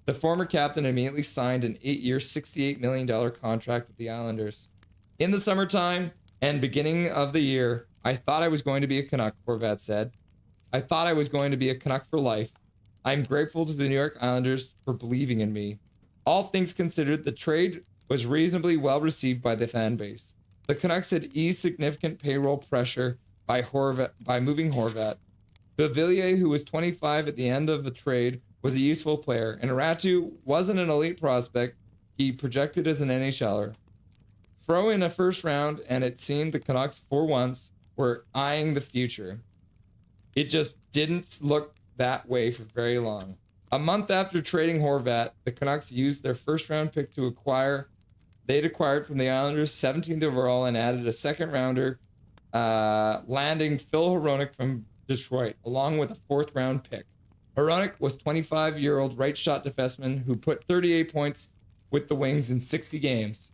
The former captain immediately signed an 8-year, $68 million contract with the Islanders. "In the summertime and beginning of the year, I thought I was going to be a Canuck," Horvat said. "I thought I was going to be a Canuck for life. I'm grateful to the New York Islanders for believing in me." All things considered, the trade was reasonably well received by the fan base. The Canucks had eased significant payroll pressure by moving Horvat. Beauvillier, who was 25 at the end of the trade, was a useful player, and Ratu wasn't an elite prospect. He projected as an NHLer. Throw in a first round, and it seemed the Canucks, for once, were eyeing the future. It just didn't look that way for very long. A month after trading Horvat, the Canucks used their first-round pick they'd acquired from the Islanders 17th overall and added a second rounder, landing Phil Hronek from Detroit, along with a 4th-round pick. Hronek was 25-year-old right shot defenseman who put 38 points with the Wings in 60 games.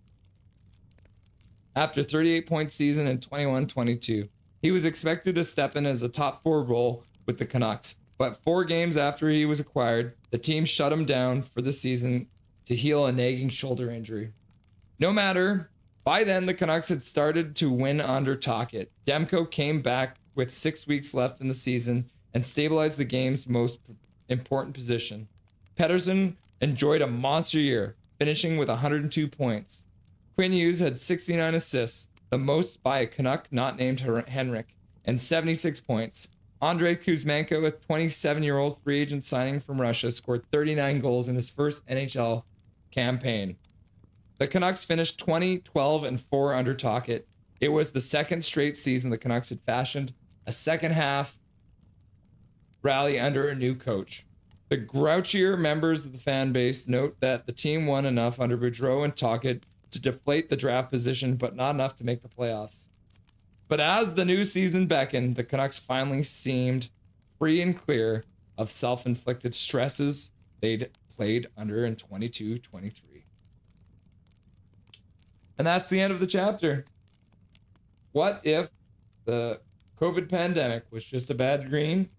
After 38-point season in 21-22, he was expected to step in as a top 4 role with the Canucks, but 4 games after he was acquired, the team shut him down for the season to heal a nagging shoulder injury. No matter, by then the Canucks had started to win under Tocchet. Demko came back with 6 weeks left in the season and stabilized the game's most important position. Pettersson enjoyed a monster year, finishing with 102 points. Quinn Hughes had 69 assists, the most by a Canuck not named Henrik, and 76 points. Andrei Kuzmenko, a 27-year-old free agent signing from Russia, scored 39 goals in his first NHL campaign. The Canucks finished 20, 12, and 4 under Tocchet. It was the second straight season the Canucks had fashioned a second half rally under a new coach. The grouchier members of the fan base note that the team won enough under Boudreau and Tocchet to deflate the draft position, but not enough to make the playoffs. But as the new season beckoned, the Canucks finally seemed free and clear of self-inflicted stresses they'd played under in 22-23. And that's the end of the chapter. What if the COVID pandemic was just a bad dream?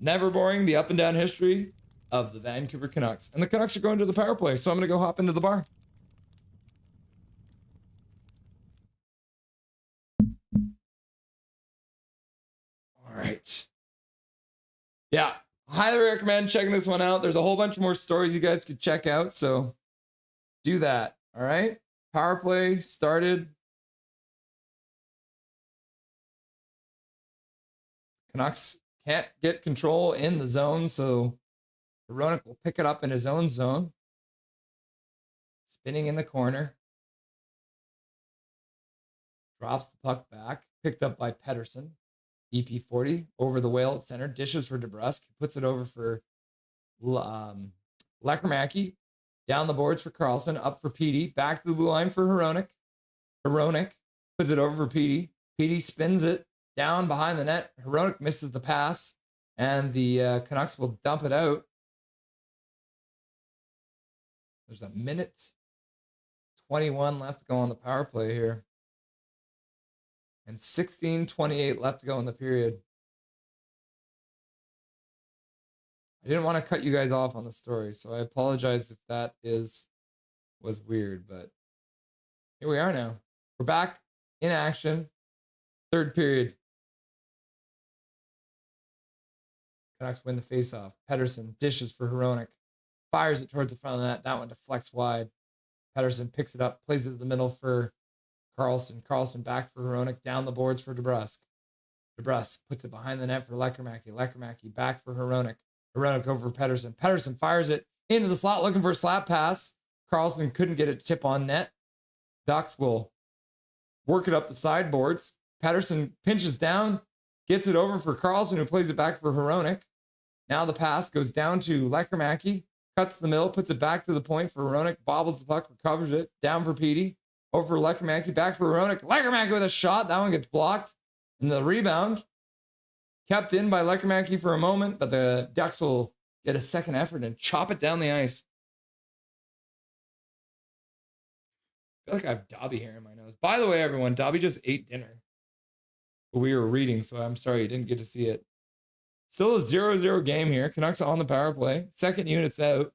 Never boring, the up and down history of the Vancouver Canucks. And the Canucks are going to the power play, so I'm going to go hop into the bar. All right. Yeah, highly recommend checking this one out. There's a whole bunch more stories you guys could check out, so do that. All right. Power play started. Canucks can't get control in the zone, so Hronek will pick it up in his own zone. Spinning in the corner. Drops the puck back. Picked up by Pettersson. EP40 over the whale at center. Dishes for DeBrusk. Puts it over for Lekermacki. Down the boards for Carlson. Up for Petey. Back to the blue line for Hronek. Hronek puts it over for Petey. Petey spins it down behind the net. Hronek misses the pass. And the Canucks will dump it out. There's a minute 21 left to go on the power play here. And 16:28 left to go in the period. I didn't want to cut you guys off on the story, so I apologize if that was weird, but here we are now. We're back in action. Third period. Canucks win the faceoff. Pettersson dishes for Hronek. Fires it towards the front of the net. That one deflects wide. Pettersson picks it up, plays it to the middle for Carlson. Carlson back for Hronek. Down the boards for DeBrusk. DeBrusk puts it behind the net for Lekermacki. Lekermacki back for Hronek. Hronek over for Pettersson. Pettersson fires it into the slot looking for a slap pass. Carlson couldn't get it to tip on net. Ducks will work it up the sideboards. Pettersson pinches down, gets it over for Carlson, who plays it back for Hronek. Now the pass goes down to Lekermacki. Cuts the middle, puts it back to the point for Hronek. Bobbles the puck, recovers it. Down for Petey. Over for Lekermacki. Back for Hronek. Lekermacki with a shot. That one gets blocked. And the rebound kept in by Lekermacki for a moment, but the Ducks will get a second effort and chop it down the ice. I feel like I have Dobby hair in my nose. By the way, everyone, Dobby just ate dinner. But we were reading, so I'm sorry you didn't get to see it. Still a 0-0 game here. Canucks on the power play. Second unit's out.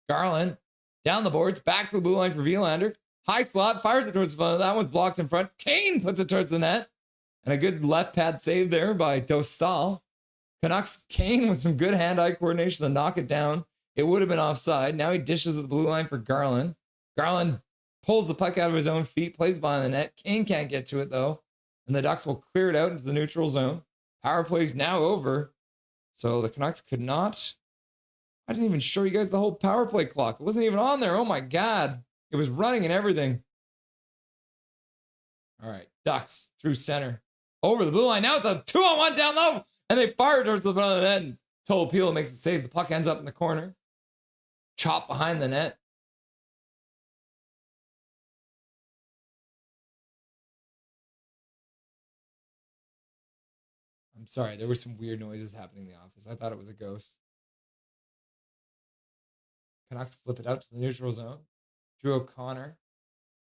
Garland down the boards. Back to the blue line for Wielander. High slot. Fires it towards the front. That one's blocked in front. Kane puts it towards the net. And a good left pad save there by Dostal. Canucks Kane with some good hand-eye coordination to knock it down. It would have been offside. Now he dishes at the blue line for Garland. Garland pulls the puck out of his own feet. Plays behind the net. Kane can't get to it though. And the Ducks will clear it out into the neutral zone. Power play's now over. So the Canucks could not. I didn't even show you guys the whole power play clock. It wasn't even on there. Oh my God. It was running and everything. All right. Ducks through center. Over the blue line. Now it's a 2-on-1 down low. And they fire towards the front of the net. And Tolopilo makes a save. The puck ends up in the corner. Chop behind the net. I'm sorry, there were some weird noises happening in the office. I thought it was a ghost. Canucks flip it out to the neutral zone. Drew O'Connor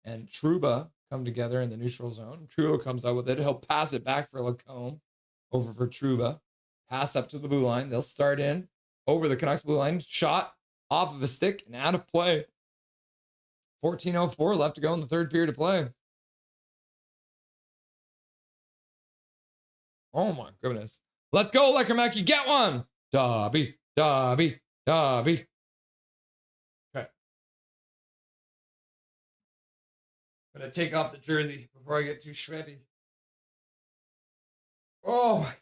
and Trouba come together in the neutral zone. Trouba comes out with it. He'll pass it back for Lacombe. Over for Trouba. Pass up to the blue line. They'll start in. Over the Canucks blue line. Shot off of a stick and out of play. 14:04 left to go in the third period of play. Oh my goodness. Let's go, Lekermacki. Get one. Dobby, Dobby, Dobby. Okay. I'm going to take off the jersey before I get too sweaty. Oh my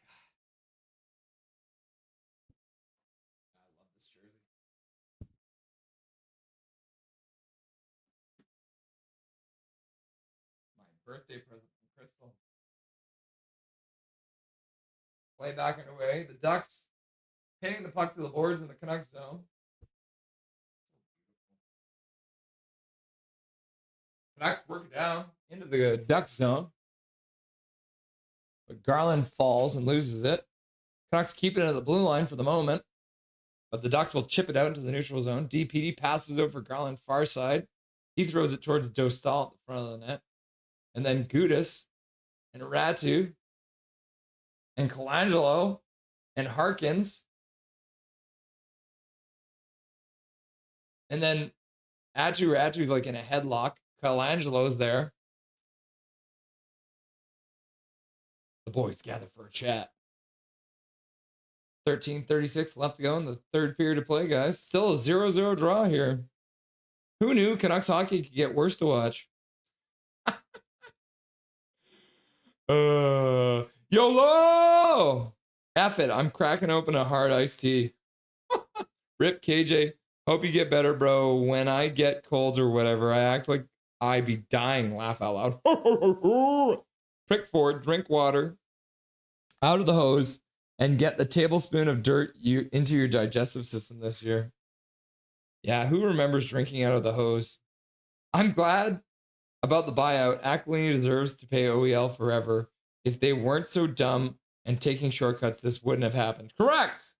birthday present from Crystal. Play back and away. The Ducks hitting the puck to the boards in the Canucks zone. Canucks work it down into the Ducks zone. But Garland falls and loses it. Canucks keep it at the blue line for the moment. But the Ducks will chip it out into the neutral zone. DPD passes it over Garland far side. He throws it towards Dostal at the front of the net. And then Gudis and Ratu and Colangelo and Harkins. And then Ratu's like in a headlock. Colangelo's there. The boys gather for a chat. 13:36 left to go in the third period of play, guys. Still a 0-0 draw here. Who knew Canucks hockey could get worse to watch? YOLO! F it. I'm cracking open a hard iced tea. Rip KJ. Hope you get better, bro. When I get colds or whatever, I act like I be dying. Laugh out loud. Prick forward, drink water out of the hose, and get the tablespoon of dirt into your digestive system this year. Yeah, who remembers drinking out of the hose? I'm glad about the buyout. Aquilini deserves to pay OEL forever. If they weren't so dumb and taking shortcuts, this wouldn't have happened. Correct!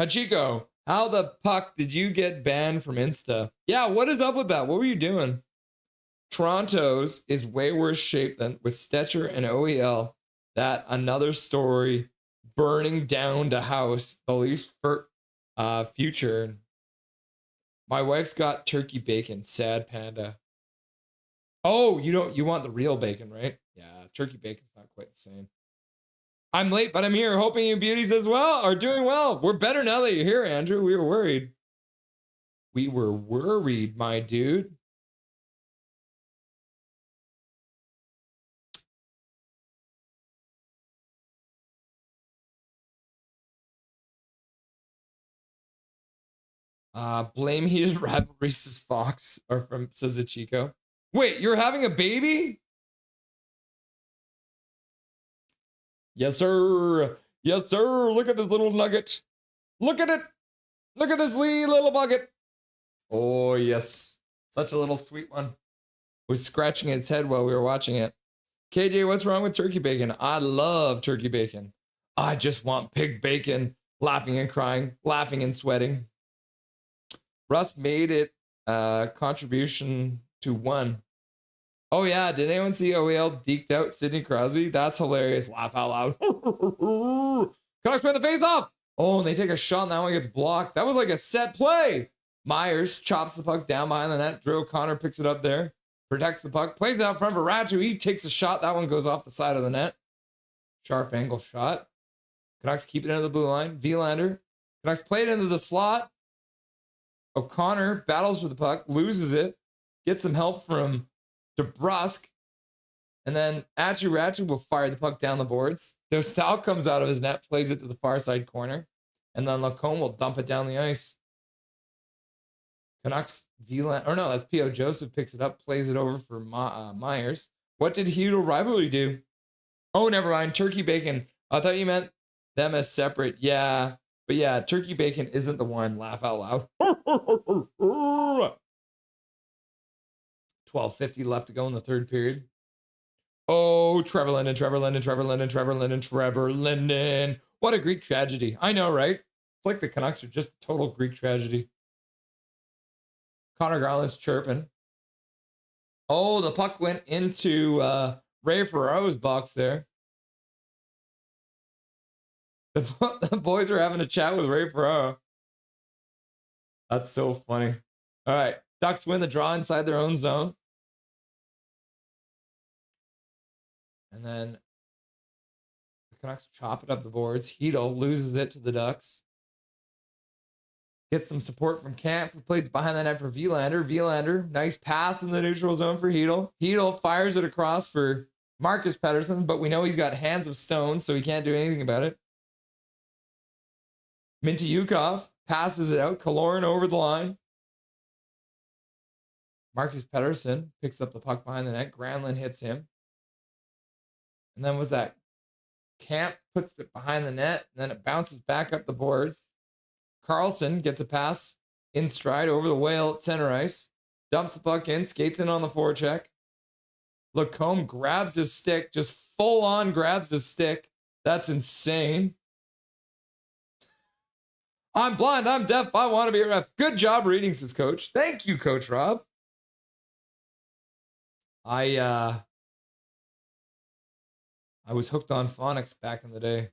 Hachiko, how the puck did you get banned from Insta? Yeah, what is up with that? What were you doing? Toronto's is way worse shape than with Stetcher and OEL. That another story, burning down the house, the least for future. My wife's got turkey bacon, sad panda. Oh, you want the real bacon, right? Yeah, turkey bacon's not quite the same. I'm late, but I'm here, hoping you beauties as well are doing well. We're better now that you're here, Andrew. We were worried. We were worried, my dude. Blame heated rivalry, says Fox, or says Chico. Wait, you're having a baby? Yes, sir. Yes, sir. Look at this little nugget. Look at it. Look at this wee little bucket. Oh, yes. Such a little sweet one. Was scratching its head while we were watching it. KJ, what's wrong with turkey bacon? I love turkey bacon. I just want pig bacon. Laughing and crying, laughing and sweating. Russ made it contribution to 1. Oh, yeah. Did anyone see OEL deked out Sidney Crosby? That's hilarious. Laugh out loud. Canucks win the face off. Oh, and they take a shot and that one gets blocked. That was like a set play. Myers chops the puck down behind the net. Drew O'Connor picks it up there. Protects the puck. Plays it out front for Ratu. He takes a shot. That one goes off the side of the net. Sharp angle shot. Canucks keep it into the blue line. Vilander. Canucks play it into the slot. O'Connor battles for the puck. Loses it. Gets some help from DeBrusque. And then Ratu will fire the puck down the boards. Dostal comes out of his net. Plays it to the far side corner. And then Lacombe will dump it down the ice. Canucks, Vilander. Or no, that's P.O. Joseph picks it up. Plays it over for Myers. What did Hero Rivalry do? Oh, never mind. Turkey bacon. I thought you meant them as separate. Yeah. But yeah, turkey bacon isn't the one. Laugh out loud. 12:50 left to go in the third period. Oh, Trevor Linden. What a Greek tragedy. I know, right? It's like the Canucks are just a total Greek tragedy. Connor Garland's chirping. Oh, the puck went into Ray Ferraro's box there. The boys are having a chat with Ray Ferraro. That's so funny. All right. Ducks win the draw inside their own zone. And then the Canucks chop it up the boards. Hedl loses it to the Ducks. Gets some support from Camp, who plays behind the net for Vilander. Vilander, nice pass in the neutral zone for Hedl. Hedl fires it across for Marcus Pettersson, but we know he's got hands of stone, so he can't do anything about it. Mintyukov passes it out. Kaloran over the line. Marcus Pettersson picks up the puck behind the net. Granlund hits him. And then was that Camp puts it behind the net, and then it bounces back up the boards. Carlson gets a pass in stride over the whale at center ice, dumps the puck in, skates in on the forecheck. Lacombe grabs his stick, just full on grabs his stick. That's insane. I'm blind, I'm deaf, I want to be a ref. Good job reading, says Coach. Thank you, Coach Rob. I was hooked on phonics back in the day.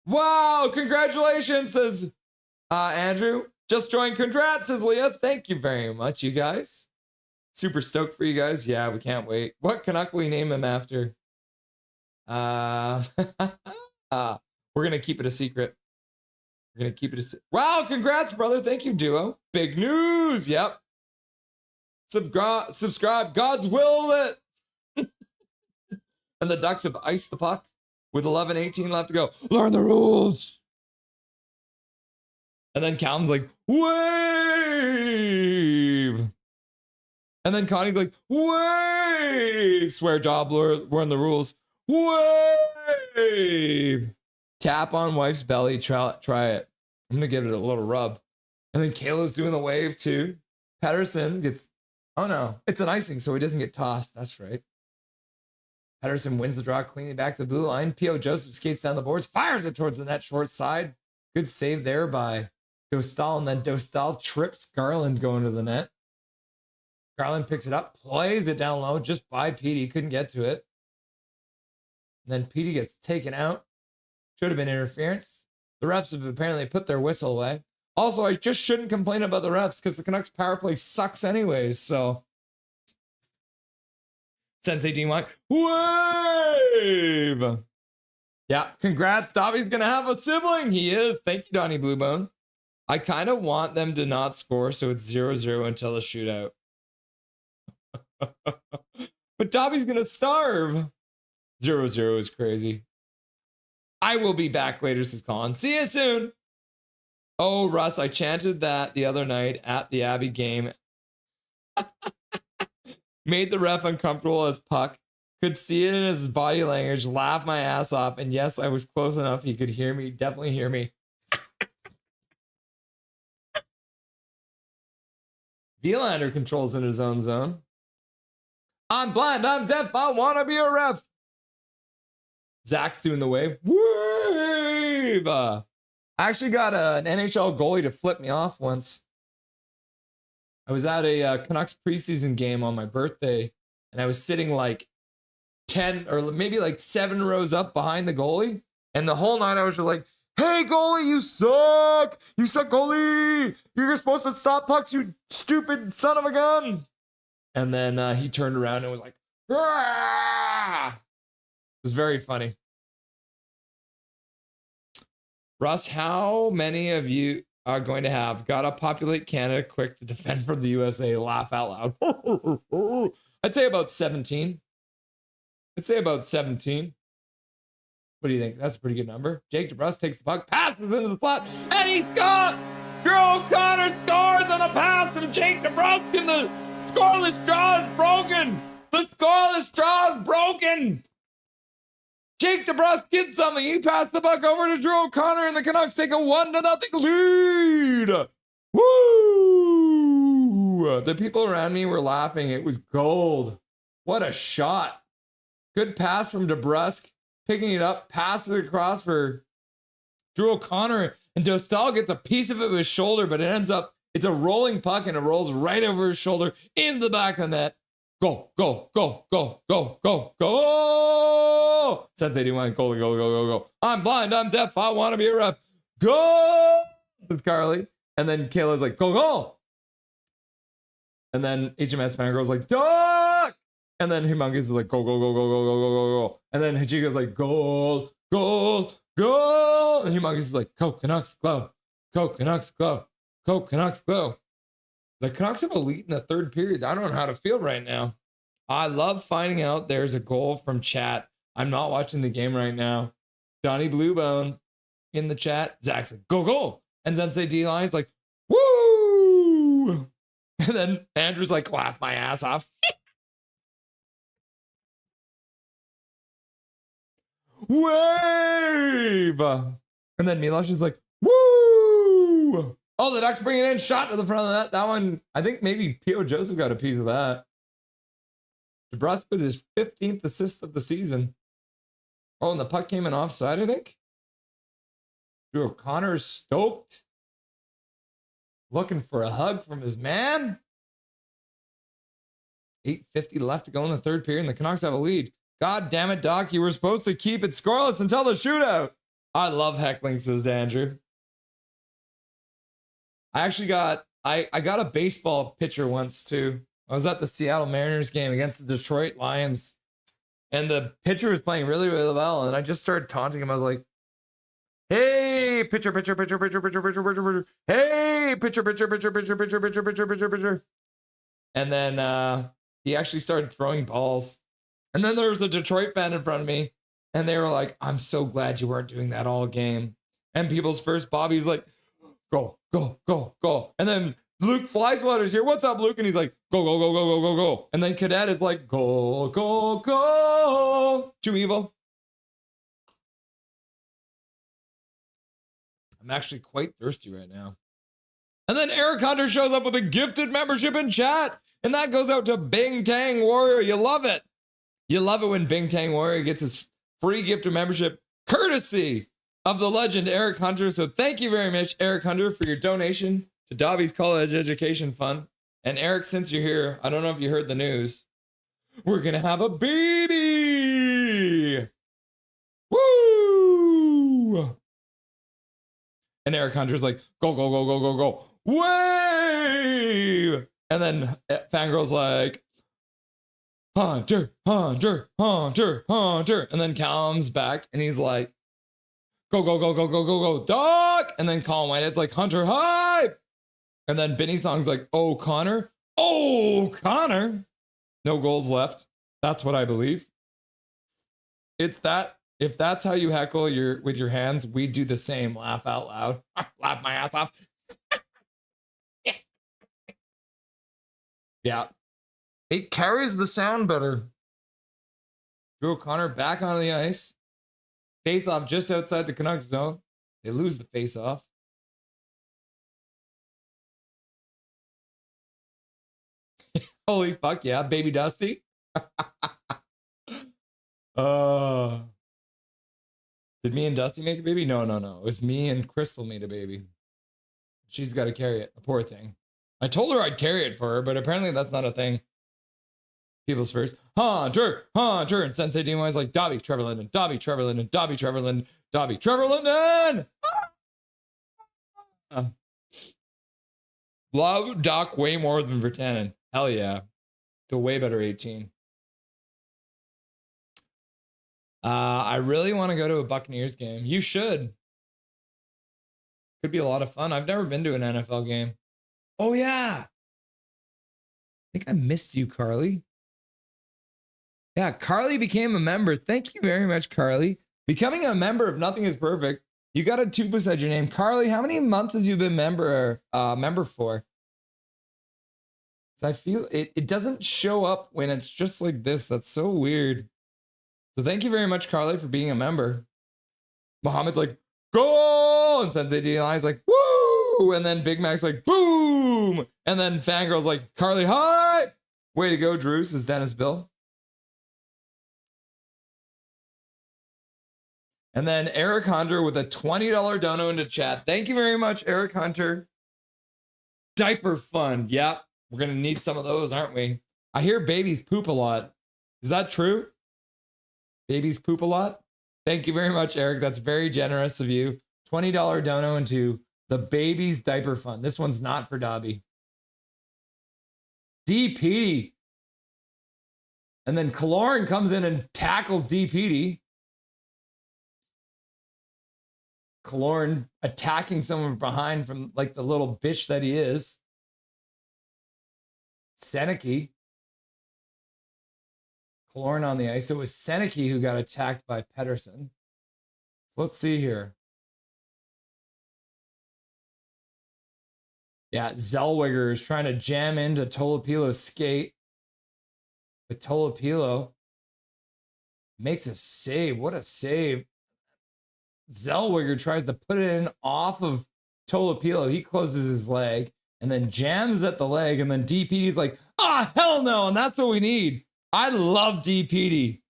Wow, congratulations, says Andrew. Just joined. Congrats, says Leah. Thank you very much, you guys. Super stoked for you guys. Yeah, we can't wait. What Canuck will we name him after? We're gonna keep it a secret. We're gonna keep it a secret. Wow, congrats, brother. Thank you, Duo. Big news. Yep. Subscribe. God's will it. And the Ducks have iced the puck with 11:18 left to go. Learn the rules. And then Calum's like, wave. And then Connie's like, wave. Swear job, learn the rules. Wave. Tap on wife's belly. Try it. I'm going to give it a little rub. And then Kayla's doing the wave too. Pedersen gets, oh no, it's an icing, so he doesn't get tossed. That's right. Pedersen wins the draw, cleanly back to the blue line. P.O. Joseph skates down the boards, fires it towards the net short side. Good save there by Dostal, and then Dostal trips Garland going to the net. Garland picks it up, plays it down low just by Petey. Couldn't get to it. And then Petey gets taken out. Should have been interference. The refs have apparently put their whistle away. Also, I just shouldn't complain about the refs because the Canucks power play sucks anyways, so. Sensei D1, wave! Yeah, congrats. Dobby's going to have a sibling. He is. Thank you, Donnie Bluebone. I kind of want them to not score, so it's 0-0 until the shootout. But Dobby's going to starve. 0-0 is crazy. I will be back later, says Colin. See you soon. Oh, Russ, I chanted that the other night at the Abbey game. Made the ref uncomfortable as puck. Could see it in his body language. Laughed my ass off. And yes, I was close enough. He could hear me. Definitely hear me. Vielander controls in his own zone. I'm blind. I'm deaf. I want to be a ref. Zach's doing the wave. Wave! I actually got an NHL goalie to flip me off once. I was at a Canucks preseason game on my birthday, and I was sitting like 10 or maybe like 7 rows up behind the goalie. And the whole night I was just like, hey, goalie, you suck. You suck, goalie. You're supposed to stop pucks, you stupid son of a gun. And then he turned around and was like, Rah! It was very funny. Russ, how many of you are going to have gotta populate Canada quick to defend from the USA? Laugh out loud. I'd say about 17. I'd say about 17. What do you think? That's a pretty good number. Jake DeBrusk takes the puck, passes into the slot, and he's got Drew O'Connor scores on a pass from Jake DeBrusk, and the scoreless draw is broken. The scoreless draw is broken. Jake DeBrusk did something. He passed the puck over to Drew O'Connor, and the Canucks take a 1-0 lead. Woo! The people around me were laughing. It was gold. What a shot. Good pass from DeBrusk. Picking it up, passes it across for Drew O'Connor, and Dostal gets a piece of it with his shoulder, but it ends up, it's a rolling puck, and it rolls right over his shoulder in the back of the net. Go, go, go, go, go, go, go! Sensei D1, go, go, go, go, go. I'm blind, I'm deaf, I want to be a ref. Go! Says Carly. And then Kayla's like, go, go! And then HMS Fangirl's like, duck! And then Humongous is like, go, go, go, go, go, go, go, go, go. And then Hachiko's like, goal, goal, goal. And Humongous is like, go, Canucks, go. Go, Canucks, go. Go, Canucks, go. The Canucks have a lead in the third period. I don't know how to feel right now. I love finding out there's a goal from chat. I'm not watching the game right now. Donnie Bluebone in the chat. Zach's like, go, go. And Sensei D-Line's like, woo! And then Andrew's like, laugh my ass off. wave. And then Miloš is like, woo. Oh, the Ducks bringing in shot to the front of that. That one, I think maybe P.O. Joseph got a piece of that. DeBrusque with his 15th assist of the season. Oh, and the puck came in offside, I think. Drew O'Connor is stoked. Looking for a hug from his man. 8:50 left to go in the third period, and the Canucks have a lead. God damn it, Doc. You were supposed to keep it scoreless until the shootout. I love heckling, says Andrew. I actually got a baseball pitcher once too. I was at the Seattle Mariners game against the Detroit Lions, and the pitcher was playing really, really well. And I just started taunting him. I was like, "Hey, pitcher, pitcher, pitcher, pitcher, pitcher, pitcher, pitcher, pitcher. Hey, pitcher, pitcher, pitcher, pitcher, pitcher, pitcher, pitcher, pitcher, pitcher." And then he actually started throwing balls. And then there was a Detroit fan in front of me, and they were like, "I'm so glad you weren't doing that all game." And people's first Bobby's like, "Go, go, go, go." And then Luke Flyswater's here. "What's up, Luke?" And he's like, "Go, go, go, go, go, go, go." And then Cadet is like, "Go, go, go." Too evil. I'm actually quite thirsty right now. And then Eric Hunter shows up with a gifted membership in chat. And that goes out to Bing Tang Warrior. You love it. You love it when Bing Tang Warrior gets his free gift of membership courtesy of the legend Eric Hunter. So thank you very much, Eric Hunter, for your donation to Dobby's College Education Fund. And Eric, since you're here, I don't know if you heard the news. We're going to have a baby. Woo! And Eric Hunter's like, "Go, go, go, go, go, go. Wave!" And then Fangirl's like, "Hunter, Hunter, Hunter, Hunter." And then Callum's back and he's like, "Go, go, go, go, go, go, go, Doc." And then Colin Whitehead's like, "Hunter, hype." And then Benny Song's like, "Oh, Connor. Oh, Connor." No goals left. That's what I believe. It's that. If that's how you heckle with your hands, we do the same. Laugh out loud. Laugh my ass off. Yeah. It carries the sound better. Drew O'Connor back on the ice. Face off just outside the Canucks zone. They lose the face off. Holy fuck yeah, baby Dusty. Did me and Dusty make a baby? No. It was me and Crystal made a baby. She's got to carry it. A poor thing. I told her I'd carry it for her, but apparently that's not a thing. People's first. Hunter, Hunter. And Sensei DMY's like, "Dobby, Trevor Linden, Dobby, Trevor Linden, Dobby, Trevor Linden, Dobby, Trevor Linden." Love Doc way more than Vertanen. Hell yeah. It's a way better 18. I really want to go to a Buccaneers game. You should. Could be a lot of fun. I've never been to an NFL game. Oh, yeah. I think I missed you, Carly. Yeah, Carly became a member. Thank you very much, Carly. Becoming a member of Nothing is Perfect. You got a 2 beside your name. Carly, how many months has you been member for? So I feel it doesn't show up when it's just like this. That's so weird. So thank you very much, Carly, for being a member. Mohammed's like, "Goal!" And Sensei DLI's like, "Woo!" And then Big Mac's like, "Boom!" And then Fangirl's like, "Carly, hi!" Way to go, Drew, says Dennis Bill. And then Eric Hunter with a $20 dono into chat. Thank you very much, Eric Hunter. Diaper fund. Yep, we're going to need some of those, aren't we? I hear babies poop a lot. Is that true? Babies poop a lot? Thank you very much, Eric. That's very generous of you. $20 dono into the baby's diaper fund. This one's not for Dobby. DP. And then Kaloran comes in and tackles DPD. Kaloran attacking someone behind from like the little bitch that he is. Seneke. Kaloran on the ice. It was Seneke who got attacked by Pedersen. So let's see here. Yeah, Zellweger is trying to jam into Tolapilo's skate. But Tolopilo Makes a save. What a save. Zellweger tries to put it in off of Tolopilo. He closes his leg and then jams at the leg. And then DPD's like, hell no. And that's what we need. I love DPD.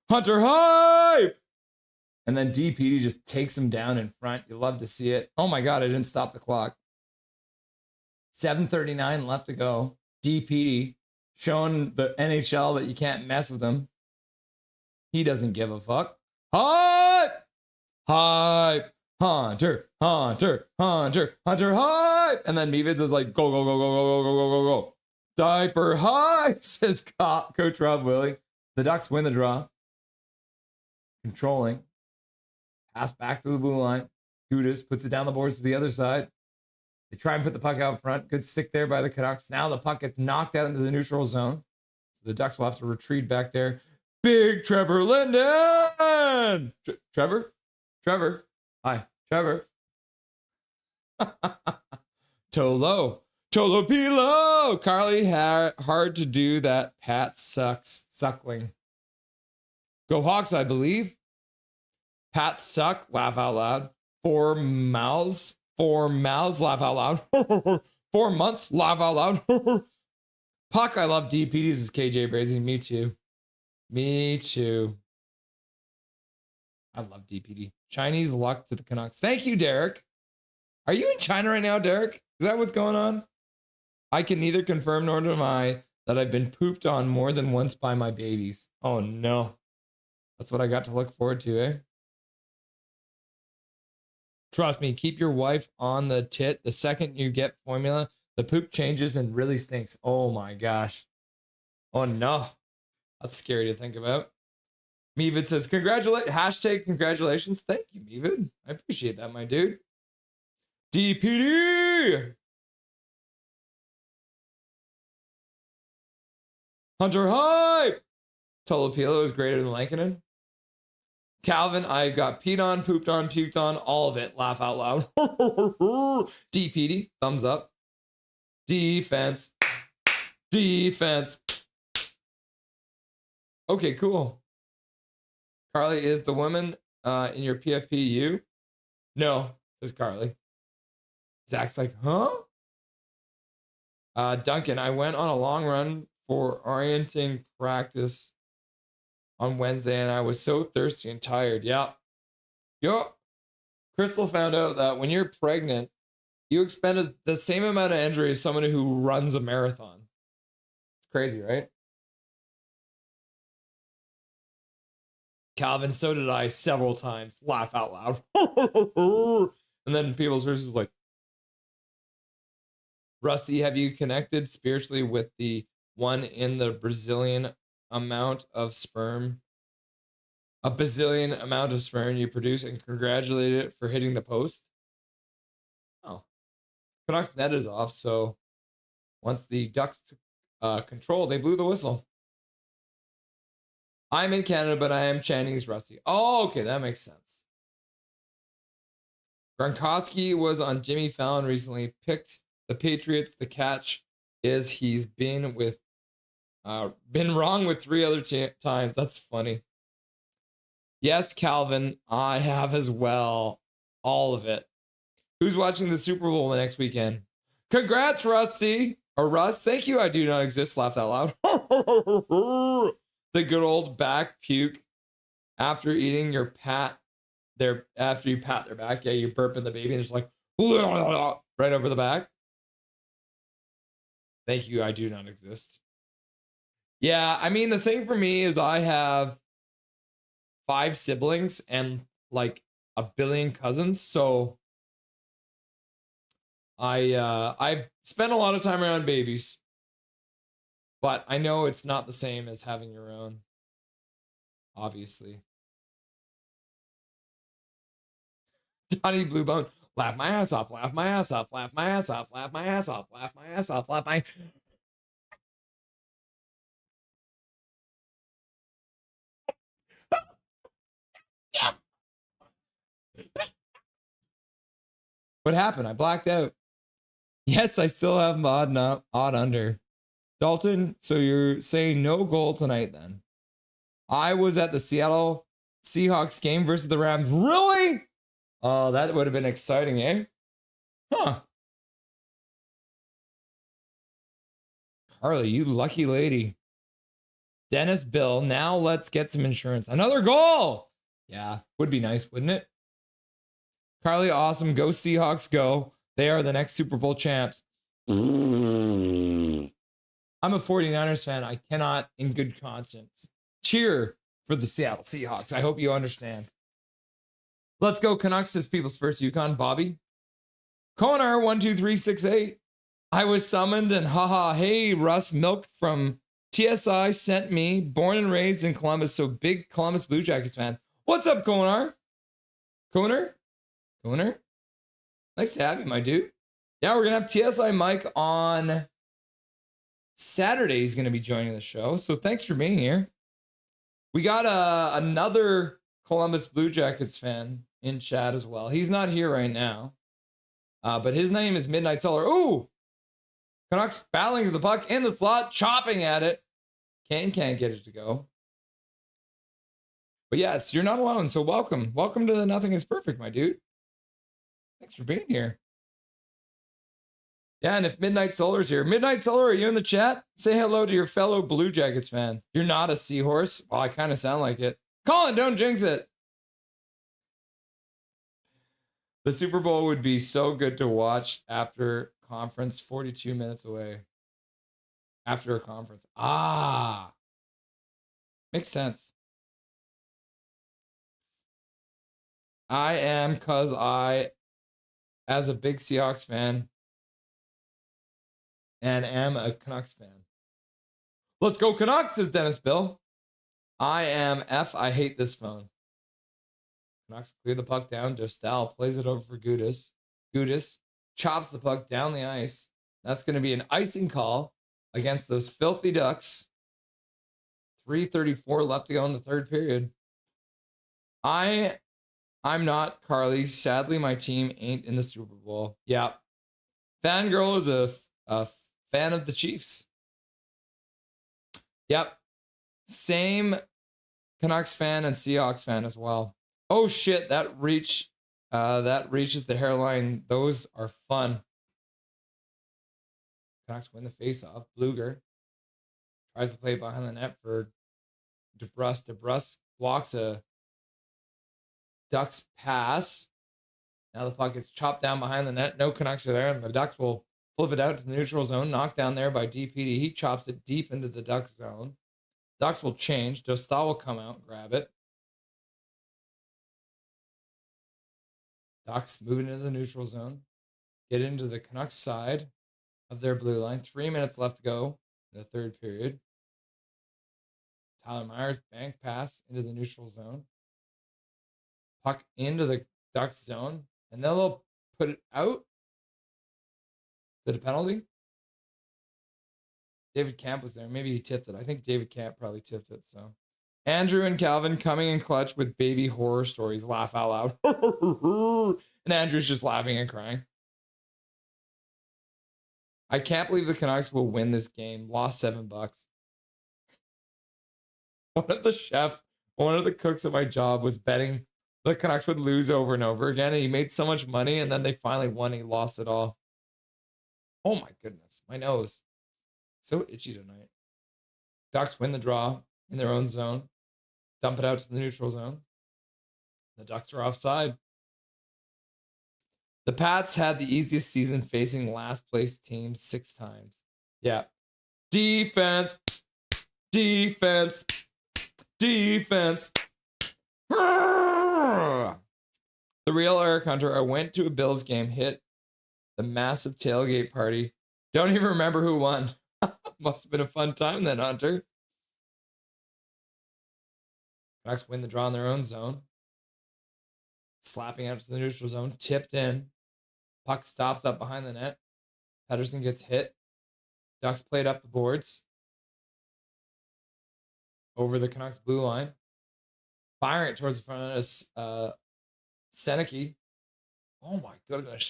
Hunter hype. And then DPD just takes him down in front. You love to see it. Oh my God, I didn't stop the clock. 7:39 left to go. DPD showing the NHL that you can't mess with him. He doesn't give a fuck. Hype! Hype! Hunter! Hunter! Hunter! Hunter hype! And then Mevids is like, go, go, go, go, go, go, go, go, go, go. Diaper hype, says Coach Rob Willie. The Ducks win the draw. Controlling. Pass back to the blue line. Gudas puts it down the boards to the other side. They try and put the puck out front. Good stick there by the Canucks. Now the puck gets knocked out into the neutral zone. So the Ducks will have to retreat back there. Big Trevor Linden! Trevor? Trevor? Hi, Trevor. Tolo. Tolo Pilo! Carly, hard to do that. Pat sucks. Suckling. Go Hawks, I believe. Pat suck. Laugh out loud. 4 mouths. 4 mouths. Laugh out loud. 4 months. Laugh out loud. Puck, I love DPDs, is KJ Brazy. Me too. Me too. I love DPD. Chinese luck to the Canucks. Thank you, Derek. Are you in China right now, Derek? Is that what's going on? I can neither confirm nor deny that I've been pooped on more than once by my babies. Oh no. That's what I got to look forward to, eh? Trust me, keep your wife on the tit. The second you get formula, the poop changes and really stinks. Oh my gosh. Oh no. That's scary to think about. Mevid says, hashtag congratulations. Thank you, Mevid. I appreciate that, my dude. DPD! Hunter hype! Tolopilo is greater than Lankinen. Calvin, I got peed on, pooped on, puked on, all of it. Laugh out loud. DPD, thumbs up. Defense. Defense. Okay, cool. Carly, is the woman in your PFPU? No, says Carly. Zach's like, huh? Duncan, I went on a long run for orienting practice on Wednesday, and I was so thirsty and tired. Yeah. Yo. Crystal found out that when you're pregnant, you expend the same amount of energy as someone who runs a marathon. It's crazy, right? Calvin, so did I several times. Laugh out loud. And then People's Versus is like, Rusty, have you connected spiritually with the one in the Brazilian amount of sperm? A bazillion amount of sperm you produce and congratulate it for hitting the post? Oh. Canucks net is off, so once the Ducks took control, they blew the whistle. I'm in Canada, but I am Chinese, Rusty. Oh, okay, that makes sense. Gronkowski was on Jimmy Fallon recently, picked the Patriots. The catch is he's been wrong with 3 other times. That's funny. Yes, Calvin, I have as well. All of it. Who's watching the Super Bowl next weekend? Congrats, Rusty. Or Russ, thank you. I do not exist. Laughed out loud. The good old back puke after eating your after you pat their back. Yeah, you burp in the baby and it's like right over the back. Thank you. I do not exist. Yeah, I mean, the thing for me is I have 5 siblings and like a billion cousins. So I spent a lot of time around babies. But I know it's not the same as having your own, obviously. Donnie Bluebone, laugh my ass off, laugh my ass off, laugh my ass off, laugh my ass off, laugh my ass off, laugh my... What happened? I blacked out. Yes, I still have odd under. Dalton, so you're saying no goal tonight then? I was at the Seattle Seahawks game versus the Rams. Really? Oh, that would have been exciting, eh? Huh. Carly, you lucky lady. Dennis Bill, now let's get some insurance. Another goal. Yeah, would be nice, wouldn't it? Carly, awesome. Go Seahawks, go. They are the next Super Bowl champs. I'm a 49ers fan. I cannot, in good conscience, cheer for the Seattle Seahawks. I hope you understand. Let's go Canucks is people's first Yukon. Bobby. Konar 12368. I was summoned and haha, hey, Russ, Milk from TSI sent me, born and raised in Columbus, so big Columbus Blue Jackets fan. What's up, Konar? Konar? Nice to have you, my dude. Yeah, we're going to have TSI Mike on Saturday. He's going to be joining the show, so thanks for being here. We got another Columbus Blue Jackets fan in chat as well. He's not here right now, but his name is Midnight Solar. Ooh! Canucks battling for the puck in the slot, chopping at it. Can't get it to go. But yes, you're not alone, so welcome. Welcome to the Nothing is Perfect, my dude. Thanks for being here. Yeah, and if Midnight Solar's here. Midnight Solar, are you in the chat? Say hello to your fellow Blue Jackets fan. You're not a seahorse? Well, I kind of sound like it. Colin, don't jinx it. The Super Bowl would be so good to watch after conference, 42 minutes away. After a conference. Ah. Makes sense. I am, because I, as a big Seahawks fan, and am a Canucks fan. Let's go Canucks, says Dennis Bill. I am F. I hate this phone. Canucks clear the puck down. Dostal plays it over for Gudis. Gudis chops the puck down the ice. That's going to be an icing call against those filthy Ducks. 3:34 left to go in the third period. I'm not Carly. Sadly, my team ain't in the Super Bowl. Yeah. Fangirl is a fan of the Chiefs. Yep. Same Canucks fan and Seahawks fan as well. Oh shit, that reaches the hairline. Those are fun. Canucks win the faceoff. Bluger tries to play behind the net for DeBrus. DeBrus blocks a Ducks pass. Now the puck gets chopped down behind the net. No Canucks are there, and the Ducks will flip it out to the neutral zone. Knocked down there by DPD. He chops it deep into the Ducks zone. Ducks will change. Dostal will come out and grab it. Ducks moving into the neutral zone. Get into the Canucks side of their blue line. 3 minutes left to go in the third period. Tyler Myers bank pass into the neutral zone. Puck into the Ducks zone. And then they'll put it out. Is it a penalty? David Camp was there. Maybe he tipped it. I think David Camp probably tipped it. So Andrew and Calvin coming in clutch with baby horror stories. Laugh out loud. And Andrew's just laughing and crying. I can't believe the Canucks will win this game. Lost $7. One of the chefs, one of the cooks at my job was betting the Canucks would lose over and over again. And he made so much money. And then they finally won. He lost it all. Oh my goodness. My nose. So itchy tonight. Ducks win the draw in their own zone. Dump it out to the neutral zone. The Ducks are offside. The Pats had the easiest season facing last place teams 6 times. Yeah. Defense. Defense. Defense. The real Eric Hunter. I went to a Bills game, hit the massive tailgate party. Don't even remember who won. Must have been a fun time then, Hunter. Canucks win the draw in their own zone. Slapping out to the neutral zone. Tipped in. Puck stops up behind the net. Pedersen gets hit. Ducks played up the boards. Over the Canucks blue line. Firing it towards the front of Seneke. Oh my goodness.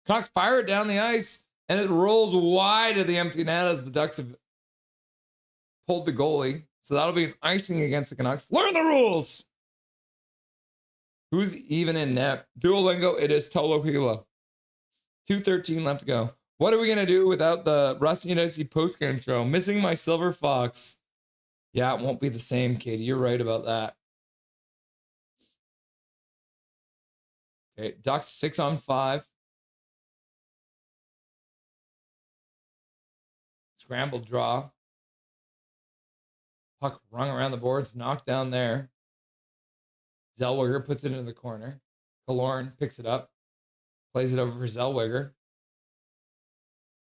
Canucks fire it down the ice. And it rolls wide of the empty net as the Ducks have pulled the goalie. So that'll be an icing against the Canucks. Learn the rules. Who's even in net? Duolingo, it is Tolopilo. 2:13 left to go. What are we going to do without the Rusty and Dicey postgame show? Missing my silver fox. Yeah, it won't be the same, Katie. You're right about that. Okay, Ducks 6-on-5. Scrambled draw. Puck rung around the boards, knocked down there. Zellweger puts it into the corner. Killorn picks it up, plays it over for Zellweger.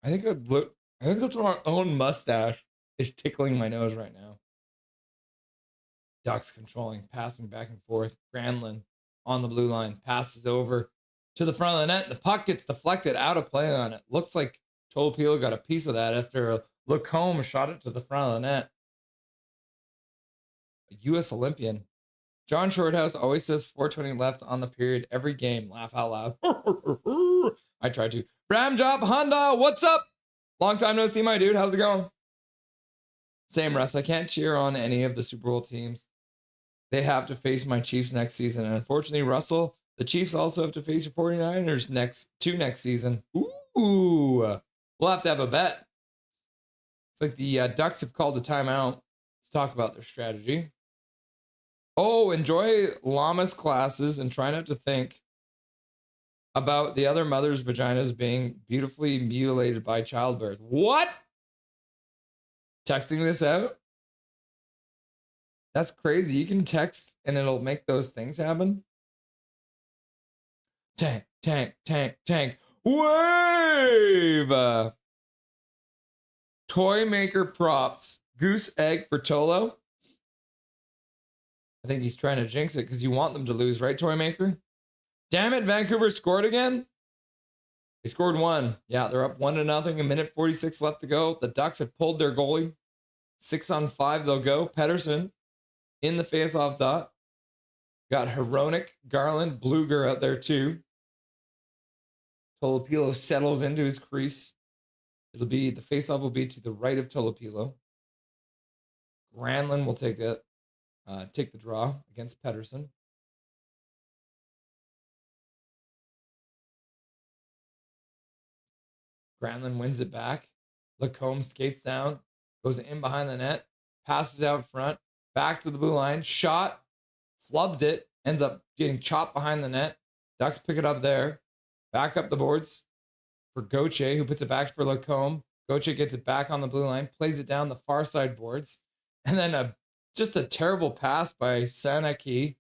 I think it's our own mustache is tickling my nose right now. Ducks controlling, passing back and forth. Granlund on the blue line, passes over to the front of the net. The puck gets deflected out of play on it. Looks like Tolopilo got a piece of that after Lacombe shot it to the front of the net. A U.S. Olympian. John Shorthouse always says 4:20 left on the period every game. Laugh out loud. I tried to. Bram Job Honda, what's up? Long time no see, my dude. How's it going? Same, Russ. I can't cheer on any of the Super Bowl teams. They have to face my Chiefs next season. And unfortunately, Russell, the Chiefs also have to face your 49ers next season. Ooh. We'll have to have a bet. It's like the Ducks have called a timeout to talk about their strategy. Oh, enjoy Llamas classes and try not to think about the other mother's vaginas being beautifully mutilated by childbirth. What? Texting this out? That's crazy. You can text and it'll make those things happen. Tank, tank, tank, tank. Wave! Toy maker props. Goose egg for Tolo. I think he's trying to jinx it because you want them to lose, right, Toy Maker? Damn it, Vancouver scored again? They scored one. Yeah, they're up 1-0. A minute 46 left to go. The Ducks have pulled their goalie. 6-on-5 they'll go. Pedersen in the face-off dot. Got Heronic, Garland, Bluger out there too. Tolopilo settles into his crease. It'll be, the face-off will be to the right of Tolopilo. Granlund will take the draw against Pedersen. Granlund wins it back. Lacombe skates down, goes in behind the net, passes out front, back to the blue line, shot, flubbed it, ends up getting chopped behind the net. Ducks pick it up there, back up the boards for Gauthier, who puts it back for Lacombe. Gauthier gets it back on the blue line, plays it down the far side boards, and then just a terrible pass by Sanaki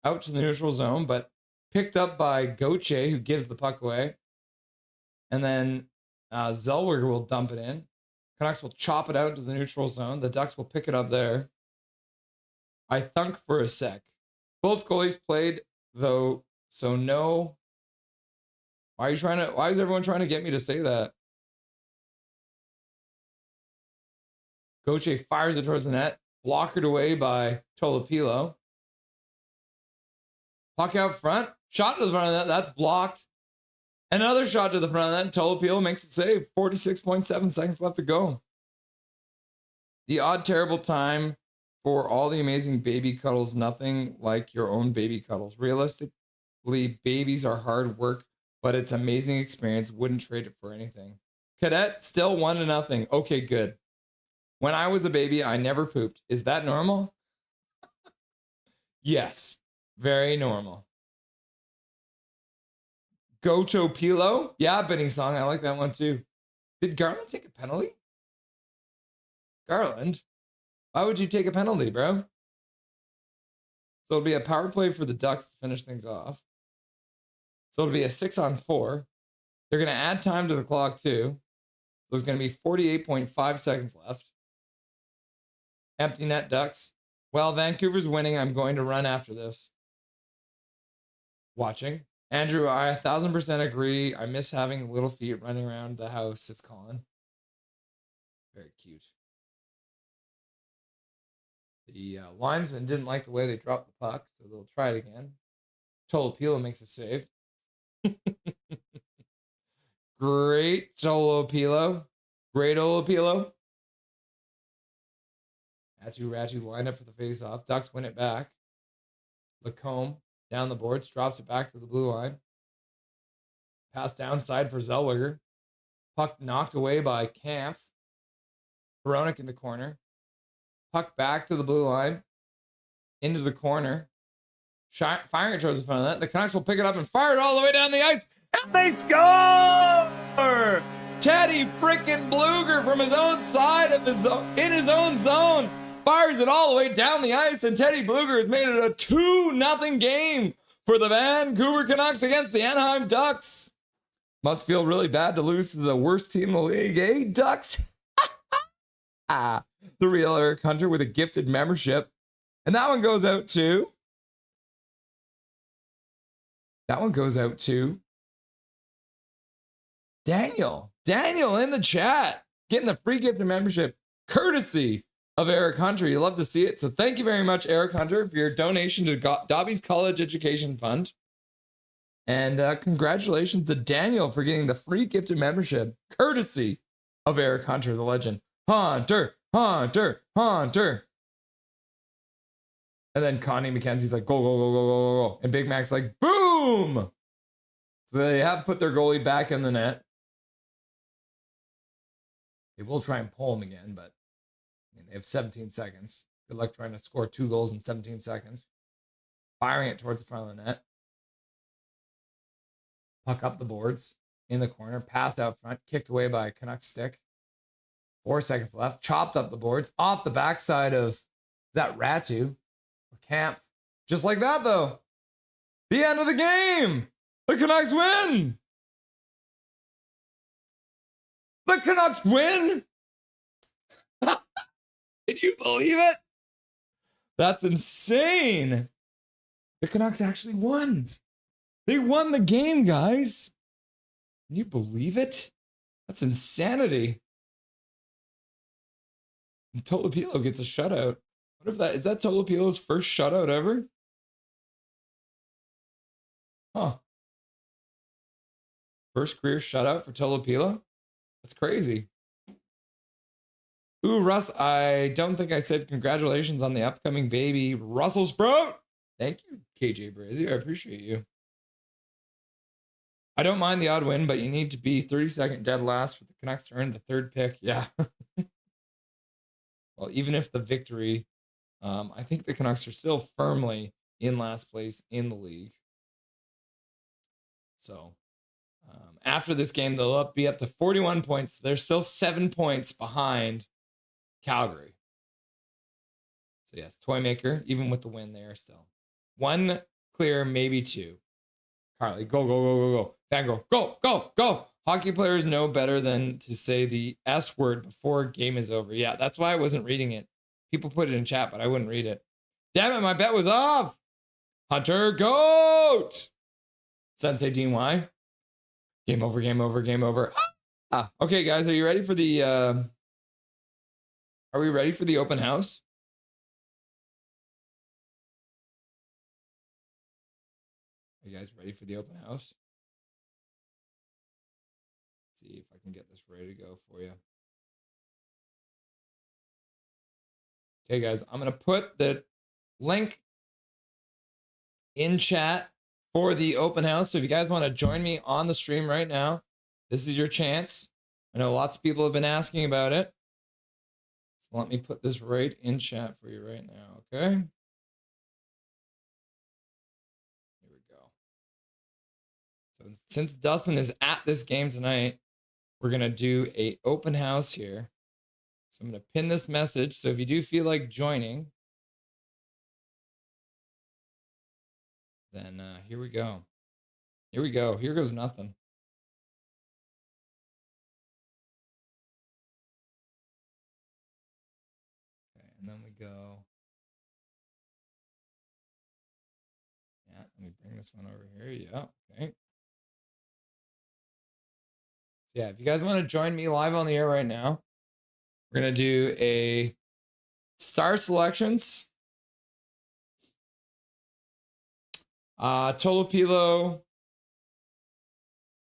out to the neutral zone, but picked up by Gauthier, who gives the puck away. And then Zellweger will dump it in. Canucks will chop it out to the neutral zone. The Ducks will pick it up there. I thunk for a sec. Both goalies played, though, so no. Why is everyone trying to get me to say that? Gauthier fires it towards the net. Blockered away by Tolopilo. Puck out front. Shot to the front of the net. That's blocked. Another shot to the front of the net. Tolopilo makes it save. 46.7 seconds left to go. The odd terrible time for all the amazing baby cuddles. Nothing like your own baby cuddles. Realistically, babies are hard work, but it's an amazing experience. Wouldn't trade it for anything. Cadet still 1-0. Okay, good. When I was a baby, I never pooped. Is that normal? Yes, very normal. Gocho Pilo. Yeah, Benny song. I like that one too. Did Garland take a penalty? Garland? Why would you take a penalty, bro? So it'll be a power play for the Ducks to finish things off. So it'll be a 6-on-4. They're going to add time to the clock too. So there's going to be 48.5 seconds left. Empty net Ducks. Well, Vancouver's winning. I'm going to run after this. Watching. Andrew, I 1,000% agree. I miss having little feet running around the house. It's Colin. Very cute. The linesman didn't like the way they dropped the puck, so they'll try it again. Tolopilo makes a save. Great Tolopilo. Great Olopilo. Ratu lined up for the face-off. Ducks win it back. Lacombe down the boards, drops it back to the blue line. Pass downside for Zellweger. Puck knocked away by Kampf. Hronek in the corner. Puck back to the blue line. Into the corner. Firing it towards the front of that. The Canucks will pick it up and fire it all the way down the ice. And they score! Teddy freaking Bluger from his own side of his in his own zone. Fires it all the way down the ice. And Teddy Bluger has made it a 2-0 game for the Vancouver Canucks against the Anaheim Ducks. Must feel really bad to lose to the worst team in the league, eh, Ducks? The real Eric Hunter with a gifted membership. And that one goes out to... Daniel. Daniel in the chat. Getting the free gifted membership. Courtesy of Eric Hunter. You love to see it. So thank you very much, Eric Hunter, for your donation to Dobby's College Education Fund. And congratulations to Daniel for getting the free gifted membership, courtesy of Eric Hunter, the legend. Hunter. And then Connie McKenzie's like, go. And Big Mac's like, boom. So they have put their goalie back in the net. They will try and pull him again, but they have 17 seconds. Good luck trying to score 2 goals in 17 seconds. Firing it towards the front of the net. Puck up the boards in the corner. Pass out front. Kicked away by a Canucks stick. 4 seconds left. Chopped up the boards. Off the backside of that Ratu. Or Camp. Just like that, though. The end of the game. The Canucks win. The Canucks win. Can you believe it? That's insane. The Canucks actually won. They won the game, guys. Can you believe it? That's insanity. And Tolopilo gets a shutout. What if is that Tolopilo's first shutout ever? Huh. First career shutout for Tolopilo? That's crazy. Ooh, Russ, I don't think I said congratulations on the upcoming baby, Russell Sprout. Thank you, KJ Brazy. I appreciate you. I don't mind the odd win, but you need to be 32nd dead last for the Canucks to earn the 3rd pick. Yeah. Well, even if the victory, I think the Canucks are still firmly in last place in the league. So after this game, they'll be up to 41 points. They're still 7 points behind Calgary. So yes, Toymaker, even with the win there still. 1 clear, maybe 2. Carly, go. Van go. Hockey players know better than to say the S word before game is over. Yeah, that's why I wasn't reading it. People put it in chat, but I wouldn't read it. Damn it, my bet was off. Hunter, goat. Sensei Dean Y. Game over. Okay, guys, are you ready for the... Are we ready for the open house? Are you guys ready for the open house? Let's see if I can get this ready to go for you. Okay, guys, I'm going to put the link in chat for the open house. So if you guys want to join me on the stream right now, this is your chance. I know lots of people have been asking about it. So let me put this right in chat for you right now, okay? Here we go. So since Dustin is at this game tonight, we're going to do a open house here. So I'm going to pin this message. So if you do feel like joining, then here we go. Here goes nothing. Okay, and then we go. Yeah, let me bring this one over here. Yeah, okay. So yeah, if you guys want to join me live on the air right now, we're going to do a star selections. Tolopilo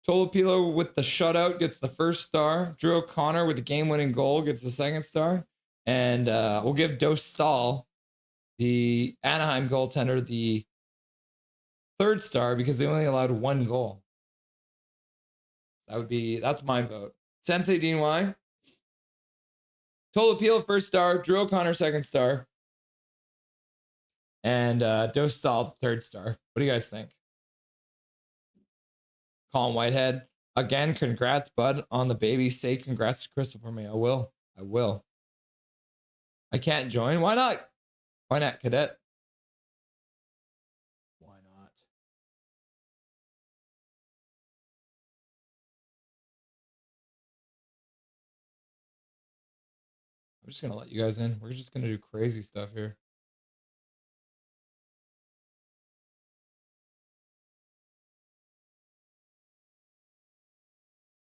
with the shutout gets the first star. Drew O'Connor with the game-winning goal gets the second star. And we'll give Dustin, the Anaheim goaltender, the 3rd star because they only allowed 1 goal. That's my vote. Sensei Dean Y. Total Appeal, 1st star. Drew O'Connor, 2nd star. And Dustin, 3rd star. What do you guys think? Colin Whitehead. Again, congrats, bud, on the baby. Say congrats to Crystal for me. I will. I can't join. Why not? Why not, Cadet? Why not? I'm just going to let you guys in. We're just going to do crazy stuff here.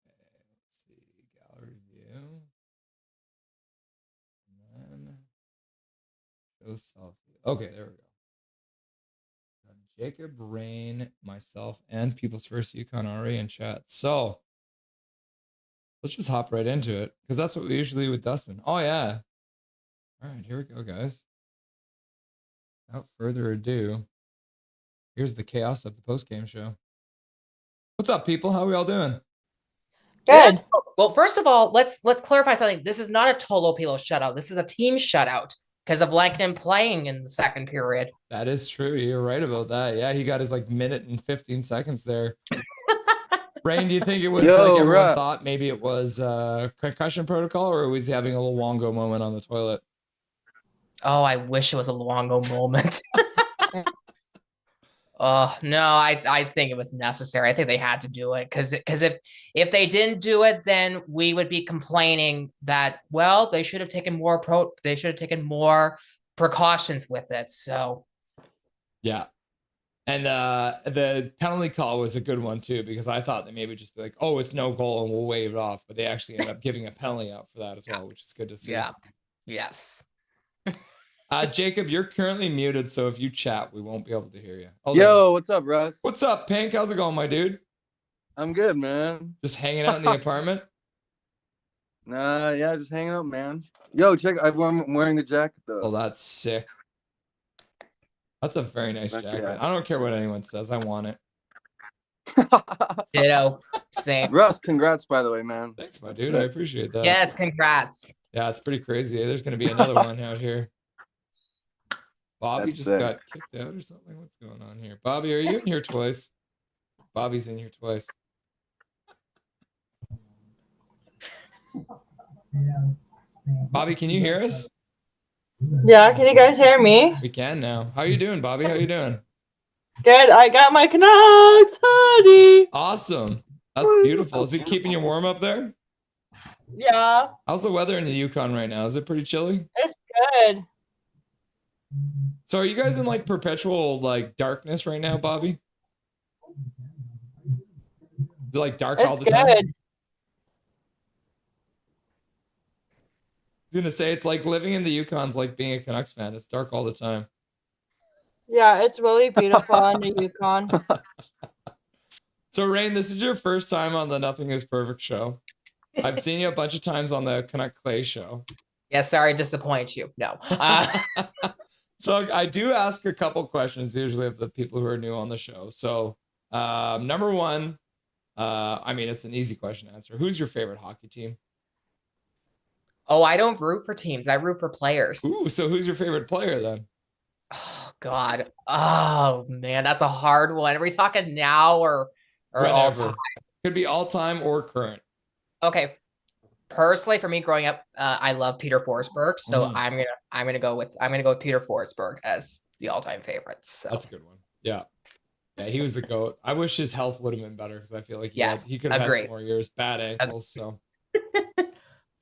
Okay, let's see. Gallery view. And then show selfie. Okay, there we go. Jacob, Rain, myself, and People's First Yukon already in chat. So let's just hop right into it because that's what we usually do with Dustin. Oh, yeah. All right, here we go, guys. Without further ado, here's the chaos of the post-game show. What's up, people? How are we all doing? Good. Well, first of all, let's clarify something. This is not a Tolo Pilo shutout. This is a team shutout because of Lankton playing in the 2nd period. That is true. You're right about that. Yeah, he got his minute and 15 seconds there. Rain, do you think it was everyone thought maybe it was concussion protocol, or was he having a little Wongo moment on the toilet? Oh, I wish it was a Luongo moment. No, I think it was necessary. I think they had to do it because if they didn't do it, then we would be complaining that, well, they should have taken more precautions with it. So yeah. And the penalty call was a good one too, because I thought they maybe just be like, oh, it's no goal and we'll wave it off, but they actually ended up giving a penalty out for that as well, which is good to see. Yeah. Yes. Jacob, you're currently muted, so if you chat, we won't be able to hear you. Yo, what's up, Russ? What's up, Pink? How's it going, my dude? I'm good, man. Just hanging out in the apartment? Yeah, just hanging out, man. Yo, check. I'm wearing the jacket, though. Oh, that's sick. That's a very nice jacket. Yeah. I don't care what anyone says. I want it. Ditto. Same. Russ, congrats, by the way, man. Thanks, my dude. I appreciate that. Yes, congrats. Yeah, it's pretty crazy. There's going to be another one out here. Bobby just got kicked out or something. What's going on here? Bobby, are you in here twice? Bobby's in here twice. Bobby, can you hear us? Yeah, can you guys hear me? We can now. How are you doing, Bobby? How are you doing? Good. I got my Canucks hoodie. Awesome. That's beautiful. Is it keeping you warm up there? Yeah. How's the weather in the Yukon right now? Is it pretty chilly? It's good. So are you guys in perpetual darkness right now, Bobby? Is it dark all the time? Good. I was gonna say it's like living in the Yukon's like being a Canucks fan. It's dark all the time. Yeah, it's really beautiful in the Yukon. So Rain, this is your first time on the Nothing Is Perfect show. I've seen you a bunch of times on the Canuck Clay show. Yeah, sorry to disappoint you. No. So I do ask a couple questions usually of the people who are new on the show. So number one, it's an easy question to answer. Who's your favorite hockey team? Oh, I don't root for teams. I root for players. Ooh, so who's your favorite player then? Oh, God. Oh, man, that's a hard one. Are we talking now or all time? Could be all time or current. Okay. Personally, for me growing up, I love Peter Forsberg. So I'm gonna go with Peter Forsberg as the all-time favorite. So. That's a good one. Yeah. Yeah, he was the GOAT. I wish his health would have been better because I feel like he could have had some more years. Bad ankles. So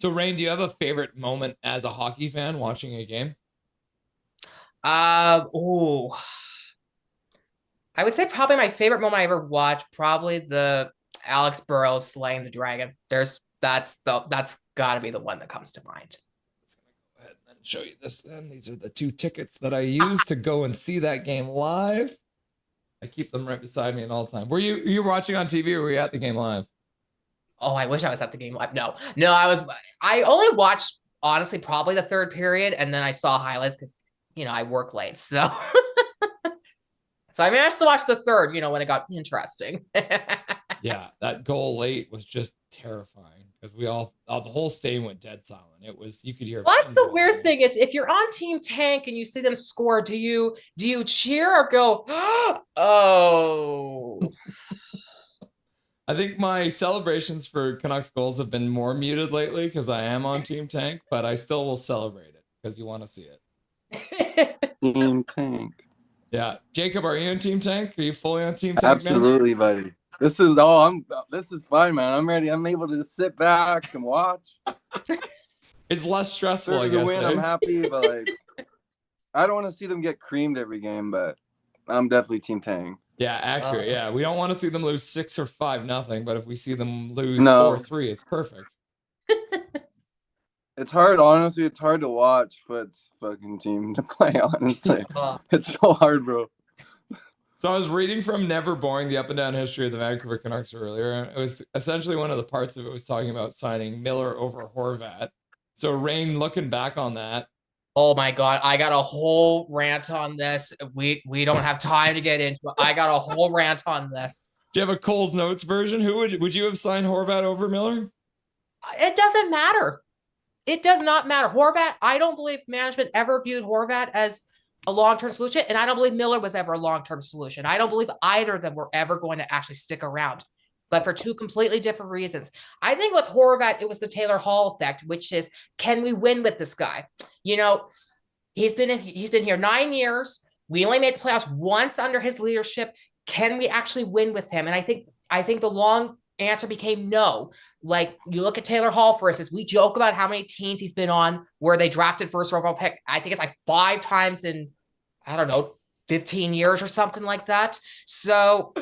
So Rain, do you have a favorite moment as a hockey fan watching a game? I would say probably my favorite moment I ever watched, probably the Alex Burrows slaying the dragon. That's gotta be the one that comes to mind. Let's go ahead and show you this then. These are the 2 tickets that I used to go and see that game live. I keep them right beside me at all time. Were you watching on TV or were you at the game live? Oh, I wish I was at the game live. No, I only watched honestly probably the third period, and then I saw highlights because I work late, so so I managed to watch the third. When it got interesting. Yeah, that goal late was just terrifying because the whole stadium went dead silent. It was, you could hear. Well, that's the weird thing is if you're on Team Tank and you see them score, do you cheer or go, oh? I think my celebrations for Canucks goals have been more muted lately because I am on Team Tank, but I still will celebrate it because you want to see it. Team Tank. Yeah, Jacob, are you on Team Tank? Are you fully on Team Tank? Absolutely, buddy. This is fine, man. I'm ready. I'm able to just sit back and watch. It's less stressful, I There's guess. a win, I'm happy, but like, I don't want to see them get creamed every game, but I'm definitely Team Tank. Yeah, accurate. Yeah, we don't want to see them lose 6 or 5-0, but if we see them lose 4-3, it's perfect. It's hard, honestly. It's hard to watch, but it's fucking team to play. Honestly, it's so hard, bro. So I was reading from Never Boring, the up and down history of the Vancouver Canucks earlier. It was essentially one of the parts of it was talking about signing Miller over Horvat. So Rain, looking back on that. Oh my God, I got a whole rant on this. We don't have time to get into it. I got a whole rant on this. Do you have a Cole's Notes version? Who would you have signed Horvat over Miller? It doesn't matter. It does not matter. Horvat, I don't believe management ever viewed Horvat as a long-term solution, and I don't believe Miller was ever a long-term solution. I don't believe either of them were ever going to actually stick around, but for two completely different reasons. I think with Horvat, it was the Taylor Hall effect, which is, can we win with this guy? He's been here 9 years. We only made the playoffs once under his leadership. Can we actually win with him? And I think the long answer became no. Like, you look at Taylor Hall, for instance, we joke about how many teams he's been on where they drafted first overall pick. I think it's like 5 times in, 15 years or something like that. So,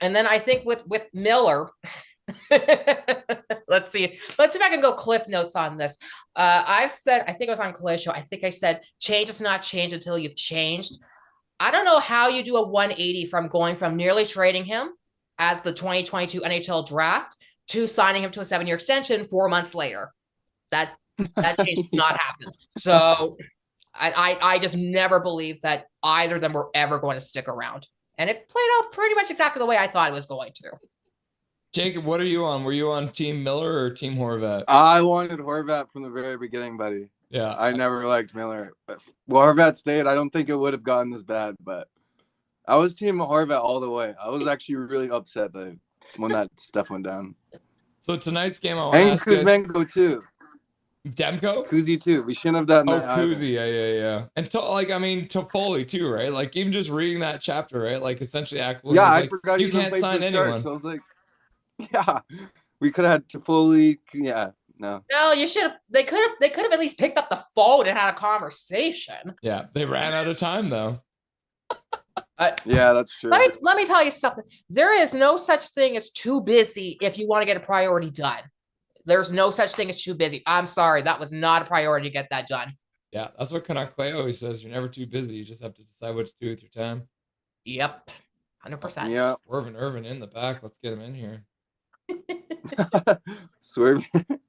and then I think with Miller, let's see if I can go cliff notes on this. I've said, I think it was on Clay's show, I think I said, change is not change until you've changed. I don't know how you do a 180 from going from nearly trading him at the 2022 NHL draft to signing him to a 7-year extension 4 months later. That change does not happen. So I just never believed that either of them were ever going to stick around. And it played out pretty much exactly the way I thought it was going to. Jacob, what are you on? Were you on Team Miller or Team Horvat? I wanted Horvat from the very beginning, buddy. Yeah. I never liked Miller. But Horvat stayed. I don't think it would have gotten this bad, but I was Team Horvat all the way. I was actually really upset when that stuff went down. So tonight's game, I want to ask you guys... And Kuzmenko too. Demko? Kuzi too. We shouldn't have done that. Oh, Kuzi, yeah. And Toffoli too, right? Like, even just reading that chapter, right? Like, essentially, I forgot you can't sign anyone. So I was like, yeah, we could have had Toffoli. Yeah, no. No, you should have. They could have at least picked up the phone and had a conversation. Yeah, they ran out of time though. Yeah, that's true. Let me tell you something. There is no such thing as too busy if you want to get a priority done. There's no such thing as too busy. I'm sorry, that was not a priority to get that done. Yeah, that's what Canuck Clay always says. You're never too busy. You just have to decide what to do with your time. Yep, 100%. Yeah, Irvin in the back. Let's get him in here. Swerve.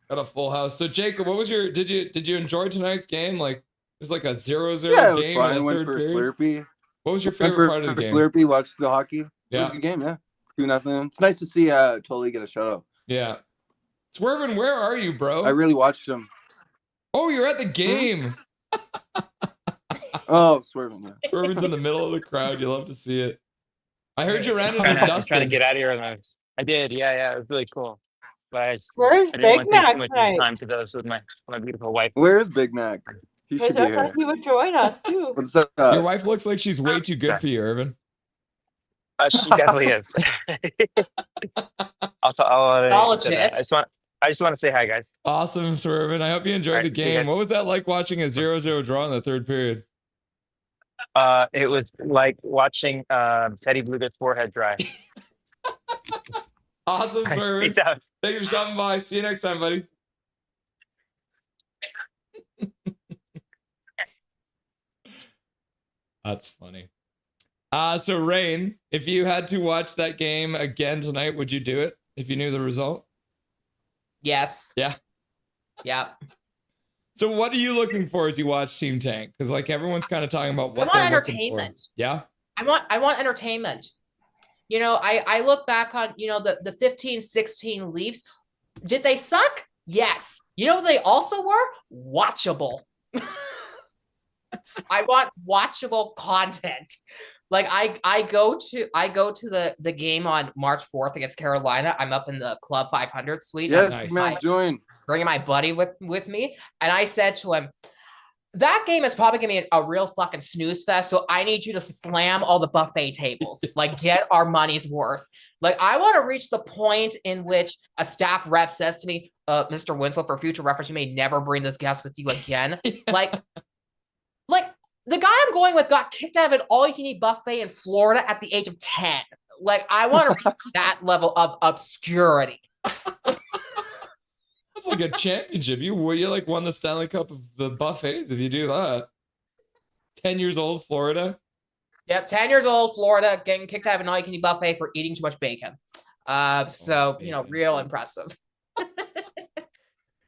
Got a full house. So Jacob, what was your? Did you enjoy tonight's game? Like, it was like a 0-0 yeah, it was game. fun. Went for Slurpee. What was your favorite part of the game? Slurpee, watched the hockey. Yeah, it was a good game. Yeah, 2-0. It's nice to see Tully get a shutout. Yeah. Swervin, where are you, bro? I really watched him. Oh, you're at the game. Oh, Swervin, yeah. Swervin's in the middle of the crowd. You love to see it. I heard you ran into Dustin. Trying to get out of here. And I did. Yeah. It was really cool. But I Where's didn't Big want to take Mac too much tonight? time to those with my beautiful wife. Where's Big Mac? He should Because be I thought here. he would join us too. What's up? Your wife looks like she's way too good for you, Irvin. She definitely is. I'll legit. I just want to say hi, guys. Awesome, Swervin. I hope you enjoyed the game. What was that like watching a 0-0 draw in the third period? It was like watching Teddy Bluegett's forehead dry. Awesome, Swervin. Peace out. Thanks for stopping by. See you next time, buddy. That's funny. So Rain, if you had to watch that game again tonight, would you do it if you knew the result? Yes. Yeah. Yeah. So what are you looking for as you watch Team Tank? Because like everyone's kind of talking about what I want they're looking entertainment. for. Yeah. I want entertainment. You know, I look back on, you know, the 15-16 Leafs. Did they suck? Yes. You know what they also were? Watchable. I want watchable content. Like I go to the game on March 4th against Carolina. I'm up in the Club 500 suite. Yes, Nice. man, join. Bringing my buddy with me. And I said to him, that game is probably going to be a real fucking snooze fest. So I need you to slam all the buffet tables, like get our money's worth. Like I want to reach the point in which a staff rep says to me, Mr. Winslow, for future reference, you may never bring this guest with you again. like the guy I'm going with got kicked out of an all-you-can-eat buffet in Florida at the age of 10. Like I want to reach that level of obscurity. That's like a championship. You like won the Stanley Cup of the buffets if you do that. 10 years old, Florida. Yep, 10 years old, Florida, getting kicked out of an all-you-can-eat buffet for eating too much bacon. You know, real impressive.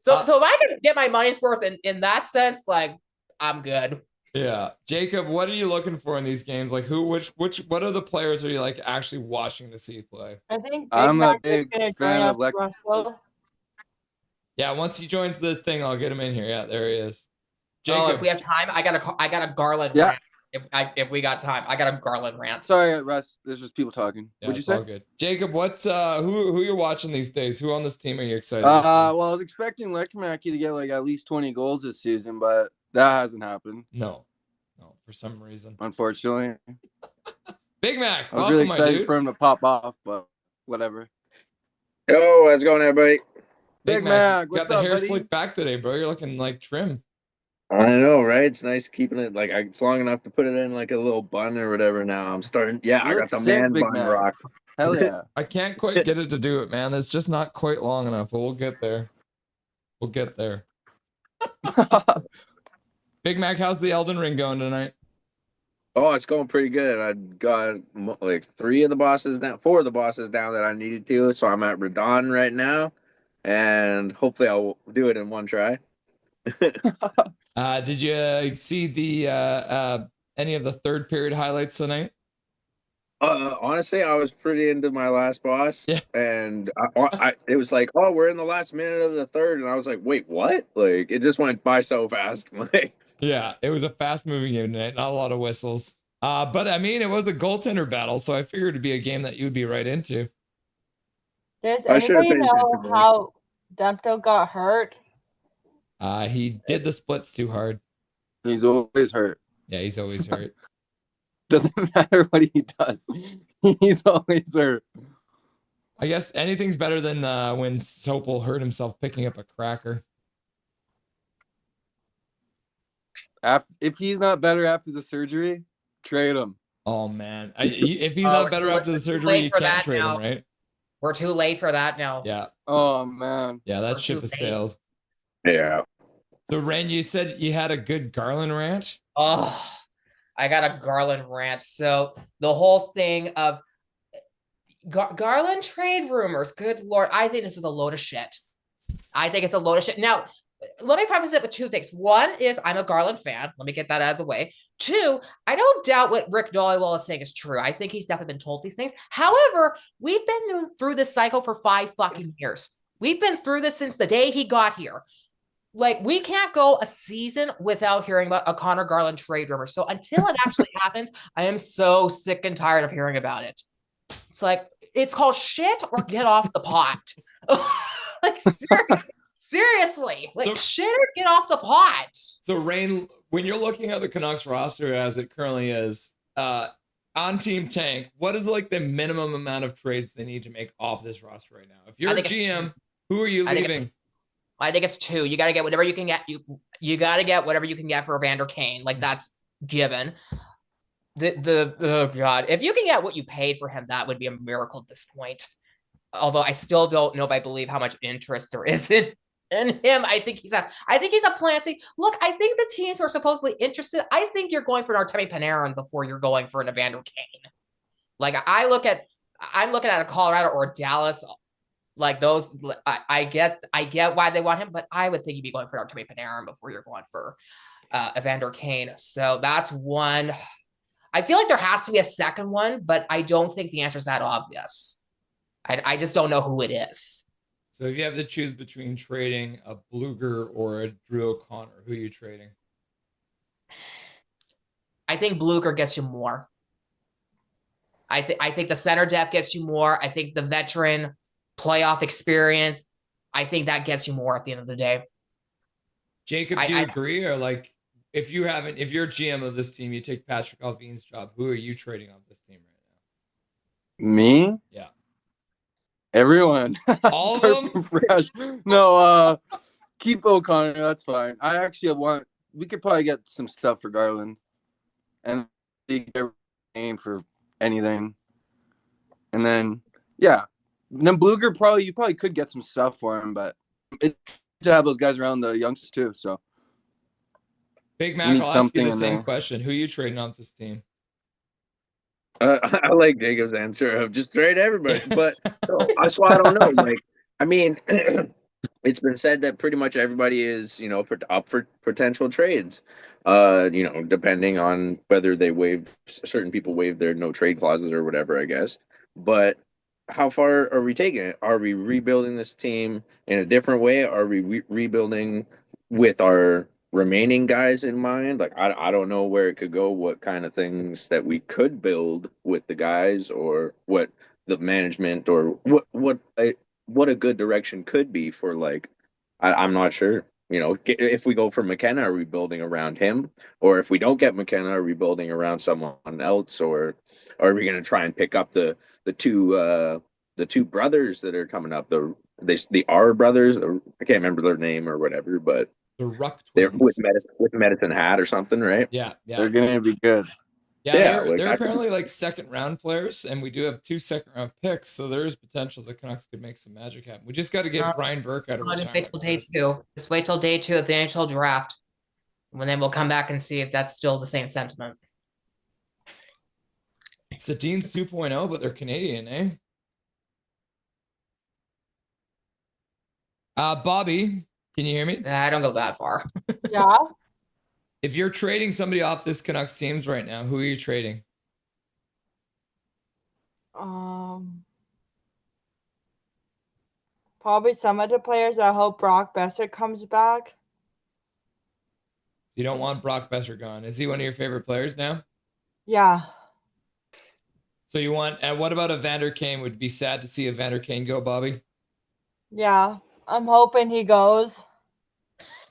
So if I can get my money's worth in that sense, like I'm good. Yeah, Jacob, what are you looking for in these games? Like what are the players are you like actually watching to see play? I think I'm a Mac is big gonna fan join of us, Russell. Yeah, once he joins the thing, I'll get him in here. Yeah, there he is. Oh, Jacob, if we have time, I got a Garland Yeah. rant. If we got time, I got a Garland rant. Sorry, Russ. There's just people talking. yeah, What'd you it's say? all good. Jacob, what's who you're watching these days? Who on this team are you excited to see? Well, I was expecting Lekimaki to get like at least 20 goals this season, but that hasn't happened, No, for some reason. unfortunately. Big Mac, I was welcome, really my excited dude. for him to pop off, but whatever. Yo, how's it going, everybody? Big Mac, got what's the up, hair buddy? slicked back today, bro. You're looking like trim. I know, right? It's nice keeping it like it's long enough to put it in like a little bun or whatever. Now I'm starting. Yeah, You I look got the sick, man Big bun Mac. rock. Hell yeah. I can't quite get it to do it, man. It's just not quite long enough, but we'll get there. We'll get there. Big Mac, how's the Elden Ring going tonight? Oh, it's going pretty good. I got like 4 of the bosses down that I needed to. So I'm at Radon right now, and hopefully I'll do it in one try. Did you see the any of the third period highlights tonight? Honestly, I was pretty into my last boss, Yeah. and it was like, oh, we're in the last minute of the third, and I was like, wait, what? Like, it just went by so fast. Like, Yeah, it was a fast moving game tonight, not a lot of whistles. But I mean, it was a goaltender battle, so I figured it'd be a game that you'd be right into. Does I should have anybody paid know attention more. how Dumpto got hurt? He did the splits too hard. He's always hurt. Yeah, he's always hurt. Doesn't matter what he does. He's always hurt. I guess anything's better than when Sopel hurt himself picking up a cracker. If he's not better after the surgery, trade him. Oh man, if he's not better after the surgery, you can't trade him, right? We're too late for that now. Yeah. Oh man. Yeah, that ship has sailed. Yeah. So Ren, you said you had a good Garland rant. Oh, I got a Garland rant. So the whole thing of Garland trade rumors, good Lord, I think this is a load of shit. I think it's a load of shit. Now, let me preface it with two things. One is I'm a Garland fan. Let me get that out of the way. Two, I don't doubt what Rick Dollywell is saying is true. I think he's definitely been told these things. However, we've been through this cycle for 5 fucking years. We've been through this since the day he got here. Like, we can't go a season without hearing about a Connor Garland trade rumor. So until it actually happens, I am so sick and tired of hearing about it. It's like, it's called shit or get off the pot. Like, seriously, like, shit or get off the pot. So Rain, when you're looking at the Canucks roster as it currently is, on Team Tank, what is like the minimum amount of trades they need to make off this roster right now? If you're a GM, who are you leaving? I think it's 2. You got to get whatever you can get. You got to get whatever you can get for Evander Kane. Like, that's given. Oh God, if you can get what you paid for him, that would be a miracle at this point. Although I still don't know if I believe how much interest there is in him. I think he's a Plancy. Look, I think the teams who are supposedly interested, I think you're going for an Artemi Panarin before you're going for an Evander Kane. Like, I'm looking at a Colorado or a Dallas. Like those, I get why they want him, but I would think you'd be going for Artemi Panarin before you're going for Evander Kane. So that's one. I feel like there has to be a second one, but I don't think the answer is that obvious. I just don't know who it is. So if you have to choose between trading a Bluger or a Drew O'Connor, who are you trading? I think Bluger gets you more. I think the center depth gets you more. I think the veteran playoff experience, I think that gets you more at the end of the day. Jacob, do you agree? Or like, if you're GM of this team, you take Patrick Alvin's job, who are you trading on this team right now? Me? Yeah. Everyone. All of them? Fresh. No, keep O'Connor. That's fine. I actually we could probably get some stuff for Garland. And they're paying for anything. And then, yeah. And then Bluger, you probably could get some stuff for him, but it's to have those guys around the youngsters too. So, Big Mac, I'll ask you the same question. Who are you trading on this team? I like Jacob's answer of just trade everybody, but that's why I don't know. Like, I mean, it's been said that pretty much everybody is, up for potential trades. Depending on whether certain people waive their no trade clauses or whatever, I guess. But how far are we taking it? Are we rebuilding this team in a different way? Are we rebuilding with our remaining guys in mind? Like, I don't know where it could go, what kind of things that we could build with the guys, or what the management, or what a good direction could be for, like, I'm not sure. If we go for McKenna, are we building around him? Or if we don't get McKenna, are we building around someone else? Or are we going to try and pick up the two brothers that are coming up? The R brothers. I can't remember their name or whatever, but the Ruck they're twins. with Medicine Hat or something, right? Yeah. They're going to be good. Yeah, they're apparently like second round players, and we do have 2 second round picks, so there is potential the Canucks could make some magic happen. We just got to get Brian Burke out of retirement. Just wait till day 2. Just wait till day 2 of the NHL draft, and then we'll come back and see if that's still the same sentiment. Sedin's 2.0, but they're Canadian, eh? Bobby, can you hear me? I don't go that far. Yeah. If you're trading somebody off this Canucks teams right now, who are you trading? Probably some of the players. I hope Brock Besser comes back. You don't want Brock Besser gone. Is he one of your favorite players now? Yeah. So you want, and what about Evander Kane? Would be sad to see Evander Kane go, Bobby? Yeah. I'm hoping he goes.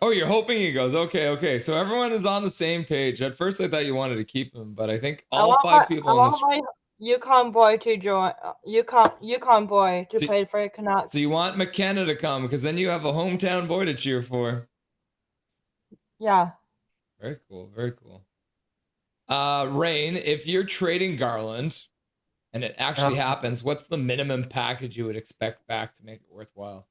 Oh, you're hoping he goes. Okay. So everyone is on the same page. At first, I thought you wanted to keep him, but I think all 5 people I in this. want my Yukon boy to join. Yukon boy to play for the Canucks. So you want McKenna to come because then you have a hometown boy to cheer for. Yeah. Very cool. Rain, if you're trading Garland, and it actually happens, what's the minimum package you would expect back to make it worthwhile?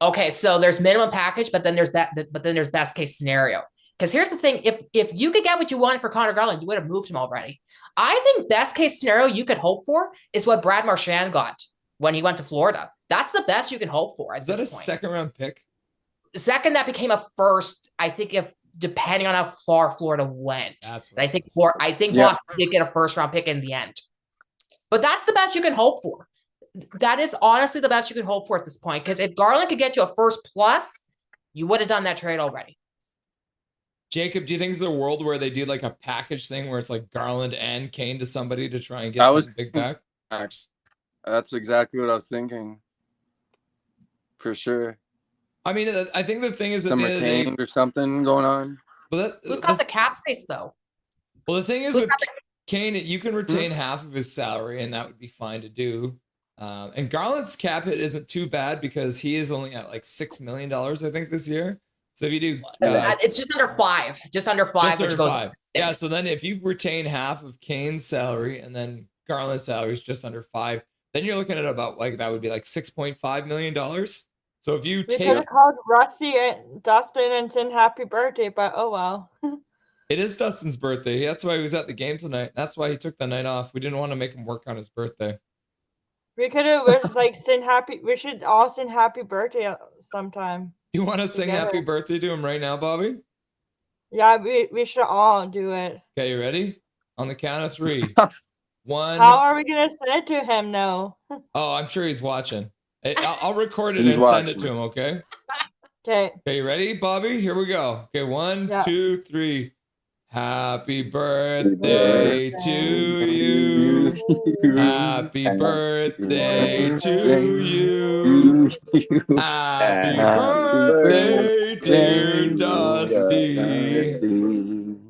Okay, so there's minimum package, but then there's best case scenario. Because here's the thing: if you could get what you wanted for Connor Garland, you would have moved him already. I think best case scenario you could hope for is what Brad Marchand got when he went to Florida. That's the best you can hope for. Is that a second round pick? Second, that became a first. I think depending on how far Florida went, I think Boston did get a first round pick in the end. But that's the best you can hope for. That is honestly the best you can hope for at this point. Because if Garland could get you a first plus, you would have done that trade already. Jacob, do you think there's a world where they do like a package thing where it's like Garland and Kane to somebody to try and get something big back? That's exactly what I was thinking. For sure. I mean, I think the thing is some Kane or something going on. But who's got the cap space though? Well, the thing is with Kane, you can retain half of his salary, and that would be fine to do. And Garland's cap hit isn't too bad because he is only at like $6 million, I think, this year. So if you do, it's just under 5, which goes 5. Yeah. So then if you retain half of Kane's salary and then Garland's salary is just under 5, then you're looking at about like that would be like $6.5 million. So if you we could have called Rusty and Dustin and said happy birthday, but oh well. It is Dustin's birthday. That's why he was at the game tonight. That's why he took the night off. We didn't want to make him work on his birthday. We could have wished, like sing happy. We should all sing happy birthday sometime. You want to sing together. happy birthday to him right now, Bobby? Yeah, we should all do it. Okay, you ready? On the count of 3. 1. How are we gonna send it to him? No. Oh, I'm sure he's watching. I'll record it He's and send it watching. to him, okay? Okay. Okay, you ready, Bobby? Here we go. Okay, 1, Yeah. 2, 3. Happy birthday to you. Happy birthday to you. Happy birthday, dear Dusty.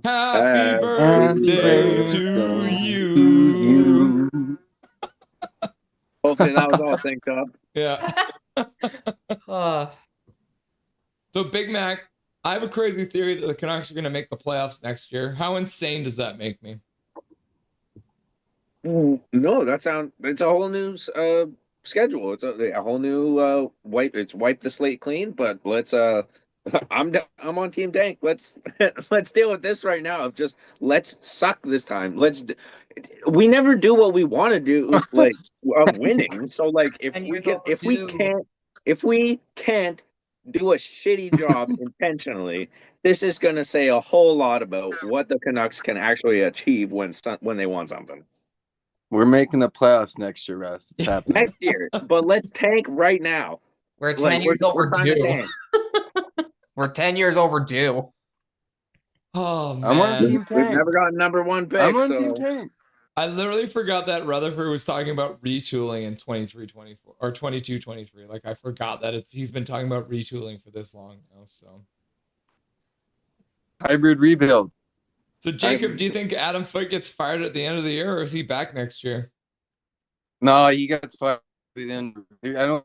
Happy birthday to you. Hopefully that was all synced up. Yeah. So Big Mac, I have a crazy theory that the Canucks are going to make the playoffs next year. How insane does that make me? No, it's a whole new schedule. It's a whole new wipe the slate clean. But let's I'm on Team Tank. Let's deal with this right now. Just let's suck this time. We never do what we want to do, like winning. So like if we can't do a shitty job intentionally, this is going to say a whole lot about what the Canucks can actually achieve when they want something. We're making the playoffs next year, Russ. It's happening. Next year, but let's tank right now. We're 10 years overdue. We're 10 years overdue. Oh man, I'm on Team We've Tank. never gotten number 1 pick. I'm on so. Team Tank. I literally forgot that Rutherford was talking about retooling in 23-24 or 22-23. Like I forgot that he's been talking about retooling for this long now. So Hybrid rebuild. So Jacob, do you think Adam Foote gets fired at the end of the year, or is he back next year? No, he gets fired. I don't.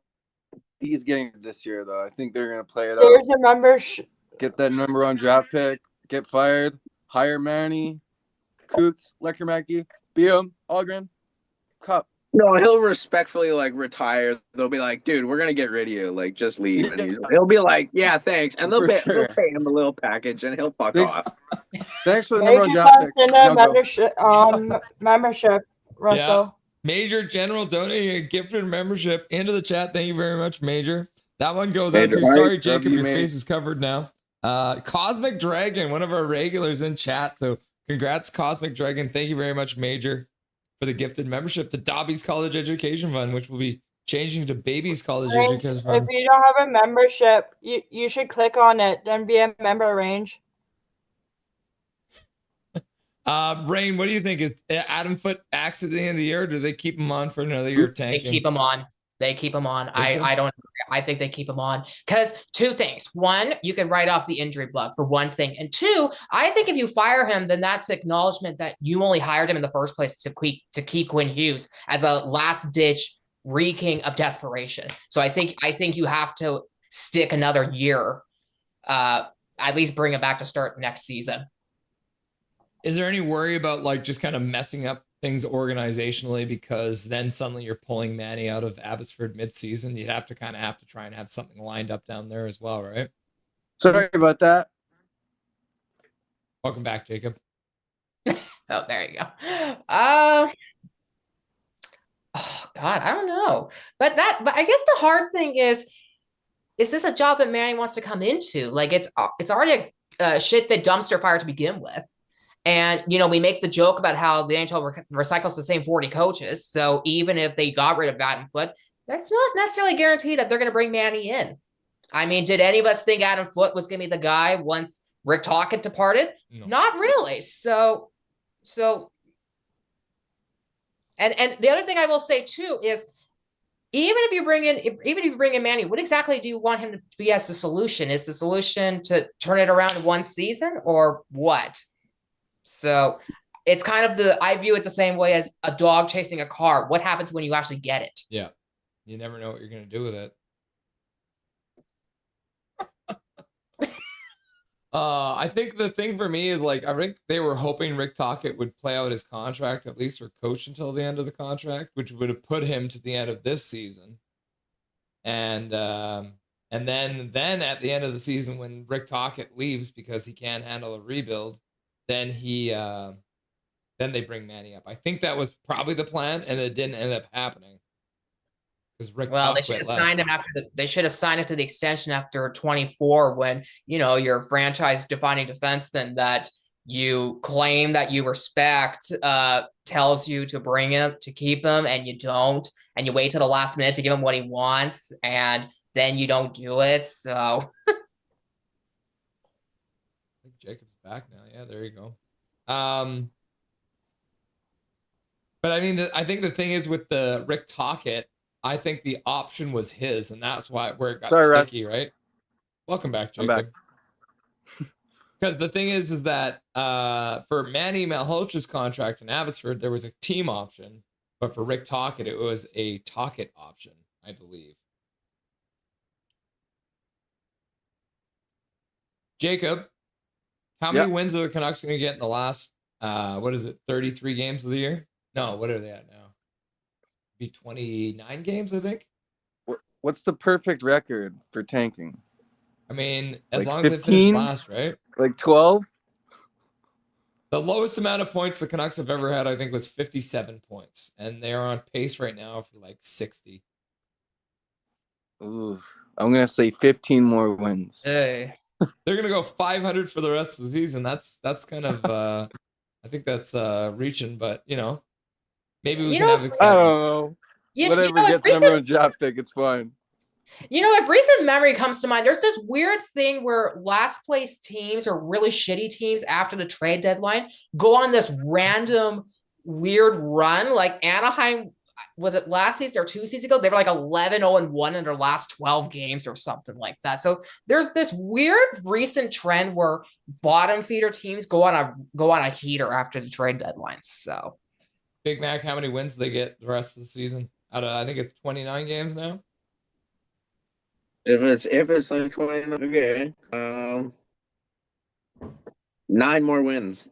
He's getting it this year though. I think they're gonna play it There's out. a membership. Get that number 1 draft pick. Get fired. Hire Manny, Coots, Leckermacki, Beam, Algren, Cup. No, he'll respectfully retire. They'll be like, dude, we're gonna get rid of you. Like, just leave. And he'll be like, yeah, thanks. And they'll pay him a little package, and he'll fuck off. Thanks for the number 1 Major draft pick. send a membership, Russell. Yeah. Major General donating a gifted membership into the chat. Thank you very much, Major. That one goes out to, sorry, Jacob, your face is covered now. Cosmic Dragon, one of our regulars in chat. So congrats, Cosmic Dragon. Thank you very much, Major, for the gifted membership to Dobby's College Education Fund, which will be changing to Baby's College Education Fund. If you don't have a membership, you should click on it, then be a member range. Rain, what do you think? Is Adam Foote axed at the end of the year, or do they keep him on for another year tanking? They keep him on. They keep him on. I don't agree. I think they keep him on because 2 things. 1, you can write off the injury bug for 1 thing. And 2, I think if you fire him, then that's acknowledgement that you only hired him in the first place to keep Quinn Hughes as a last ditch reeking of desperation. So I think you have to stick another year, at least bring him back to start next season. Is there any worry about just kind of messing up things organizationally, because then suddenly you're pulling Manny out of Abbotsford midseason? You'd have to try and have something lined up down there as well, right? Sorry about that. Welcome back, Jacob. Oh, there you go. Oh God, I don't know. But I guess the hard thing is this a job that Manny wants to come into? Like it's already a shit that dumpster fire to begin with. And, we make the joke about how the NHL recycles the same 40 coaches. So even if they got rid of Adam Foote, that's not necessarily guaranteed that they're going to bring Manny in. I mean, did any of us think Adam Foote was going to be the guy once Rick Tocchet departed? No. Not really. So, and the other thing I will say too is, even if you bring in Manny, what exactly do you want him to be as the solution? Is the solution to turn it around in 1 season or what? So it's kind of I view it the same way as a dog chasing a car. What happens when you actually get it? Yeah. You never know what you're going to do with it. I think the thing for me is I think they were hoping Rick Tocchet would play out his contract, at least, or coach until the end of the contract, which would have put him to the end of this season. And then at the end of the season, when Rick Tocchet leaves because he can't handle a rebuild, then they bring Manny up. I think that was probably the plan, and it didn't end up happening. because Rick Well, they Tocchet should have left. signed him they should have signed him to the extension after 24 when, your franchise defining defenseman that you claim that you respect tells you to bring him, to keep him, and you don't, and you wait till the last minute to give him what he wants, and then you don't do it. So I think Jacob's back now. Yeah, there you go. But I mean, I think the thing is with the Rick Tocchet, I think the option was his, and that's where it got sticky, right? Welcome back, Jacob. I'm back. Because the thing is that for Manny Malhotra's contract in Abbotsford, there was a team option, but for Rick Tocchet, it was a Tocchet option, I believe. Jacob, how many wins are the Canucks going to get in the last, 33 games of the year? No, what are they at now? Be 29 games, I think. What's the perfect record for tanking? I mean, as Like long as 15? they finish last, right? Like 12? The lowest amount of points the Canucks have ever had, I think, was 57 points. And they're on pace right now for like 60. Ooh, I'm going to say 15 more wins. Hey. They're going to go 500 for the rest of the season. That's kind of, I think that's reaching, but, maybe we can have excitement. I don't know. Whatever gets number one draft pick, it's fine. If recent memory comes to mind, there's this weird thing where last place teams or really shitty teams after the trade deadline go on this random weird run. Like Anaheim, was it last season or 2 seasons ago? They were like 11-0-1 in their last 12 games or something like that. So there's this weird recent trend where bottom feeder teams go on a heater after the trade deadlines. So Big Mac, how many wins do they get the rest of the season? Out of, I think it's 29 games now. If it's like 20, okay. 9 more wins.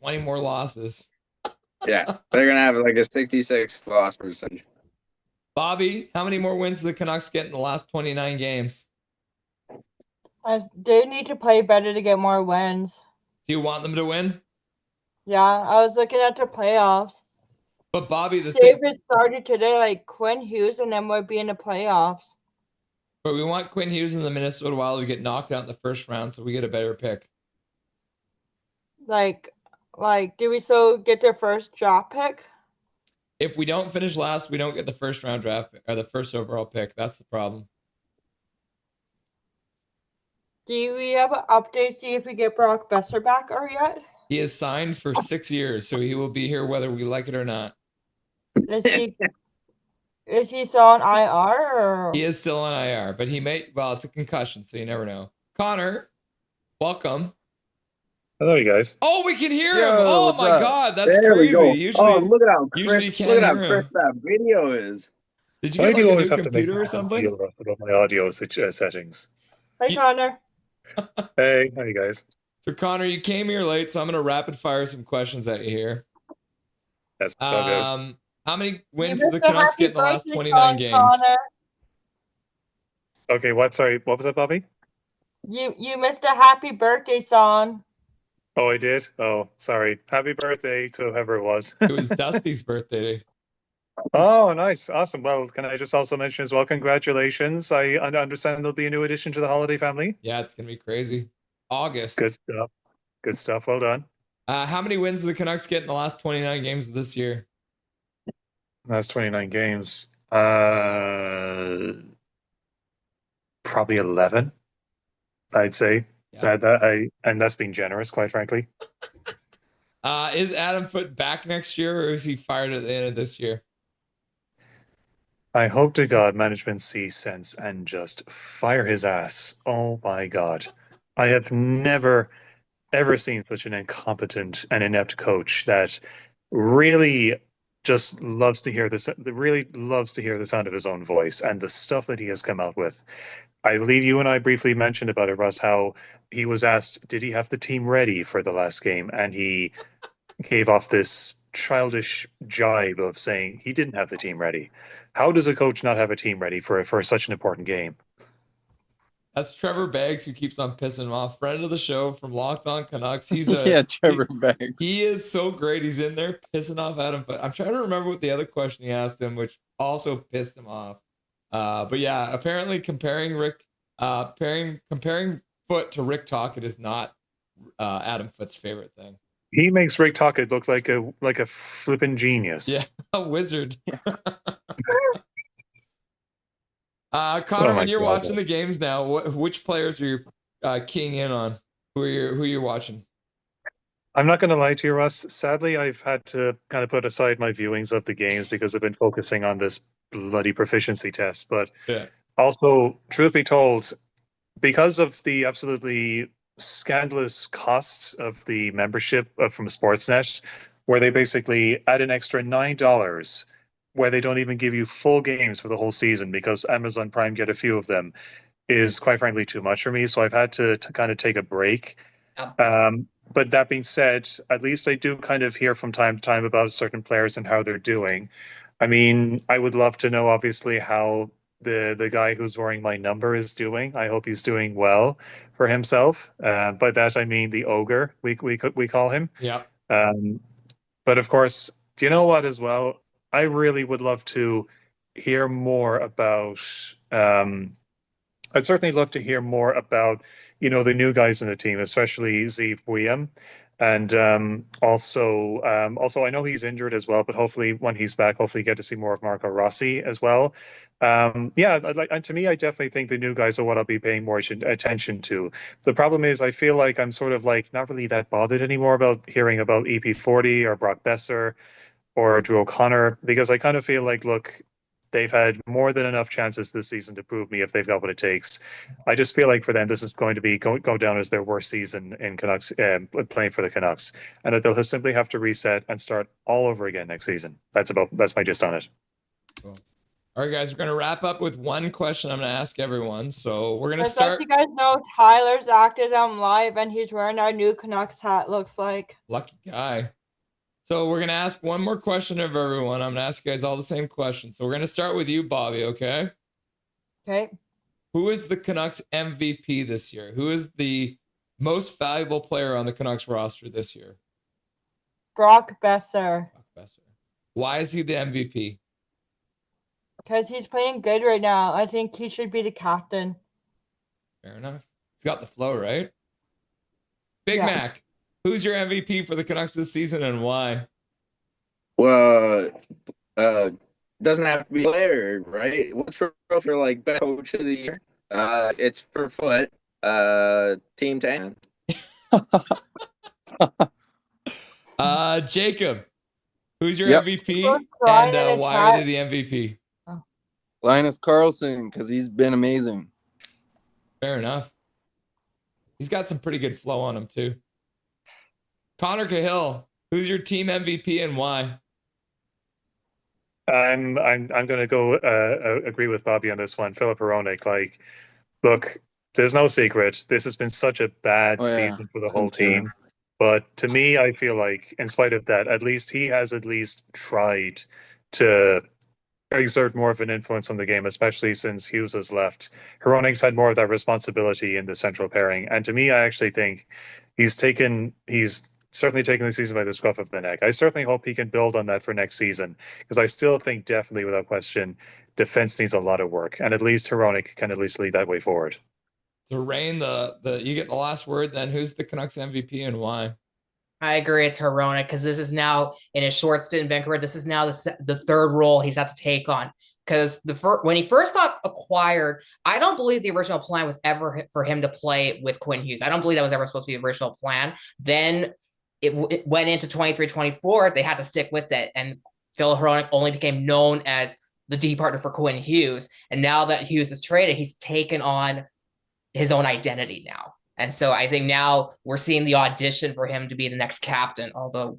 20 more losses. Yeah, they're gonna have like a 66 loss percentage. Bobby, how many more wins do the Canucks get in the last 29 games? They need to play better to get more wins. Do you want them to win? Yeah, I was looking at the playoffs. But Bobby, Say if it started today, like Quinn Hughes and them would be in the playoffs. But we want Quinn Hughes and the Minnesota Wild to get knocked out in the first round so we get a better pick. Like, do we still get their first draft pick? If we don't finish last, we don't get the first round draft pick, or the first overall pick. That's the problem. Do we have an update? See if we get Brock Besser back or yet? He is signed for 6 years, so he will be here whether we like it or not. Is he still on IR or? He is still on IR, but it's a concussion, so you never know. Connor, welcome. Hello, you guys. Oh, we can hear him. Oh my God, that's crazy. Usually, look at how usually crisp, that video is. Did you Why get do you like a always new have to make computer or something? about my audio settings? Hey, Connor. Hey, how you guys? So Connor, you came here late, so I'm gonna rapid fire some questions at you here. That's all good. How many wins did the Canucks get in the last 29 games? Connor. Okay, what? Sorry, what was that, Bobby? You missed a happy birthday song. Oh, I did? Oh, sorry. Happy birthday to whoever it was. It was Dusty's birthday. Oh, nice. Awesome. Well, can I just also mention as well, congratulations. I understand there'll be a new addition to the holiday family. Yeah, it's going to be crazy. August. Good stuff. Good stuff. Well done. How many wins did the Canucks get in the last 29 games of this year? Last 29 games. Probably 11, I'd say. Yeah. And that's being generous, quite frankly. Is Adam Foote back next year, or is he fired at the end of this year? I hope to God management sees sense and just fire his ass. Oh my God. I have never, ever seen such an incompetent and inept coach that really just loves to hear this, really loves to hear the sound of his own voice and the stuff that he has come out with. I believe you and I briefly mentioned about it, Russ, how he was asked, did he have the team ready for the last game? And he gave off this childish jibe of saying he didn't have the team ready. How does a coach not have a team ready for such an important game? That's Trevor Baggs, who keeps on pissing him off. Friend of the show from Locked On Canucks. He's a Yeah, Trevor Baggs. He is so great. He's in there pissing off Adam Foote. I'm trying to remember what the other question he asked him, which also pissed him off. But yeah, apparently comparing Foote to Rick Tocchet is not Adam Foote's favorite thing. He makes Rick Tocchet look like a flippin' genius. Yeah, a wizard. Connor, when you're watching the games now, which players are you keying in on? Who are you watching? I'm not going to lie to you, Russ. Sadly, I've had to kind of put aside my viewings of the games because I've been focusing on this bloody proficiency test. But also, truth be told, because of the absolutely scandalous cost of the membership from Sportsnet, where they basically add an extra $9, where they don't even give you full games for the whole season because Amazon Prime get a few of them, is quite frankly too much for me. So I've had to kind of take a break. But that being said, at least I do kind of hear from time to time about certain players and how they're doing. I mean, I would love to know, obviously, how the guy who's wearing my number is doing. I hope he's doing well for himself. By that I mean the ogre, we call him. Yeah. But of course, do you know what as well? I really would love to hear more about. I'd certainly love to hear more about, the new guys in the team, especially Zeev William. And also I know he's injured as well, but hopefully when he's back, hopefully get to see more of Marco Rossi as well. And to me, I definitely think the new guys are what I'll be paying more attention to. The problem is I feel like I'm sort of like not really that bothered anymore about hearing about EP40 or Brock Besser or Drew O'Connor, because I kind of feel like, look, they've had more than enough chances this season to prove me if they've got what it takes. I just feel like for them, this is going to be go down as their worst season in Canucks playing for the Canucks, and that they'll simply have to reset and start all over again next season. That's my gist on it. Cool. All right, guys, we're going to wrap up with one question I'm going to ask everyone. So we're going to Just start. let you guys know Tyler's acted on live and he's wearing our new Canucks hat, looks like. Lucky guy. So we're going to ask one more question of everyone. I'm going to ask you guys all the same question. So we're going to start with you, Bobby, okay? Okay. Who is the Canucks MVP this year? Who is the most valuable player on the Canucks roster this year? Brock Besser. Why is he the MVP? Because he's playing good right now. I think he should be the captain. Fair enough. He's got the flow, right? Big Mac. Who's your MVP for the Canucks this season and why? Well, doesn't have to be a player, right? What trophy for like best coach of the year? It's for Foot. Team Tan. Jacob, who's your Yep. MVP and why are they the MVP? Linus Karlsson, because he's been amazing. Fair enough. He's got some pretty good flow on him too. Connor Cahill, who's your team MVP and why? I'm going to go agree with Bobby on this one. Filip Hronek. Like, look, there's no secret. This has been such a bad season for the whole team. But to me, I feel like, in spite of that, at least he has tried to exert more of an influence on the game, especially since Hughes has left. Hronek's had more of that responsibility in the central pairing. And to me, I actually think he's certainly taken the season by the scruff of the neck. I certainly hope he can build on that for next season, because I still think definitely without question, defense needs a lot of work. And at least Hronek can at least lead that way forward. So Rain, you get the last word then. Who's the Canucks MVP and why? I agree. It's Hronek because this is now in his short stint in Vancouver. This is now the third role he's had to take on. Because when he first got acquired, I don't believe the original plan was ever for him to play with Quinn Hughes. I don't believe that was ever supposed to be the original plan. Then it went into 23-24. They had to stick with it, and Phil Hronek only became known as the D partner for Quinn Hughes. And now that Hughes is traded, he's taken on his own identity now. And so I think now we're seeing the audition for him to be the next captain. Although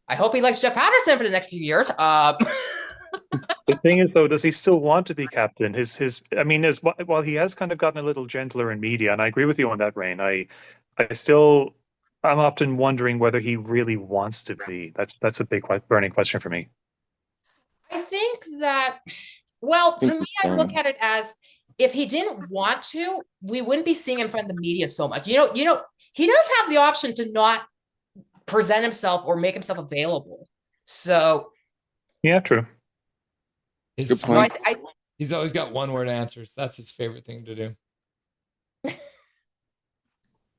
I hope he likes Jeff Patterson for the next few years. The thing is, though, does he still want to be captain? While he has kind of gotten a little gentler in media, and I agree with you on that, Rain. I'm often wondering whether he really wants to be. That's a big burning question for me. I think that, well, to me, I look at it as if he didn't want to, we wouldn't be seeing him in front of the media so much. You know, he does have the option to not present himself or make himself available. So Yeah, true. His, No, he's always got one word answers. That's his favorite thing to do.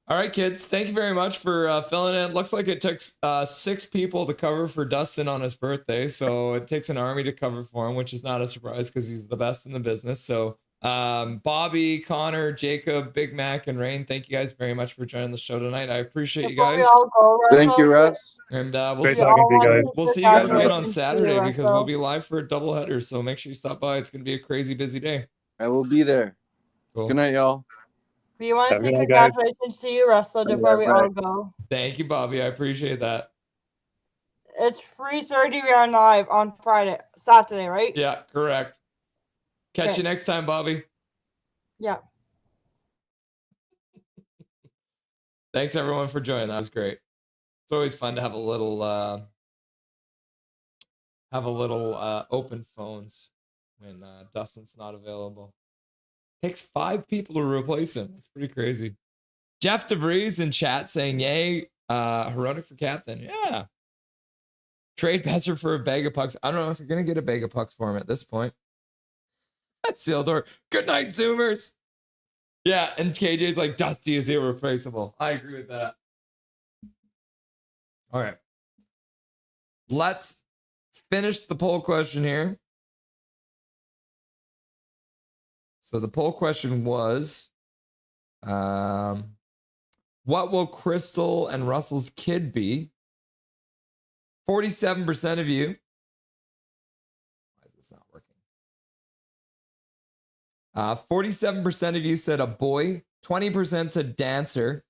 All right, kids. Thank you very much for filling in. Looks like it took 6 people to cover for Dustin on his birthday. So it takes an army to cover for him, which is not a surprise because he's the best in the business. So Bobby, Connor, Jacob, Big Mac, and Rain, thank you guys very much for joining the show tonight. I appreciate you guys. Thank you, Russ. And Great talking to you guys. we'll see you guys again on Saturday because we'll be live for a doubleheader. So make sure you stop by. It's going to be a crazy busy day. I will be there. Cool. Good night, y'all. We want to Have a say good night, guys. congratulations to you, Russell, before we all go. Thank you, Bobby. I appreciate that. It's 3:30. We are live on Saturday, right? Yeah, correct. Catch Okay. you next time, Bobby. Yeah. Thanks everyone for joining. That was great. It's always fun to have a little open phones when Dustin's not available. Takes 5 people to replace him. It's pretty crazy. Jeff DeVries in chat saying, yay, Heronic for captain. Yeah. Trade Besser for a bag of pucks. I don't know if you're going to get a bag of pucks for him at this point. That's Sealdor. Good night, Zoomers. Yeah, and KJ's like, Dusty is irreplaceable. I agree with that. All right. Let's finish the poll question here. So the poll question was, what will Crystal and Russell's kid be? 47% of you. Why is this not working? 47% of you said a boy. 20% said dancer.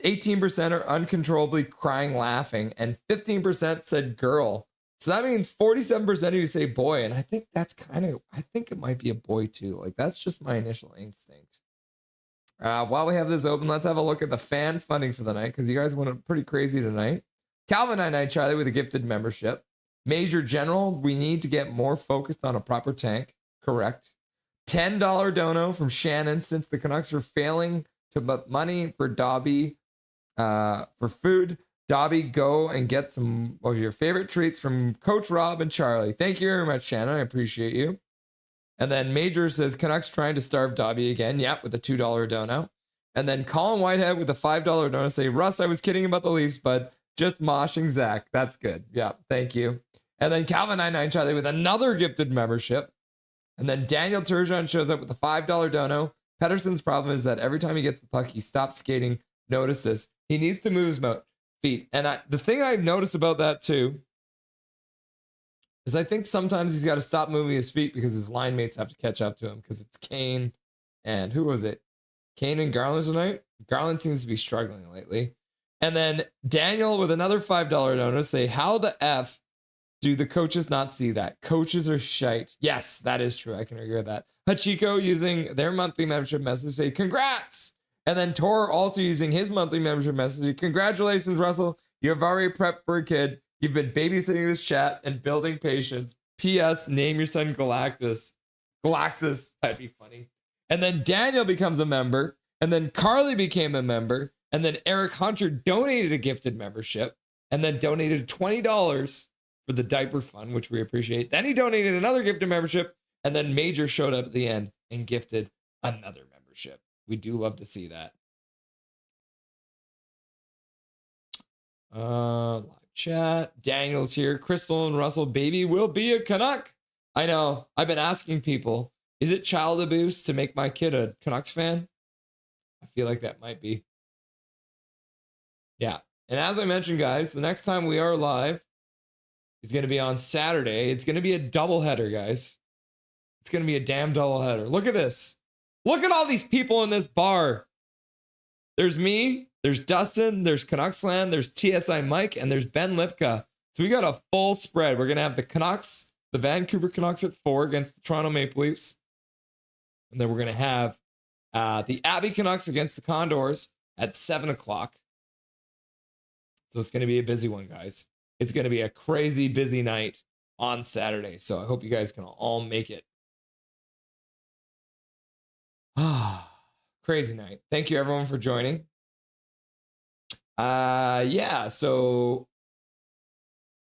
18% are uncontrollably crying, laughing, and 15% said girl. So that means 47% of you say boy, and I think that's I think it might be a boy too. Like, that's just my initial instinct. While we have this open, let's have a look at the fan funding for the night, because you guys went pretty crazy tonight. Calvin 99 Charlie with a gifted membership. Major General, we need to get more focused on a proper tank. Correct. $10 dono from Shannon, since the Canucks are failing to put money for Dobby for food. Dobby, go and get some of your favorite treats from Coach Rob and Charlie. Thank you very much, Shannon. I appreciate you. And then Major says, Canucks trying to starve Dobby again. Yep, with a $2 dono. And then Colin Whitehead with a $5 dono say, Russ, I was kidding about the Leafs, but just moshing Zach. That's good. Yeah, thank you. And then Calvin 99 Charlie with another gifted membership. And then Daniel Turgeon shows up with a $5 dono. Pedersen's problem is that every time he gets the puck, he stops skating. Notice this. He needs to move his feet. And the thing I've noticed about that too is I think sometimes he's got to stop moving his feet because his line mates have to catch up to him, because it's Kane and who was it? Kane and Garland tonight? Garland seems to be struggling lately. And then Daniel with another $5 donor say, how the F do the coaches not see that? Coaches are shite. Yes, that is true. I can agree with that. Hachiko using their monthly membership message say, congrats. And then Tor also using his monthly membership message. Congratulations, Russell. You have already prepped for a kid. You've been babysitting this chat and building patience. P.S. Name your son Galactus. Galaxus. That'd be funny. And then Daniel becomes a member. And then Carly became a member. And then Eric Hunter donated a gifted membership. And then donated $20 for the diaper fund, which we appreciate. Then he donated another gifted membership. And then Major showed up at the end and gifted another membership. We do love to see that. Live chat. Daniel's here. Crystal and Russell, baby will be a Canuck. I know. I've been asking people, is it child abuse to make my kid a Canucks fan? I feel like that might be. Yeah. And as I mentioned, guys, the next time we are live is going to be on Saturday. It's going to be a doubleheader, guys. It's going to be a damn doubleheader. Look at this. Look at all these people in this bar. There's me, there's Dustin, there's Canucksland, there's TSI Mike, and there's Ben Lipka. So we got a full spread. We're going to have the Canucks, the Vancouver Canucks at 4 against the Toronto Maple Leafs. And then we're going to have the Abbey Canucks against the Condors at 7 o'clock. So it's going to be a busy one, guys. It's going to be a crazy busy night on Saturday. So I hope you guys can all make it. Crazy night. Thank you everyone for joining. Yeah, so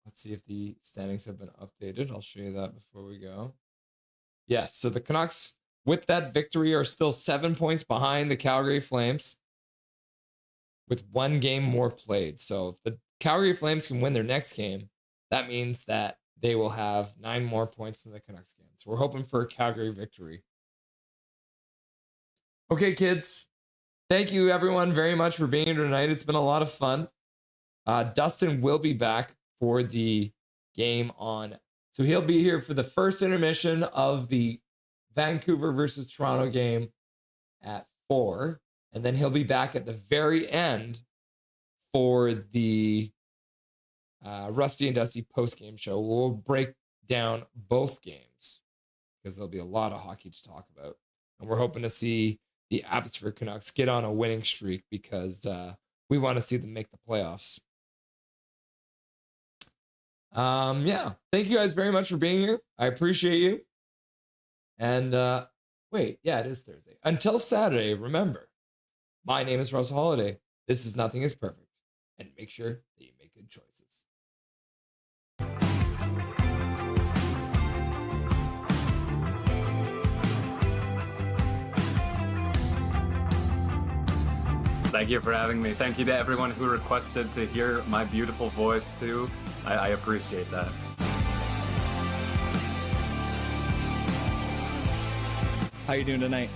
let's see if the standings have been updated. I'll show you that before we go. Yes, so the Canucks, with that victory, are still 7 points behind the Calgary Flames with 1 game more played. So if the Calgary Flames can win their next game, that means that they will have 9 more points than the Canucks can. So we're hoping for a Calgary victory. Okay, kids. Thank you, everyone, very much for being here tonight. It's been a lot of fun. Dustin will be back for the game on. So he'll be here for the first intermission of the Vancouver versus Toronto game at 4. And then he'll be back at the very end for the Rusty and Dusty post-game show. We'll break down both games because there'll be a lot of hockey to talk about. And we're hoping to see the Abbotsford Canucks get on a winning streak because we want to see them make the playoffs. Yeah, thank you guys very much for being here. I appreciate you. And wait, yeah, it is Thursday. Until Saturday, remember, my name is Russell Holiday. This is Nothing is Perfect. And make sure that you make good choices. Thank you for having me. Thank you to everyone who requested to hear my beautiful voice too. I appreciate that. How you doing tonight?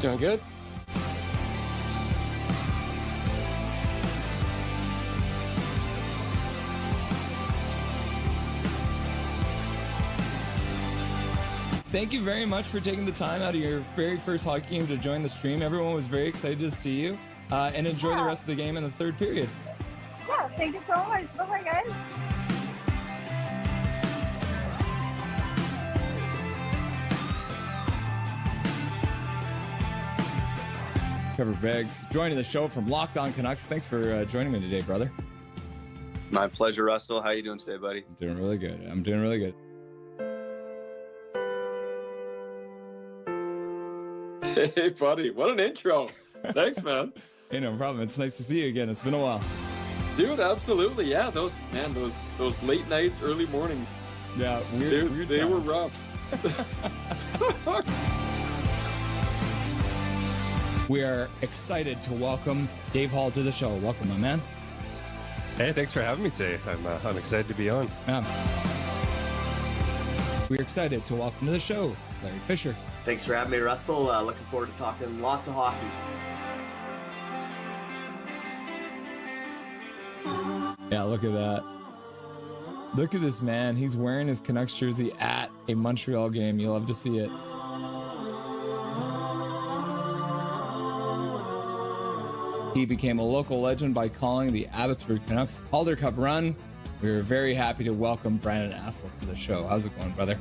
Doing good. Thank you very much for taking the time out of your very first hockey game to join the stream. Everyone was very excited to see you, and enjoy the rest of the game in the third period. Yeah, thank you so much. Bye-bye, guys. Trevor Beggs joining the show from Locked On Canucks. Thanks for joining me today, brother. My pleasure, Russell. How you doing today, buddy? I'm doing really good. I'm doing really good. Hey, buddy. What an intro. Thanks, man. Hey, no problem. It's nice to see you again. It's been a while. Dude, absolutely. Yeah, those late nights, early mornings. Yeah, weird they were times. rough. We are excited to welcome Dave Hall to the show. Welcome, my man. Hey, thanks for having me today. I'm excited to be on. We're excited to welcome to the show Larry Fisher. Thanks for having me, Russell. Looking forward to talking lots of hockey. Yeah, look at that. Look at this man. He's wearing his Canucks jersey at a Montreal game. You'll love to see it. He became a local legend by calling the Abbotsford Canucks Calder Cup run. We were very happy to welcome Brandon Asselt to the show. How's it going, brother?